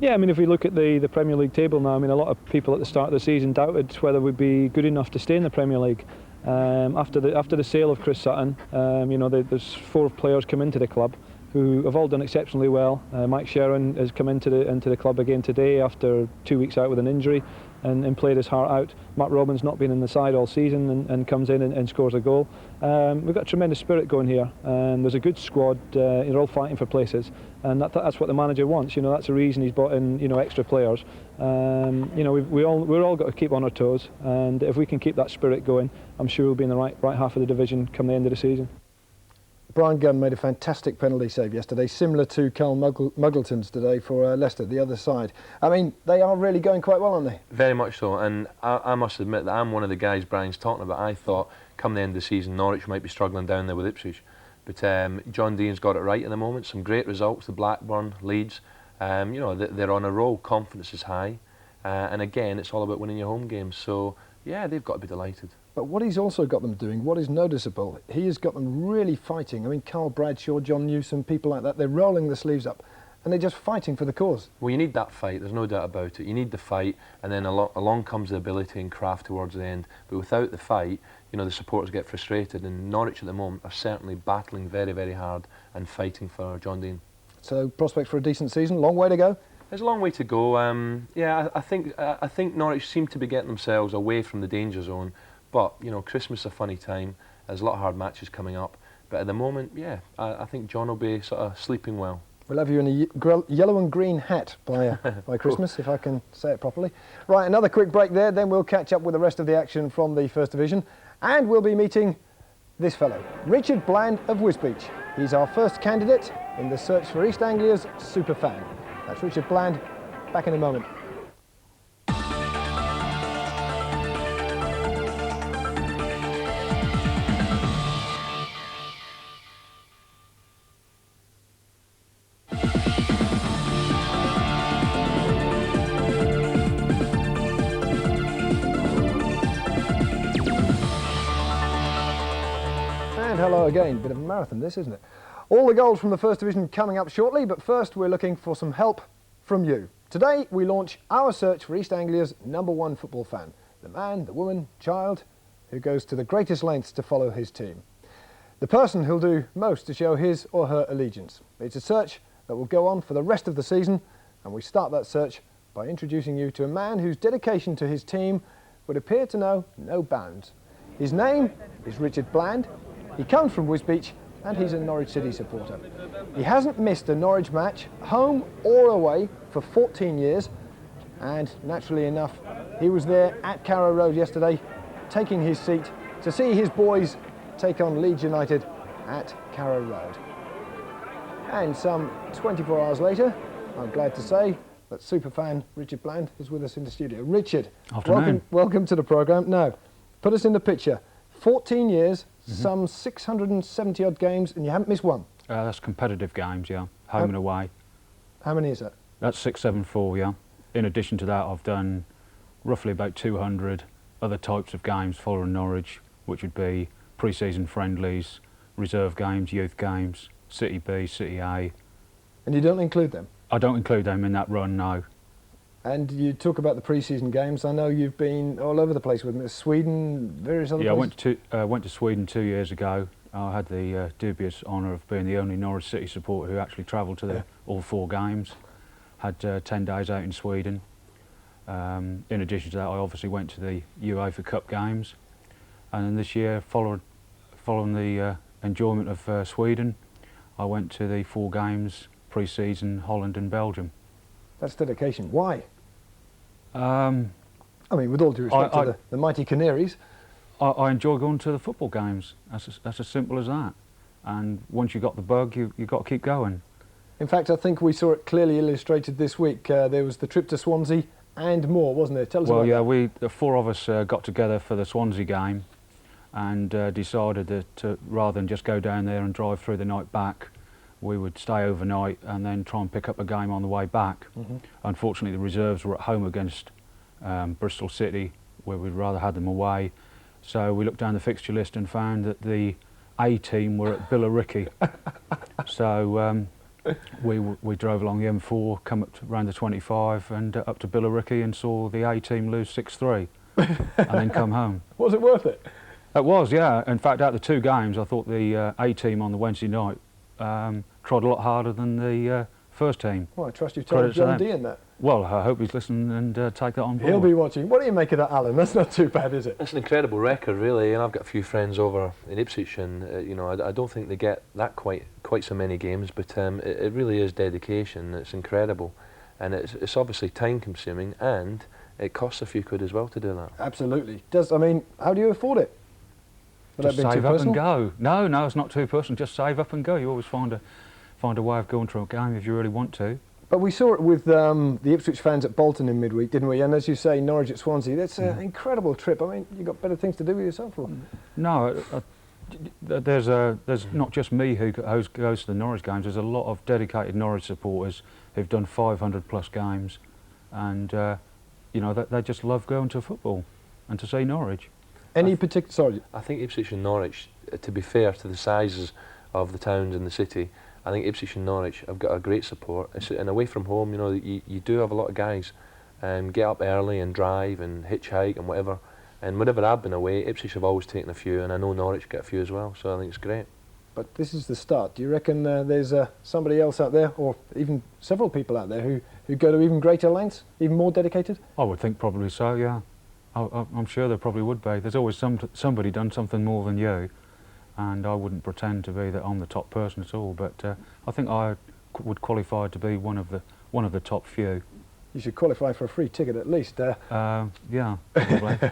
Yeah, I mean, if we look at the Premier League table now, I mean, a lot of people at the start of the season doubted whether we'd be good enough to stay in the Premier League. After the sale of Chris Sutton, you know, there's 4 players come into the club who have all done exceptionally well. Mike Sharon has come into the club again today after 2 weeks out with an injury and played his heart out. Matt Robin's not been in the side all season and comes in and scores a goal. We've got tremendous spirit going here, and there's a good squad. They're all fighting for places, and that's what the manager wants. You know, that's the reason he's brought in, you know, extra players. You know, we're all got to keep on our toes, and if we can keep that spirit going, I'm sure we'll be in the right half of the division come the end of the season. Brian Gunn made a fantastic penalty save yesterday, similar to Carl Muggleton's today for Leicester, the other side. I mean, they are really going quite well, aren't they? Very much so, and I must admit that I'm one of the guys Brian's talking about. I thought come the end of the season Norwich might be struggling down there with Ipswich, but John Dean's got it right at the moment. Some great results, the Blackburn, Leeds. You know, they're on a roll, confidence is high, and again, it's all about winning your home games, so yeah, they've got to be delighted. But what he's also got them doing, what is noticeable, he has got them really fighting. I mean, Carl Bradshaw, John Newsom, people like that, they're rolling the sleeves up and they're just fighting for the cause. Well, you need that fight, there's no doubt about it. You need the fight, and then along comes the ability and craft towards the end. But without the fight, you know, the supporters get frustrated, and Norwich at the moment are certainly battling very, very hard and fighting for John Dean. So, prospects for a decent season, long way to go? There's a long way to go. Yeah, I think Norwich seem to be getting themselves away from the danger zone. But, you know, Christmas is a funny time. There's a lot of hard matches coming up. But at the moment, yeah, I think John will be sort of sleeping well. We'll have you in a yellow and green hat by Christmas, if I can say it properly. Right, another quick break there, then we'll catch up with the rest of the action from the First Division. And we'll be meeting this fellow, Richard Bland of Wisbech. He's our first candidate in the search for East Anglia's superfan. That's Richard Bland, back in a moment. hello again. Bit of a marathon this, isn't it? All the goals from the First Division coming up shortly, but first we're looking for some help from you. Today we launch our search for East Anglia's #1 football fan, the man, the woman, child who goes to the greatest lengths to follow his team. The person who'll do most to show his or her allegiance. It's a search that will go on for the rest of the season, and we start that search by introducing you to a man whose dedication to his team would appear to know no bounds. His name is Richard Bland. He comes from Wisbech and he's a Norwich City supporter. He hasn't missed a Norwich match, home or away, for 14 years, and naturally enough, he was there at Carrow Road yesterday, taking his seat to see his boys take on Leeds United at Carrow Road. And some 24 hours later, I'm glad to say that superfan Richard Bland is with us in the studio. Richard, welcome to the programme. Now, put us in the picture. 14 years, some 670 odd games, and you haven't missed one. That's competitive games, yeah, home and away. How many is that? That's 674, yeah. In addition to that, I've done roughly about 200 other types of games following Norwich, which would be pre-season friendlies, reserve games, youth games, City B, City A. And you don't include them? I don't include them in that run, no. And you talk about the pre-season games. I know you've been all over the place with Sweden, various other places. Yeah, I went to Sweden 2 years ago. I had the dubious honour of being the only Norwich City supporter who actually travelled to all 4 games. Had 10 days out in Sweden. In addition to that, I obviously went to the UEFA Cup games. And then this year, following the enjoyment of Sweden, I went to the 4 games pre-season, Holland and Belgium. That's dedication. Why? I mean, with all due respect to the mighty Canaries. I enjoy going to the football games. That's as simple as that. And once you've got the bug, you've got to keep going. In fact, I think we saw it clearly illustrated this week. There was the trip to Swansea and more, wasn't there? Tell us about that. The 4 of us got together for the Swansea game and decided that rather than just go down there and drive through the night back, we would stay overnight and then try and pick up a game on the way back. Unfortunately, the reserves were at home against Bristol City, where we'd rather had them away. So we looked down the fixture list and found that the A team were at Billericay. So we drove along the M4, come up to around the 25 and up to Billericay and saw the A team lose 6-3 and then come home. Was it worth it? It was, yeah. In fact, out of the 2 games, I thought the A team on the Wednesday night tried a lot harder than the first team. Well, I trust you've told John D in that. Well, I hope he's listening and take that on board. He'll be watching. What do you make of that, Alan? That's not too bad, is it? It's an incredible record, really, and I've got a few friends over in Ipswich, and you know, I don't think they get that quite so many games, but it really is dedication. It's incredible, and it's obviously time-consuming, and it costs a few quid as well to do that. Absolutely. I mean, how do you afford it? Just save up and go. No, it's not too personal. Just save up and go. You always find a way of going to a game if you really want to. But we saw it with the Ipswich fans at Bolton in midweek, didn't we? And as you say, Norwich at Swansea. That's an incredible trip. I mean, you've got better things to do with yourself, or? No, there's not just me who goes to the Norwich games. There's a lot of dedicated Norwich supporters who've done 500 plus games, and you know, they just love going to football and to see Norwich. Any particular? Sorry, I think Ipswich and Norwich, to be fair to the sizes of the towns and the city, I think Ipswich and Norwich have got a great support. And away from home, you know, you do have a lot of guys get up early and drive and hitchhike and whatever. And whenever I've been away, Ipswich have always taken a few, and I know Norwich get a few as well. So I think it's great. But this is the start. Do you reckon there's somebody else out there, or even several people out there, who go to even greater lengths, even more dedicated? I would think probably so, yeah. I'm sure there probably would be. There's always somebody done something more than you, and I wouldn't pretend to be that I'm the top person at all. But I think I would qualify to be one of the top few. You should qualify for a free ticket at least. Yeah, probably.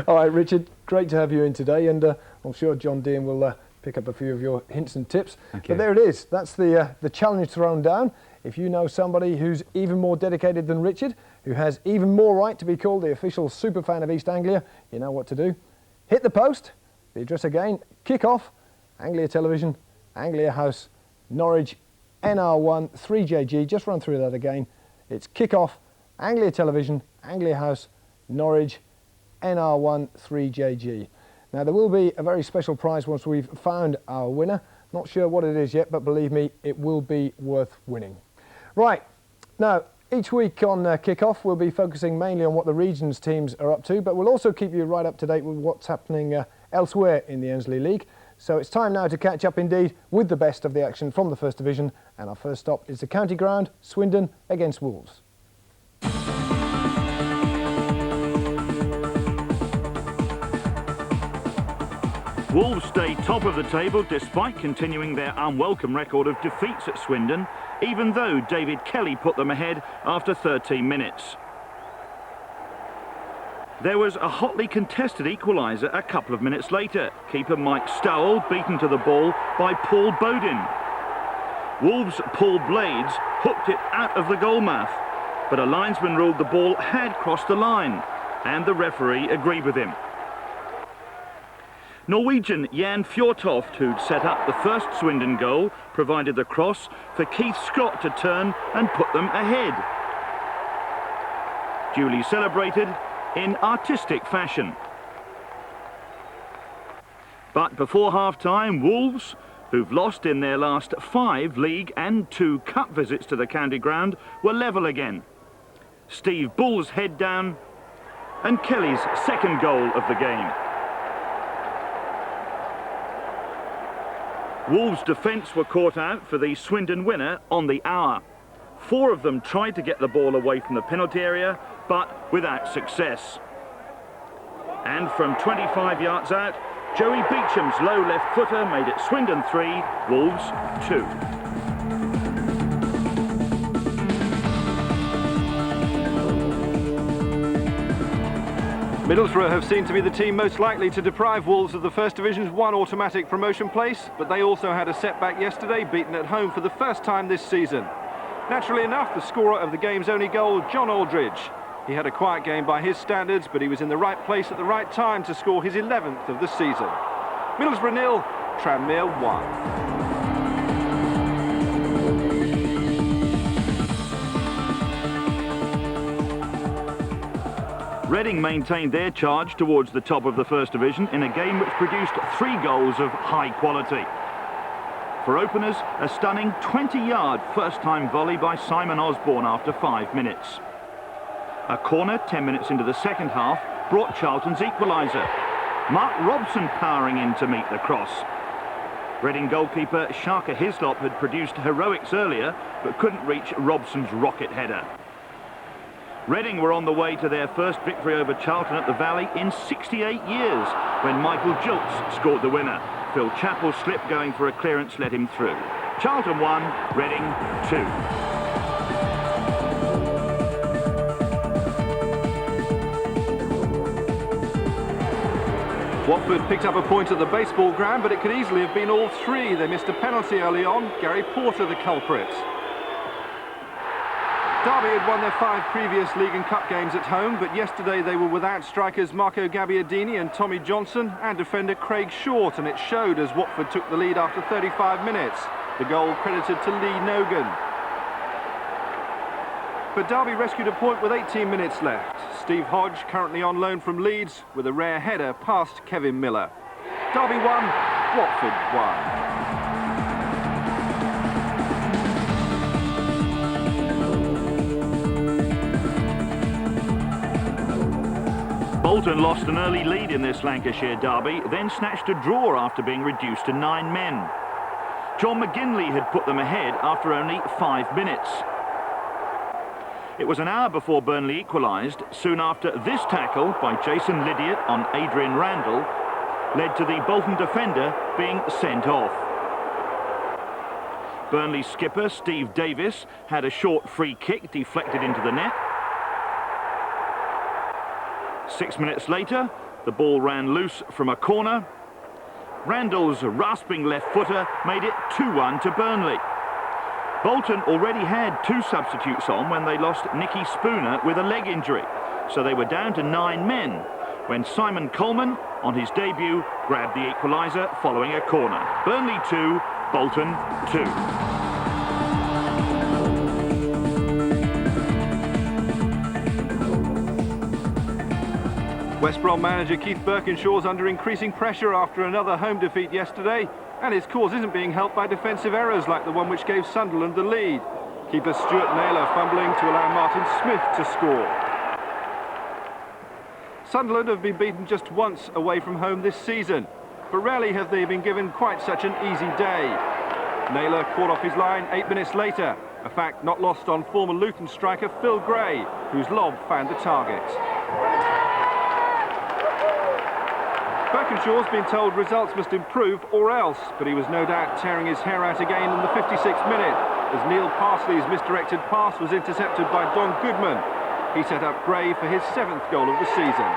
All right, Richard, great to have you in today, and I'm sure John Dean will pick up a few of your hints and tips. Thank you. But there it is. That's the challenge thrown down. If you know somebody who's even more dedicated than Richard, who has even more right to be called the official superfan of East Anglia, you know what to do. Hit the post. The address again, kick-off, Anglia Television, Anglia House, Norwich, NR1 3JG. Just run through that again. It's kick-off, Anglia Television, Anglia House, Norwich, NR1 3JG. Now, there will be a very special prize once we've found our winner. Not sure what it is yet, but believe me, it will be worth winning. Right, now, each week on Kick-Off, we'll be focusing mainly on what the region's teams are up to, but we'll also keep you right up to date with what's happening elsewhere in the Ensley League. So it's time now to catch up indeed with the best of the action from the First Division, and our first stop is the county ground, Swindon against Wolves. Wolves stay top of the table despite continuing their unwelcome record of defeats at Swindon, even though David Kelly put them ahead after 13 minutes. There was a hotly contested equaliser a couple of minutes later. Keeper Mike Stowell beaten to the ball by Paul Bodin. Wolves' Paul Blades hooked it out of the goalmouth, but a linesman ruled the ball had crossed the line, and the referee agreed with him. Norwegian Jan Fjortoft, who'd set up the first Swindon goal, provided the cross for Keith Scott to turn and put them ahead. Duly celebrated in artistic fashion. But before half-time, Wolves, who've lost in their last 5 league and 2 cup visits to the county ground, were level again. Steve Bull's head down, and Kelly's second goal of the game. Wolves' defence were caught out for the Swindon winner on the hour. 4 of them tried to get the ball away from the penalty area, but without success. And from 25 yards out, Joey Beecham's low left footer made it Swindon 3, Wolves 2. Middlesbrough have seemed to be the team most likely to deprive Wolves of the First Division's 1 automatic promotion place, but they also had a setback yesterday, beaten at home for the first time this season. Naturally enough, the scorer of the game's only goal, John Aldridge. He had a quiet game by his standards, but he was in the right place at the right time to score his 11th of the season. Middlesbrough 0, Tranmere 1. Reading maintained their charge towards the top of the First Division in a game which produced 3 goals of high quality. For openers, a stunning 20-yard first-time volley by Simon Osborne after 5 minutes. A corner 10 minutes into the second half brought Charlton's equaliser. Mark Robson powering in to meet the cross. Reading goalkeeper Shaka Hislop had produced heroics earlier, but couldn't reach Robson's rocket header. Reading were on the way to their first victory over Charlton at the Valley in 68 years when Michael Joltz scored the winner. Phil Chappell's slip going for a clearance let him through. Charlton 1, Reading 2. Watford picked up a point at the baseball ground, but it could easily have been all 3. They missed a penalty early on. Gary Porter the culprit. Derby had won their 5 previous league and cup games at home, but yesterday they were without strikers Marco Gabbiadini and Tommy Johnson and defender Craig Short, and it showed as Watford took the lead after 35 minutes. The goal credited to Lee Nogan. But Derby rescued a point with 18 minutes left. Steve Hodge, currently on loan from Leeds, with a rare header past Kevin Miller. Derby 1, Watford 1. Bolton lost an early lead in this Lancashire derby, then snatched a draw after being reduced to 9 men. John McGinley had put them ahead after only 5 minutes. It was an hour before Burnley equalised, soon after this tackle by Jason Lydiot on Adrian Randall led to the Bolton defender being sent off. Burnley skipper Steve Davis had a short free kick deflected into the net. 6 minutes later, the ball ran loose from a corner. Randall's rasping left footer made it 2-1 to Burnley. Bolton already had 2 substitutes on when they lost Nicky Spooner with a leg injury, so they were down to 9 men when Simon Coleman, on his debut, grabbed the equaliser following a corner. Burnley 2, Bolton 2. West Brom manager Keith Birkinshaw's under increasing pressure after another home defeat yesterday, and his cause isn't being helped by defensive errors like the one which gave Sunderland the lead. Keeper Stuart Naylor fumbling to allow Martin Smith to score. Sunderland have been beaten just once away from home this season, but rarely have they been given quite such an easy day. Naylor caught off his line 8 minutes later, a fact not lost on former Luton striker Phil Gray, whose lob found the target. Birkinshaw's been told results must improve or else, but he was no doubt tearing his hair out again in the 56th minute, as Neil Parsley's misdirected pass was intercepted by Don Goodman. He set up Gray for his 7th goal of the season.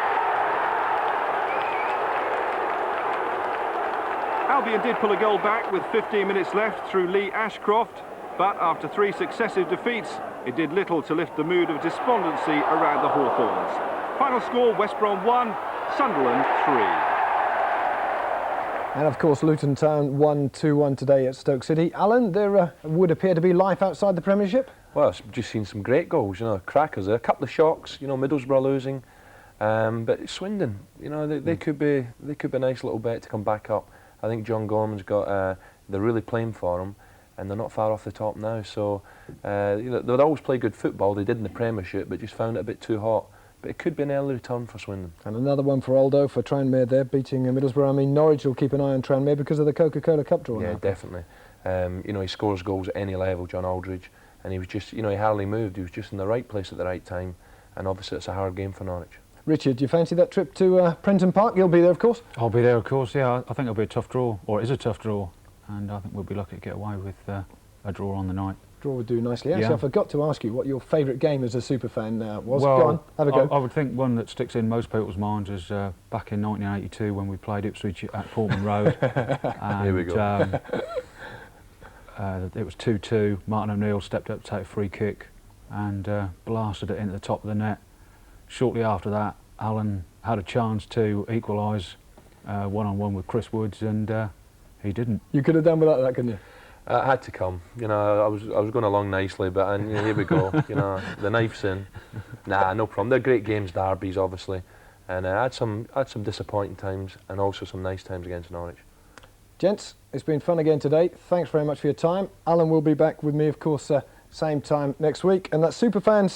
Albion did pull a goal back with 15 minutes left through Lee Ashcroft, but after 3 successive defeats, it did little to lift the mood of despondency around the Hawthorns. Final score, West Brom 1, Sunderland 3. And of course, Luton Town won 2-1 today at Stoke City. Alan, there would appear to be life outside the Premiership? Well, I've just seen some great goals, you know, crackers there. A couple of shocks, you know, Middlesbrough losing. But Swindon, you know, they could be a nice little bet to come back up. I think John Gorman's got, they're really playing for him, and they're not far off the top now. So, you know, they'd always play good football. They did in the Premiership, but just found it a bit too hot. But it could be an early return for Swindon. And another one for Aldo, for Tranmere there, beating Middlesbrough. I mean, Norwich will keep an eye on Tranmere because of the Coca-Cola Cup draw. Yeah, now. Definitely. You know, he scores goals at any level, John Aldridge, and he was just, you know, he hardly moved. He was just in the right place at the right time, and obviously it's a hard game for Norwich. Richard, do you fancy that trip to Prenton Park? You'll be there, of course. I'll be there, of course, yeah. I think it'll be a tough draw, or it is a tough draw, and I think we'll be lucky to get away with a draw on the night. Draw would do nicely. Actually, yeah. I forgot to ask you what your favourite game as a superfan was. Well, go on, have a go. I would think one that sticks in most people's minds is back in 1982 when we played Ipswich at Portman Road. And, here we go. It was 2-2. Martin O'Neill stepped up to take a free kick and blasted it into the top of the net. Shortly after that, Alan had a chance to equalise one-on-one with Chris Woods, and he didn't. You could have done without that, couldn't you? It had to come. You know, I was going along nicely, but you know, here we go. You know, the knife's in. Nah, no problem. They're great games, derbies, obviously, and I had some disappointing times and also some nice times against Norwich. Gents, it's been fun again today. Thanks very much for your time. Alan will be back with me, of course, same time next week. And that superfan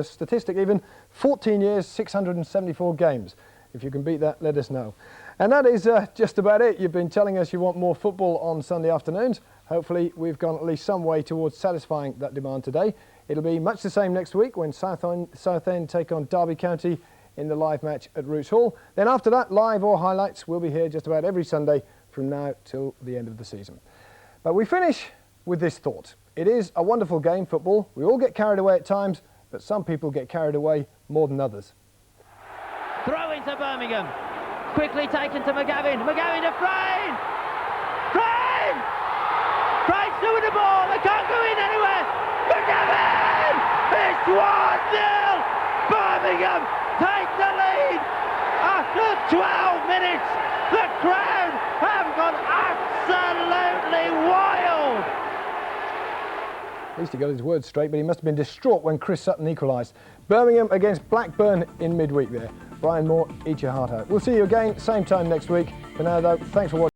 statistic even, 14 years, 674 games. If you can beat that, let us know. And that is just about it. You've been telling us you want more football on Sunday afternoons. Hopefully we've gone at least some way towards satisfying that demand today. It'll be much the same next week when Southend take on Derby County in the live match at Roots Hall. Then after that, live or highlights will be here just about every Sunday from now till the end of the season. But we finish with this thought. It is a wonderful game, football. We all get carried away at times, but some people get carried away more than others. Throw into Birmingham. Quickly taken to McGavin. McGavin to Frame! Frame! Frame's doing the ball. They can't go in anywhere. McGavin! It's 1-0! Birmingham take the lead after 12 minutes. The crowd have gone absolutely wild. At least he got his words straight, but he must have been distraught when Chris Sutton equalised. Birmingham against Blackburn in midweek there. Brian Moore, eat your heart out. We'll see you again, same time next week. For now, though, thanks for watching.